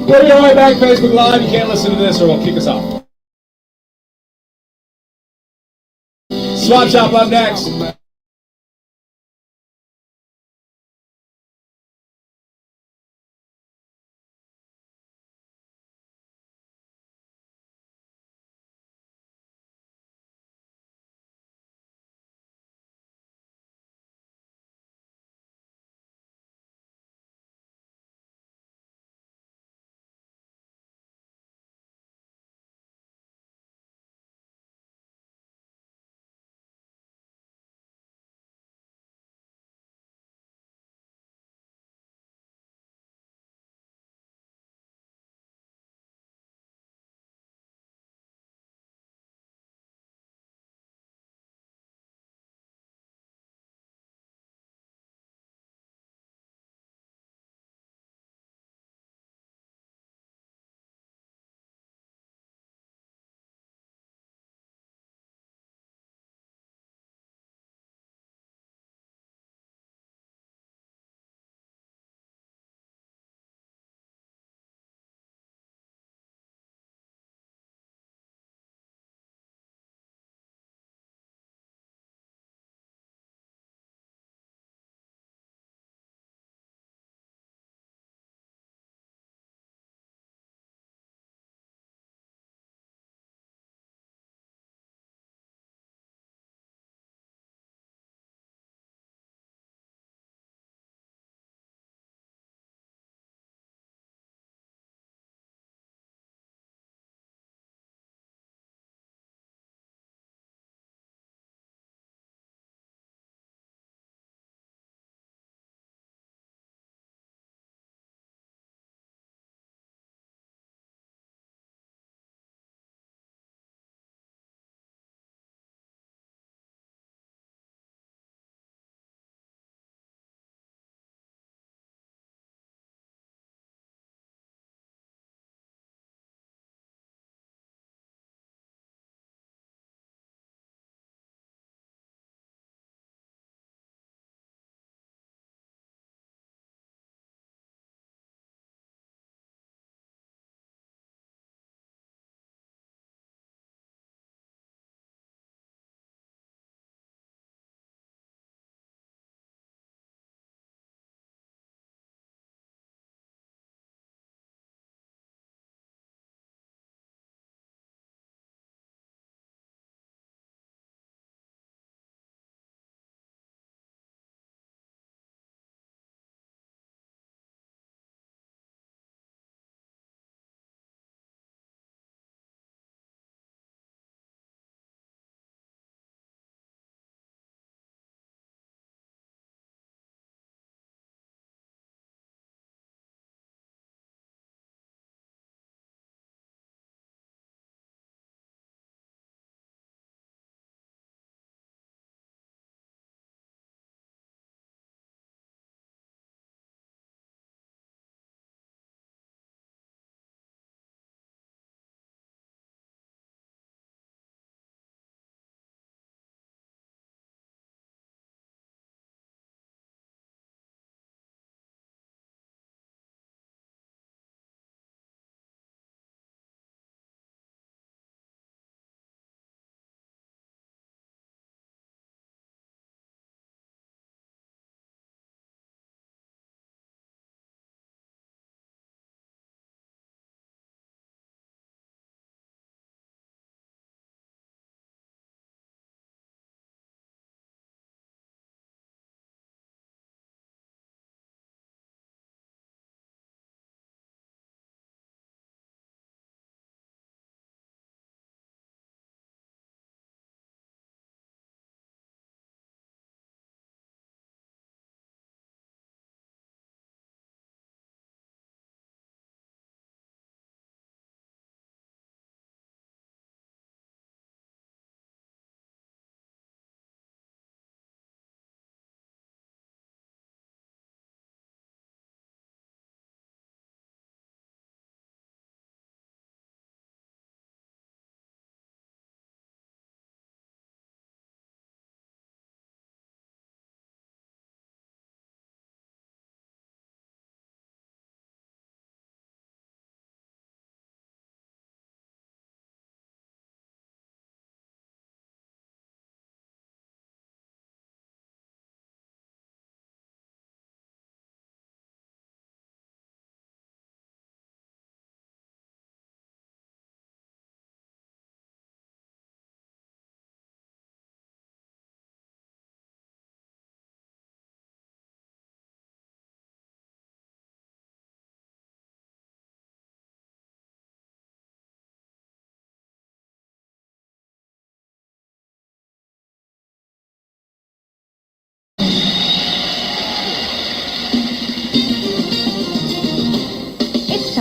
We'll be right back, Facebook Live. You can't listen to this or we'll kick us off. Swap Shop up next.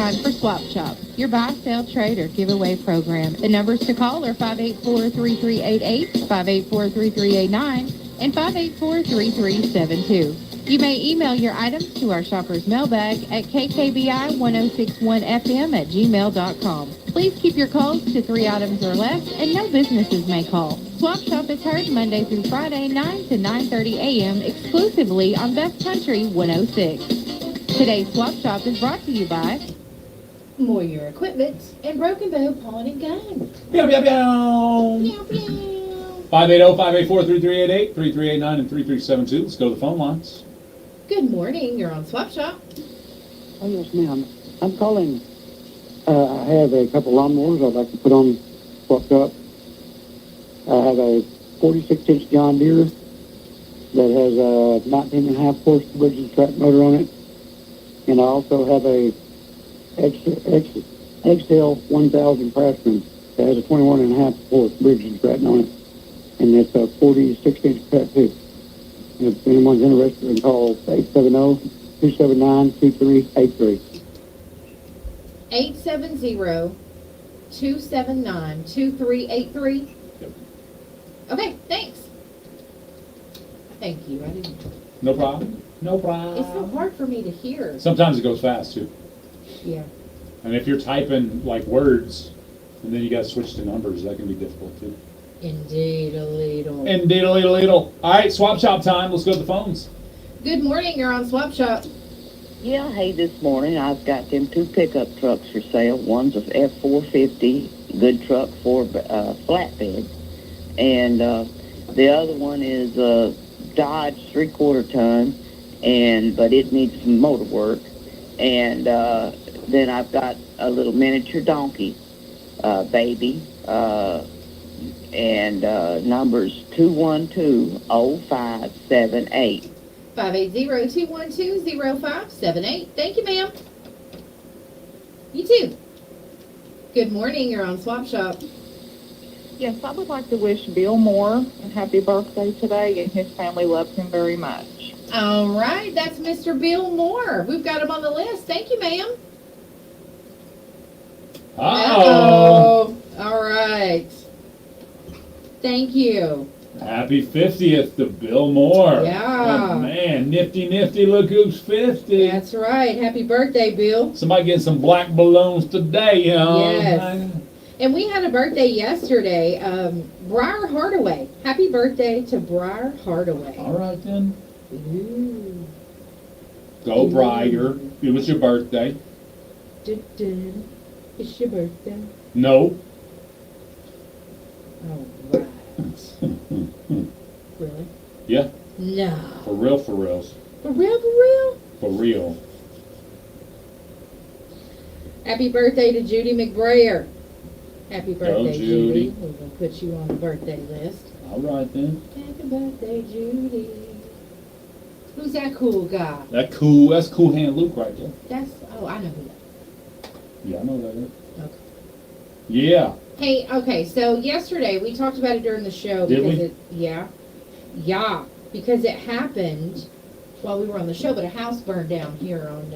time for Swap Shop, your buy, sell, trade, or giveaway program. The numbers to call are 584-3388, 584-3389, and 584-3372. You may email your items to our shopper's mailbag at kkbi1061fm@gmail.com. Please keep your calls to 3 items or less, and no businesses may call. Swap Shop is heard Monday through Friday, 9 to 9:30 a.m. exclusively on Best Country 106. Today's Swap Shop is brought to you by Moyer Equipment and Broken Bow Pawn and Gun. Meow, meow, meow. 580-584-3388, 3389, and 3372. Let's go to the phone lines. Good morning. You're on Swap Shop. Oh, yes, ma'am. I'm calling. I have a couple lawnmowers I'd like to put on Swap Shop. I have a 46-inch John Deere that has a 19.5 horse bridge and track motor on it. And I also have a XL 1000 Craftsman that has a 21.5 horse bridge and track on it. And it's a 46-inch cut too. And if anyone's interested, then call 870-279-2383. 870-279-2383. Okay, thanks. Thank you. I didn't. No problem. No problem. It's so hard for me to hear. Sometimes it goes fast, too. Yeah. And if you're typing, like, words, and then you got to switch to numbers, that can be difficult, too. Indeed, a little. Indeed, a little. All right, Swap Shop time. Let's go to the phones. Good morning. You're on Swap Shop. Yeah, hey, this morning I've got them 2 pickup trucks for sale. One's a F450, good truck for flatbed. And the other one is a Dodge 3/4 ton, but it needs some motor work. And then I've got a little miniature donkey, baby, and numbers 212-0578. 580-212-0578. Thank you, ma'am. You too. Good morning. You're on Swap Shop. Yes, I would like to wish Bill Moore a happy birthday today, and his family loves him very much. All right. That's Mr. Bill Moore. We've got him on the list. Thank you, ma'am. Uh-oh. All right. Thank you. Happy 50th to Bill Moore. Yeah. Oh, man, nifty, look who's 50. That's right. Happy birthday, Bill. Somebody getting some black balloons today, you know. Yes. And we had a birthday yesterday. Briar Hardaway. Happy birthday to Briar Hardaway. All right, then. Ooh. Go, Briar. It was your birthday. Dun-dun. It's your birthday. No. All right. Really? Yeah. No. For real, for reals. For real, for real? For real. Happy birthday to Judy McBrayer. Happy birthday, Judy. We're going to put you on the birthday list. All right, then. Happy birthday, Judy. Who's that cool guy? That's Cool Hand Luke right there. I know who that is. Yeah, I know that. Okay. Yeah. Hey, okay, so yesterday we talked about it during the show Did because we? because it happened while we were on the show, but a house burned down here on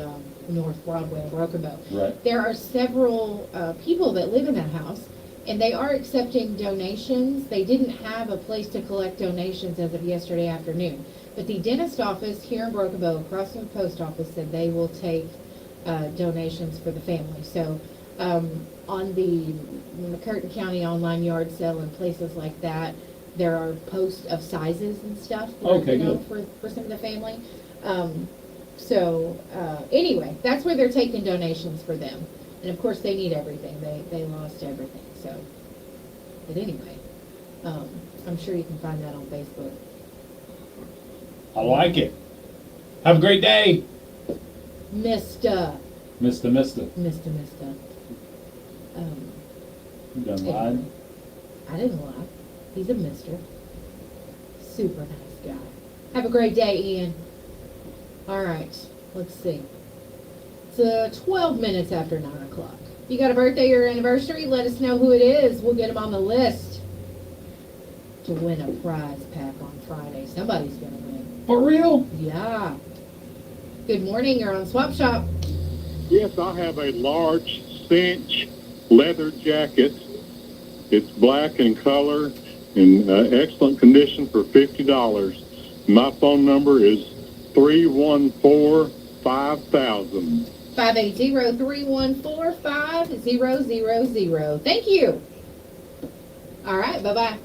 North Broadway in Broken Bow. Right. There are several people that live in that house, and they are accepting donations. They didn't have a place to collect donations as of yesterday afternoon, but the dentist office here in Broken Bow, across from the post office, said they will take donations for the family. So on the McCurtain County online yard sale and places like that, there are posts of sizes and stuff Okay, for some of the family. Anyway, that's where they're taking donations for them. And of course they need everything. They lost everything. So, but anyway, I'm sure you can find that on Facebook. I like it. Have a great day. Mister. You done lied? I didn't lie. He's a mister. Super nice guy. Have a great day, Ian. All right, let's see. It's 12 minutes after 9 o'clock. If you got a birthday or anniversary, let us know who it is. We'll get them on the list to win a prize pack on Friday. Somebody's going to win. For real? Yeah. Good morning. You're on Swap Shop. Yes, I have a large cinch leather jacket. It's black in color, in excellent condition for $50. My phone number is 314-5000. 580-314-5000. Thank you. All right, bye-bye.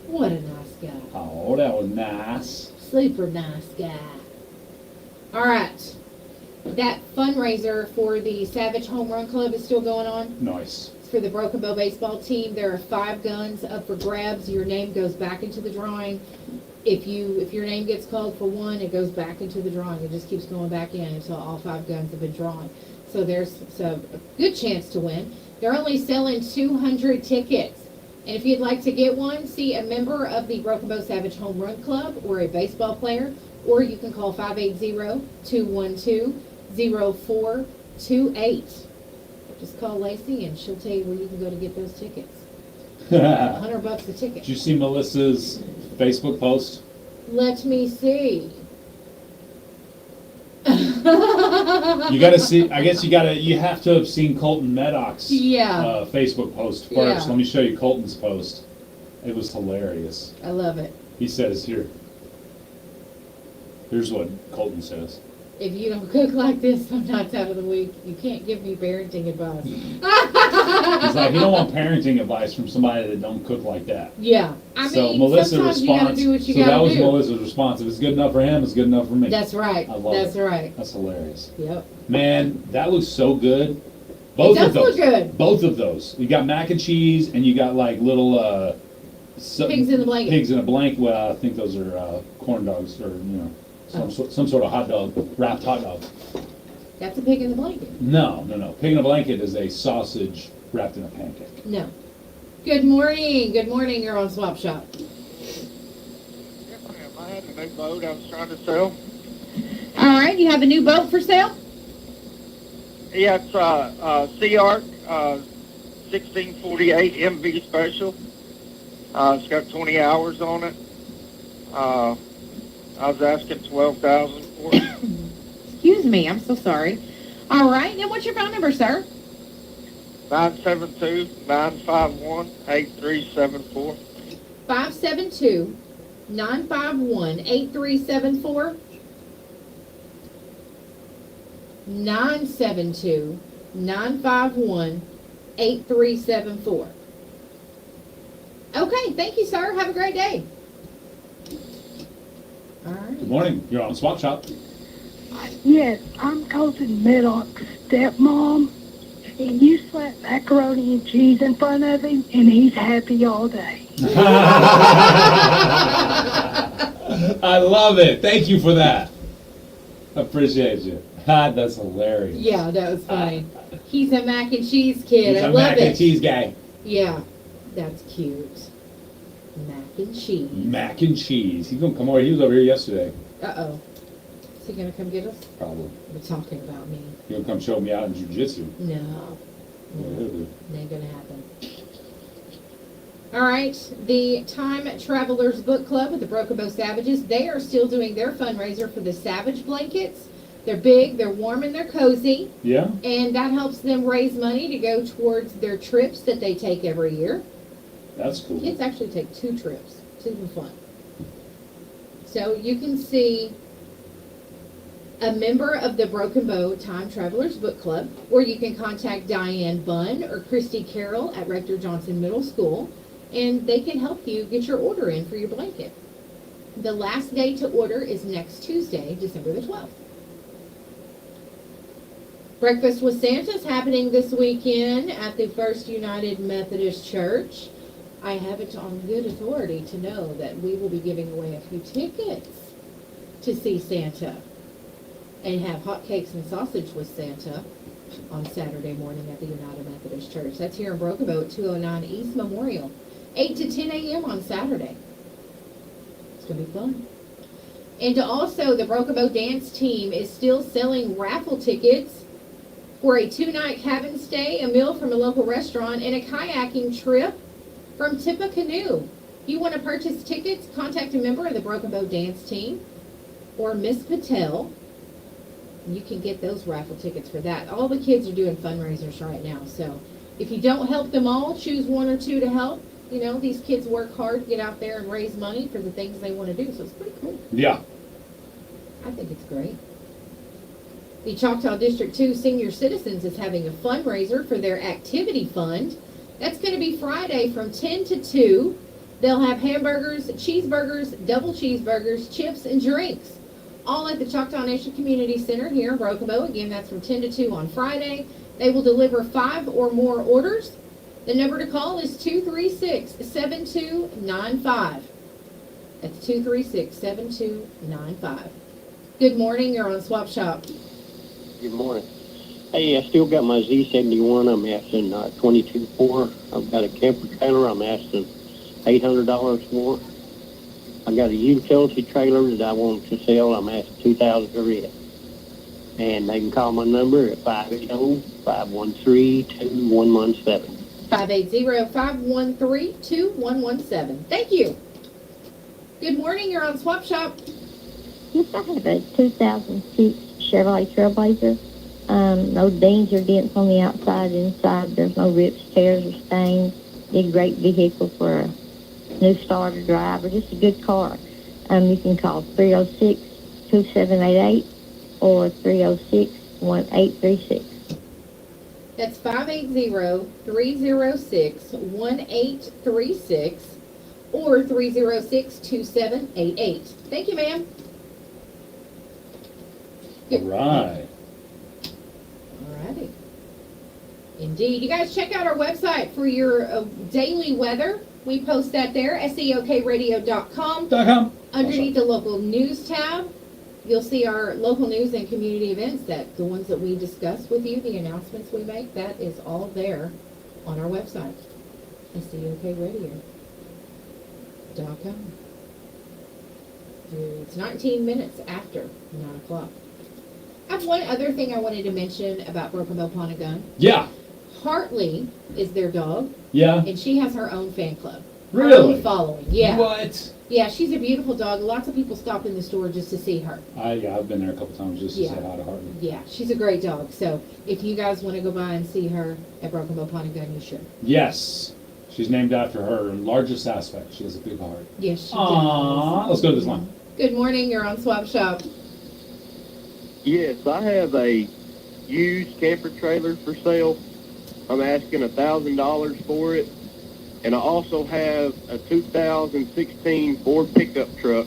What a nice guy. Oh, that was nice. Super nice guy. All right. That fundraiser for the Savage Home Run Club is still going on. Nice. It's for the Broken Bow baseball team. There are 5 guns up for grabs. Your name goes back into the drawing. If your name gets called for one, it goes back into the drawing. It just keeps going back in until all 5 guns have been drawn. So there's a good chance to win. They're only selling 200 tickets. And if you'd like to get one, see a member of the Broken Bow Savage Home Run Club or a baseball player, or you can call 580-212-0428. Just call Lacey and she'll tell you where you can go to get those tickets. $100 a ticket. Did you see Melissa's Facebook post? Let me see. You gotta see. I guess you have to have seen Colton Maddox's Facebook post first. Yeah. Let me show you Colton's post. It was hilarious. I love it. He says here. Here's what Colton says. If you don't cook like this some nights out of the week, you can't give me parenting advice. He's like, you don't want parenting advice from somebody that don't cook like that. Yeah. So Melissa's sometimes you gotta response. do what you So gotta that was do. Melissa's response. If it's good enough for him, it's good enough for me. That's right. I love That's it. right. That's hilarious. Yep. Man, that looks so good. It does look good. Both of those. You got mac and cheese, and you got like little Pigs in the blanket. Pigs in a blanket. Well, I think those are corn dogs, or some sort of hot dog, wrapped hot dog. That's a pig in the blanket. No. Pig in a blanket is a sausage wrapped in a pancake. No. Good morning. Good morning. You're on Swap Shop. I had a new boat I was trying to sell. All right. You have a new boat for sale? Yeah, it's Sea Arc 1648 MV Special. It's got 20 hours on it. I was asking $12,000 for it. Excuse me. I'm so sorry. All right. Now, what's your phone number, sir? 972-951-8374. 572-951-8374. 972-951-8374. Okay, thank you, sir. Have a great day. All right. Good morning. You're on Swap Shop. Yes, I'm Cousin Maddox's stepmom, and you slap macaroni and cheese in front of him, and he's happy all day. I love it. Thank you for that. Appreciate you. That's hilarious. Yeah, that was funny. He's a mac and cheese kid. He's I a love mac it. and cheese guy. Yeah, that's cute. Mac and cheese. Mac and cheese. He's gonna come over. He was over here yesterday. Uh-oh. Is he going to come get us? Probably. We're talking about me. He'll come show me out in jiu-jitsu. No. Yeah, he'll do. It ain't gonna happen. All right, the Time Travelers Book Club with the Broken Bow Savages, they are still doing their fundraiser for the Savage blankets. They're big, they're warm, and they're cozy. Yeah. And that helps them raise money to go towards their trips that they take every year. That's cool. Kids actually take 2 trips. It's even fun. So you can see a member of the Broken Bow Time Travelers Book Club, or you can contact Diane Bunn or Christy Carroll at Rector Johnson Middle School, and they can help you get your order in for your blanket. The last day to order is next Tuesday, December the 12th. Breakfast with Santa is happening this weekend at the First United Methodist Church. I have it on good authority to know that we will be giving away a few tickets to see Santa and have hotcakes and sausage with Santa on Saturday morning at the United Methodist Church. That's here in Broken Bow at 209 East Memorial, 8 to 10 a.m. on Saturday. It's going to be fun. And also, the Broken Bow dance team is still selling raffle tickets for a 2-night cabin stay, a meal from a local restaurant, and a kayaking trip from Tippecanoe. If you want to purchase tickets, contact a member of the Broken Bow dance team or Miss Patel You can get those raffle tickets for that. All the kids are doing fundraisers right now. So if you don't help them all, choose one or two to help. You know, these kids work hard to get out there and raise money for the things they want to do. So it's pretty cool. Yeah. I think it's great. The Choctaw District 2 Senior Citizens is having a fundraiser for their activity fund. That's going to be Friday from 10 to 2. They'll have hamburgers, cheeseburgers, double cheeseburgers, chips, and drinks. All at the Choctaw Nation Community Center here in Broken Bow. Again, that's from 10 to 2 on Friday. They will deliver 5 or more orders. The number to call is 236-7295. That's 236-7295. Good morning. You're on Swap Shop. Good morning. Hey, I still got my Z71. I'm asking 22.4. I've got a camper trailer. I'm asking $800 for. I got a utility trailer that I want to sell. I'm asking $2,000 for it. And they can call my number at 580-513-2117. 580-513-2117. Thank you. Good morning. You're on Swap Shop. Yes, I have a 2006 Chevrolet Trailblazer. No dings or dents on the outside and inside. There's no rips, tears, or stains. A great vehicle for a new starter driver. Just a good car. You can call 306-2788 or 306-1836. That's 580-306-1836 or 306-2788. Thank you, ma'am. All right. Alrighty. Indeed. You guys check out our website for your daily weather. We post that there, seokradio.com. Underneath the local news tab, you'll see our local news and community events, that the ones that we discuss with you, the announcements we make, that is all there on our website, seokradio.com. It's 19 minutes after 9 o'clock. I have one other thing I wanted to mention about Broken Bow Pawn a Gun. Yeah. Hartley is their dog. Yeah. And she has her own fan club. Really? Her own following. Yeah. What? Yeah, she's a beautiful dog. Lots of people stop in the store just to see her. I've been there a couple times just to Yeah. say hi to Hartley. Yeah, she's a great dog. So if you guys want to go by and see her at Broken Bow Pawn a Gun, you should. Yes. She's named after her largest aspect. She has a big heart. Yes, she Aww. does. Let's go to this line. Good morning. You're on Swap Shop. Yes, I have a used camper trailer for sale. I'm asking $1,000 for it. And I also have a 2016 Ford pickup truck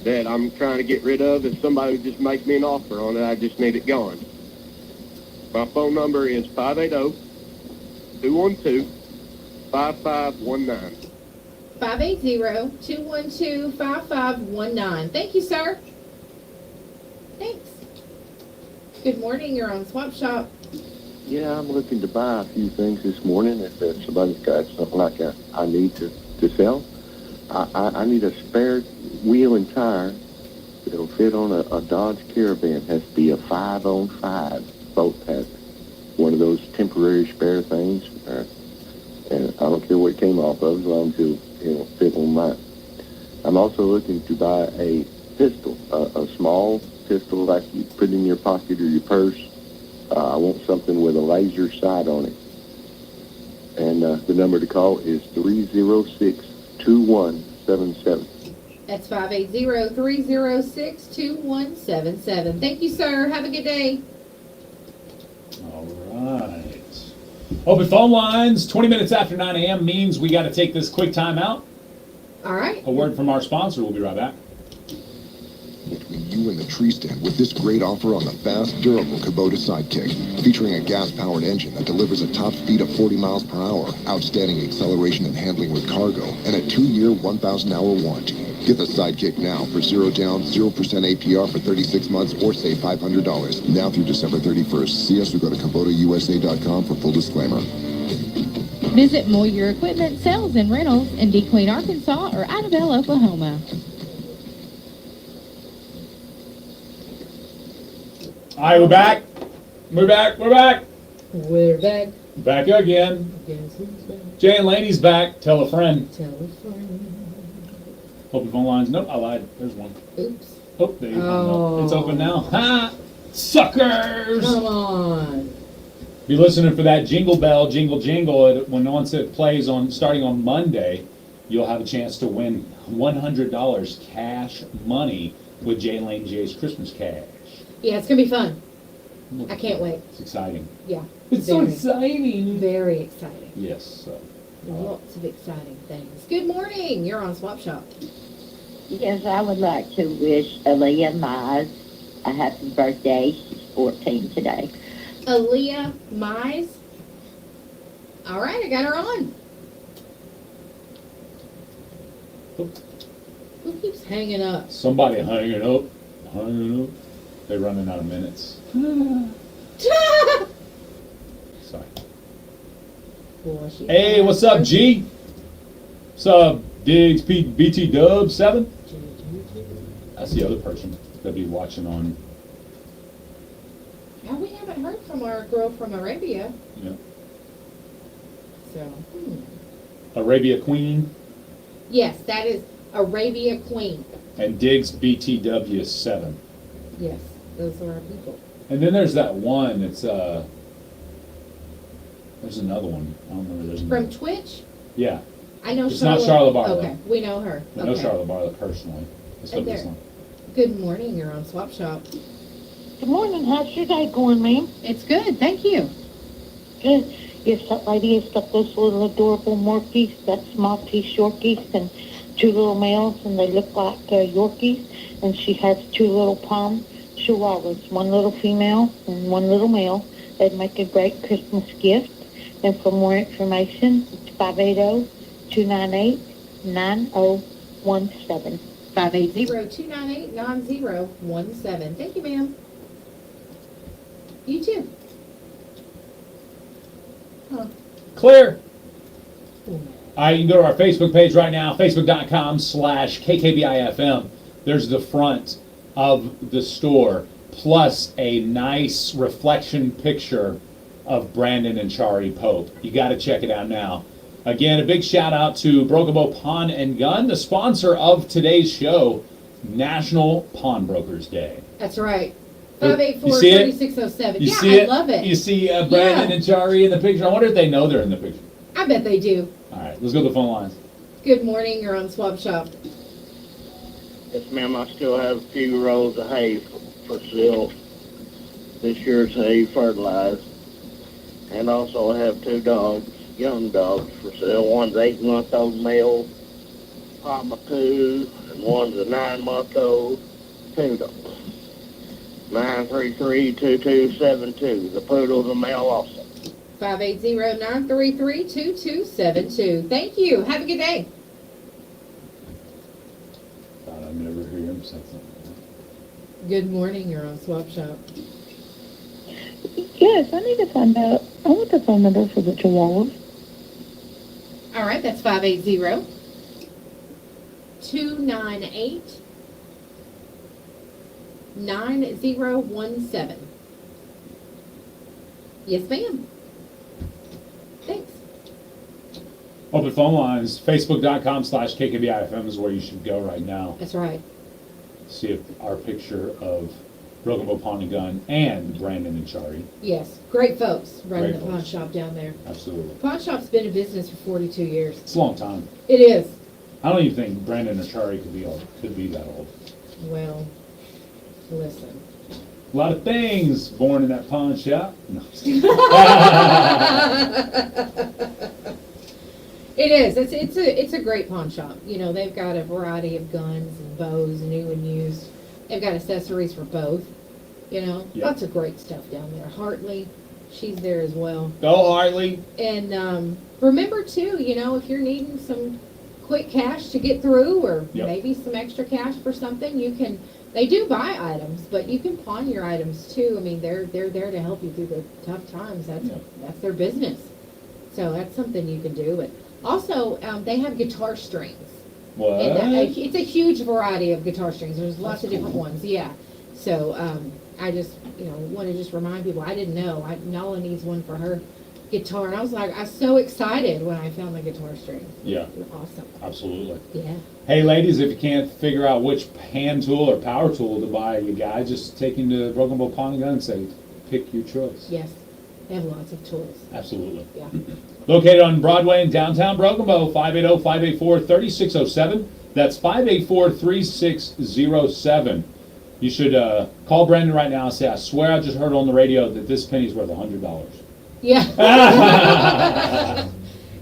that I'm trying to get rid of. If somebody would just make me an offer on it, I just need it gone. My phone number is 580-212-5519. 580-212-5519. Thank you, sir. Thanks. Good morning. You're on Swap Shop. Yeah, I'm looking to buy a few things this morning. If somebody's got something like I need to sell, I need a spare wheel and tire that'll fit on a Dodge Caravan. It has to be a 5-on-5 boat pattern. One of those temporary spare things. And I don't care what it came off of, as long as it'll fit on mine. I'm also looking to buy a pistol, a small pistol like you put in your pocket or your purse. I want something with a laser sight on it. And the number to call is 306-2177. That's 580-306-2177. Thank you, sir. Have a good day. All right. Open phone lines. 20 minutes after 9 a.m. means we got to take this quick time out. All right. A word from our sponsor. We'll be right back. Between you and the tree stand with this great offer on the fast, durable Kubota Sidekick, featuring a gas-powered engine that delivers a top speed of 40 miles per hour, outstanding acceleration and handling with cargo, and a 2-year, 1,000-hour warranty. Get the Sidekick now for 0 down, 0% APR for 36 months, or save $500. Now through December 31st. See us or go to KubotaUSA.com for full disclaimer. Visit Moyer Equipment Sales and Rentals in DeQueen, Arkansas, or Idabel, Oklahoma. All right, we're back. We're back. We're back. Back again. Guess who's back? Jay and Laney's back. Tell a friend. Tell a friend. Open phone lines. Nope, I lied. There's one. Oops. Oh, there you go. Oh. It's open now. Ha! Suckers! Come on. Be listening for that jingle bell, jingle jingle. Once it plays starting on Monday, you'll have a chance to win $100 cash money with Laney J's Christmas cash. Yeah, it's gonna be fun. I can't wait. It's exciting. Yeah. It's so exciting. Very exciting. Yes. Lots of exciting things. Good morning. You're on Swap Shop. Yes, I would like to wish Aaliyah Mize a happy birthday. She's 14 today. Aaliyah Mize. All right, I got her on. Who keeps hanging up? Somebody hanging up. They're running out of minutes. Sorry. Boy, Hey, what's up, G? What's up, Diggs, BT Dub 7? That's the other person that'll be watching on. Now we haven't heard from our girl from Arabia. Yeah. So, Arabia Queen yes, that is Arabia Queen. and Diggs BTW 7. Yes, those are our people. And then there's that one. It's there's another one. I don't remember. There's From another. Twitch? Yeah. I know It's Charlotte. not Charlotte Barlow. Okay, we know her. We know Okay. Charlotte Barlow personally. Let's go And this there. one. Good morning, you're on Swap Shop. Good morning. How's your day going, ma'am? It's good, thank you. Good. Yes, that lady has got those little adorable Morkies, that's Maltese Yorkies, and two little males, and they look like Yorkies. And she has two little Pom Chihuahuas, one little female and one little male. They'd make a great Christmas gift. And for more information, it's 580-298-9017. 580-298-9017. Thank you, ma'am. You too. Huh. Clear. All right, you can go to our Facebook page right now, facebook.com/KKBIFM. There's the front of the store, plus a nice reflection picture of Brandon and Chari Pope. You got to check it out now. Again, a big shout out to Broken Bow Pawn and Gun, the sponsor of today's show, National Pawnbrokers Day. That's right. You see it? 584-3607. You Yeah, see I it? love it. You see Brandon and Chari in the picture? I wonder if they know they're in the picture. I bet they do. All right, let's go to the phone lines. Good morning, you're on Swap Shop. Yes, ma'am, I still have a few rows of hay for sale. This year's hay fertilized. And also I have two dogs, young dogs for sale. One's 8-month-old male, Pamaku, and one's a 9-month-old poodle. 933-2272. The poodle's a male also. 580-933-2272. Thank you. Have a good day. Thought I'd never hear him say something. Good morning, you're on Swap Shop. Yes, I need to find out. I want the phone number for the Chihuahuas. All right, that's 580-298-9017. Yes, ma'am. Thanks. Open phone lines, facebook.com/KKBIFM is where you should go right now. That's right. See if our picture of Broken Bow Pawn and Gun and Brandon and Chari. Yes, great folks running Great the pawn folks. shop down there. Absolutely. Pawn shop's been in business for 42 years. It's a long time. It is. I don't even think Brandon or Chari could be that old. Well, listen. A lot of things born in that pawn shop. No. It is. It's a great pawn shop. You know, they've got a variety of guns and bows, new and used. They've got accessories for both. You know, Yep. lots of great stuff down there. Hartley, she's there as well. Go Hartley. And remember too, you know, if you're needing some quick cash to get through, or Yep. maybe some extra cash for something, you can. They do buy items, but you can pawn your items too. I mean, they're there to help you through the tough times. That's their business. So that's something you can do. And also, they have guitar strings. What? And it's a huge variety of guitar strings. There's lots of different ones. Yeah. So I just want to just remind people. I didn't know. Nala needs one for her guitar, and I was so excited when I found the guitar string. Yeah. Awesome. Absolutely. Yeah. Hey, ladies, if you can't figure out which hand tool or power tool to buy you guys, just take him to Broken Bow Pawn and Gun and say, pick your choice. Yes. They have lots of tools. Absolutely. Yeah. Located on Broadway in downtown Broken Bow, 580-584-3607. That's 584-3607. You should call Brandon right now and say, I swear I just heard on the radio that this penny's worth $100. Yeah.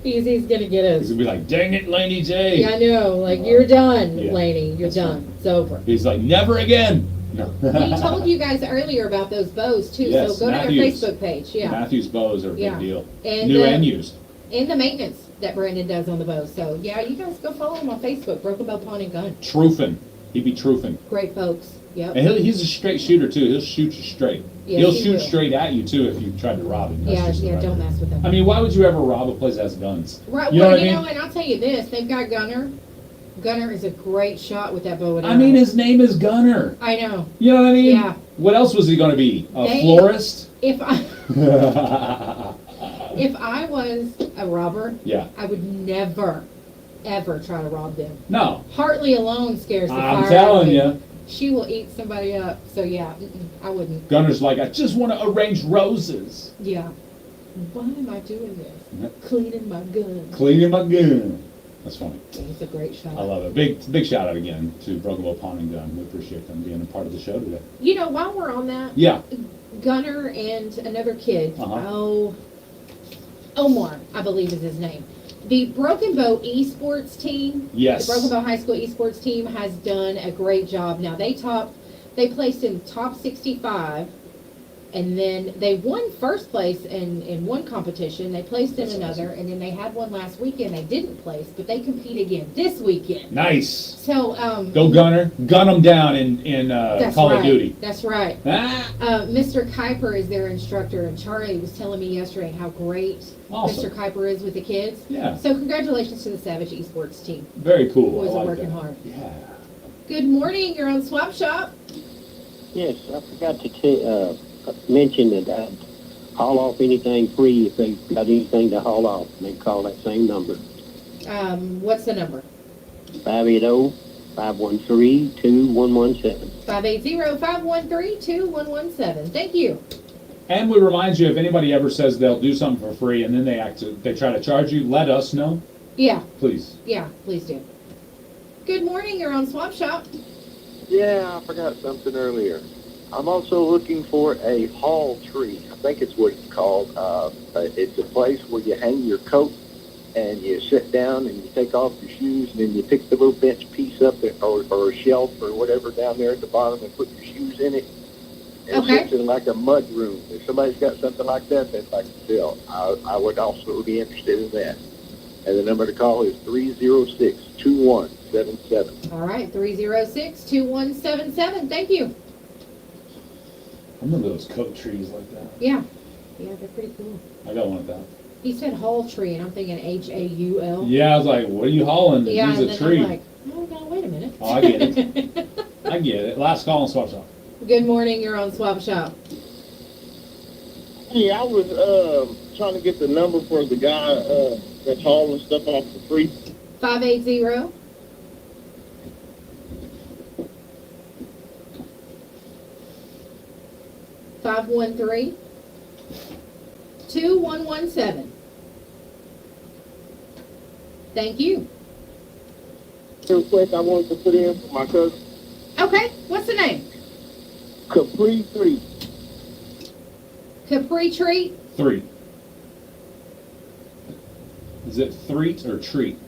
he's going to get us. He's going to be like, dang it, Laney J. Yeah, I know. Like, you're done, Yeah. Laney. You're done. It's over. He's like, never again. No. We told you guys earlier about those bows, too, Yes, so go Matthews. to our Facebook page. Yeah. Matthews bows are a Yeah. big deal. And, New and used. And the maintenance that Brandon does on the bows. So, yeah, you guys go follow him on Facebook, Broken Bow Pawn and Gun. Truffin. He'd be truffin. Great folks. Yep. And he's a straight shooter, too. He'll shoot you straight. Yes, He'll he shoot will. straight at you, too, if you tried to rob him. That's just the right don't thing. mess with them. I mean, why would you ever rob a place that has guns? Right, You know well, what I you mean? know, and I'll tell you this, they've got Gunner. Gunner is a great shot with that bow and I mean, arrow. his name is Gunner. I know. You know what I mean? Yeah. What else was he going to be? A They- florist? If I if I was a robber, Yeah. I would never, ever try to rob them. No. Hartley alone scares the fire I'm out of telling me. you. She will eat somebody up. So yeah, I wouldn't. Gunner's like, I just want to arrange roses. Yeah. Why am I doing this? Cleaning my gun. Cleaning my gun. That's funny. It's a great shot. I love it. Big shout out again to Broken Bow Pawn and Gun. We appreciate them being a part of the show today. You know, while we're on that, Yeah. Gunner and another kid, Uh-huh. Omar, I believe is his name. The Broken Bow esports team, Yes. the Broken Bow High School esports team has done a great job. Now they placed in top 65, and then they won first place in one competition. They placed in another, and then they had one last weekend. They didn't place, but they compete again this weekend. Nice. So Go Gunner. Gun them down in that's Call right. of Duty. That's right. Ah. Mr. Kuiper is their instructor, and Charlie was telling me yesterday how great Awesome. Mr. Kuiper is with the kids. Yeah. So congratulations to the Savage Esports team. Very cool. Boys I are like working that. hard. Yeah. Good morning. You're on Swap Shop. Yes, I forgot to mention that I'd haul off anything free if they've got anything to haul off. They call that same number, What's the number? 580-513-2117. 580-513-2117. Thank you. And we remind you, if anybody ever says they'll do something for free and then they try to charge you, let us know, Yeah. please. Yeah, please do. Good morning. You're on Swap Shop. Yeah, I forgot something earlier. I'm also looking for a hall tree. I think it's what it's called. It's a place where you hang your coat and you sit down and you take off your shoes and then you pick the little bench piece up there, or a shelf or whatever down there at the bottom and put your shoes in it. And Okay. It sits in like a mud room. If somebody's got something like that they'd like to sell, I would also be interested in that. And the number to call is 306-2177. All right. 306-2177. Thank you. I remember those coat trees like that. Yeah. Yeah, they're pretty cool. I got one of that. He said whole tree, and I'm thinking Haul. Yeah, I was like, what are you hauling? Yeah, Use and a then tree. I'm like, oh, no, wait a minute. Oh, I get it. I get it. Last call on Swap Shop. Good morning. You're on Swap Shop. Hey, I was trying to get the number for the guy that's hauling stuff off for free. 580. (513) 2117. Thank you. Request I wanted to put in for my cousin. Okay, what's the name? Capri 3. Capri Treat? 3. Is it threat or treat?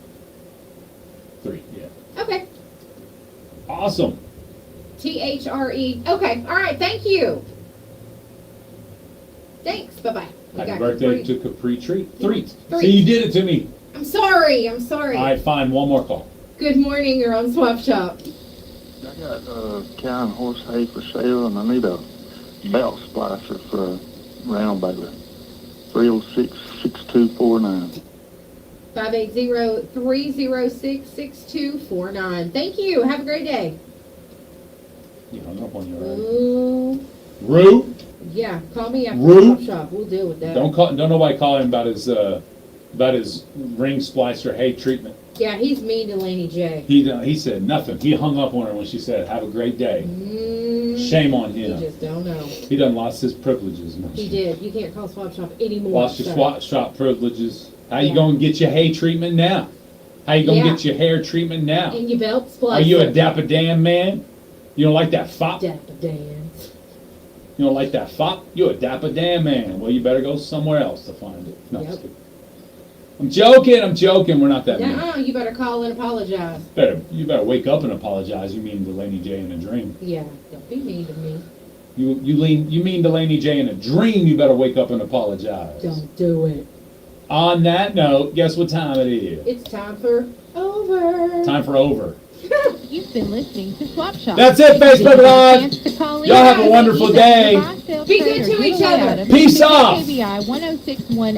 3, yeah. Okay. Awesome. THRE. Okay, all right, thank you. Thanks, bye-bye. We Happy got birthday Capri. to Capri Treat. 3. Three. See, you did it to me. I'm sorry. All right, fine. One more call. Good morning, you're on Swap Shop. I got cow and horse hay for sale, and I need a belt splicer for a round baler. 306-6249. 580-306-6249. Thank you. Have a great day. You hung up on you already. Ooh. Rue. Yeah, call me after Rude. Swap Shop. We'll deal with that. Don't nobody call him about his ring splicer hay treatment. Yeah, he's mean to Laney J. He said nothing. He hung up on her when she said, "Have a great day." Shame on him. You just don't know. He done lost his privileges. He did. You can't call Swap Shop anymore. Lost your so. swap shop privileges. How you gonna get your hay treatment now? How you gonna get your hair treatment now? And your belt splicer. Are you a Dapper Dan man? You don't like that fop? Dapper Dan. You don't like that fop? You're a Dapper Dan man. Well, you better go somewhere else to find it. No, Yep. I'm joking. We're not that mean. Nuh-uh, you better call and apologize. You better wake up and apologize. You mean to Laney J in a dream. Yeah, don't be mean to me. You mean to Laney J in a dream. You better wake up and apologize. Don't do it. On that note, guess what time it is? It's time for over. Time for over. You've been listening to Swap Shop. That's it, Facebook Live. Y'all have a wonderful day. Be good to each other. Peace off. KBI 1061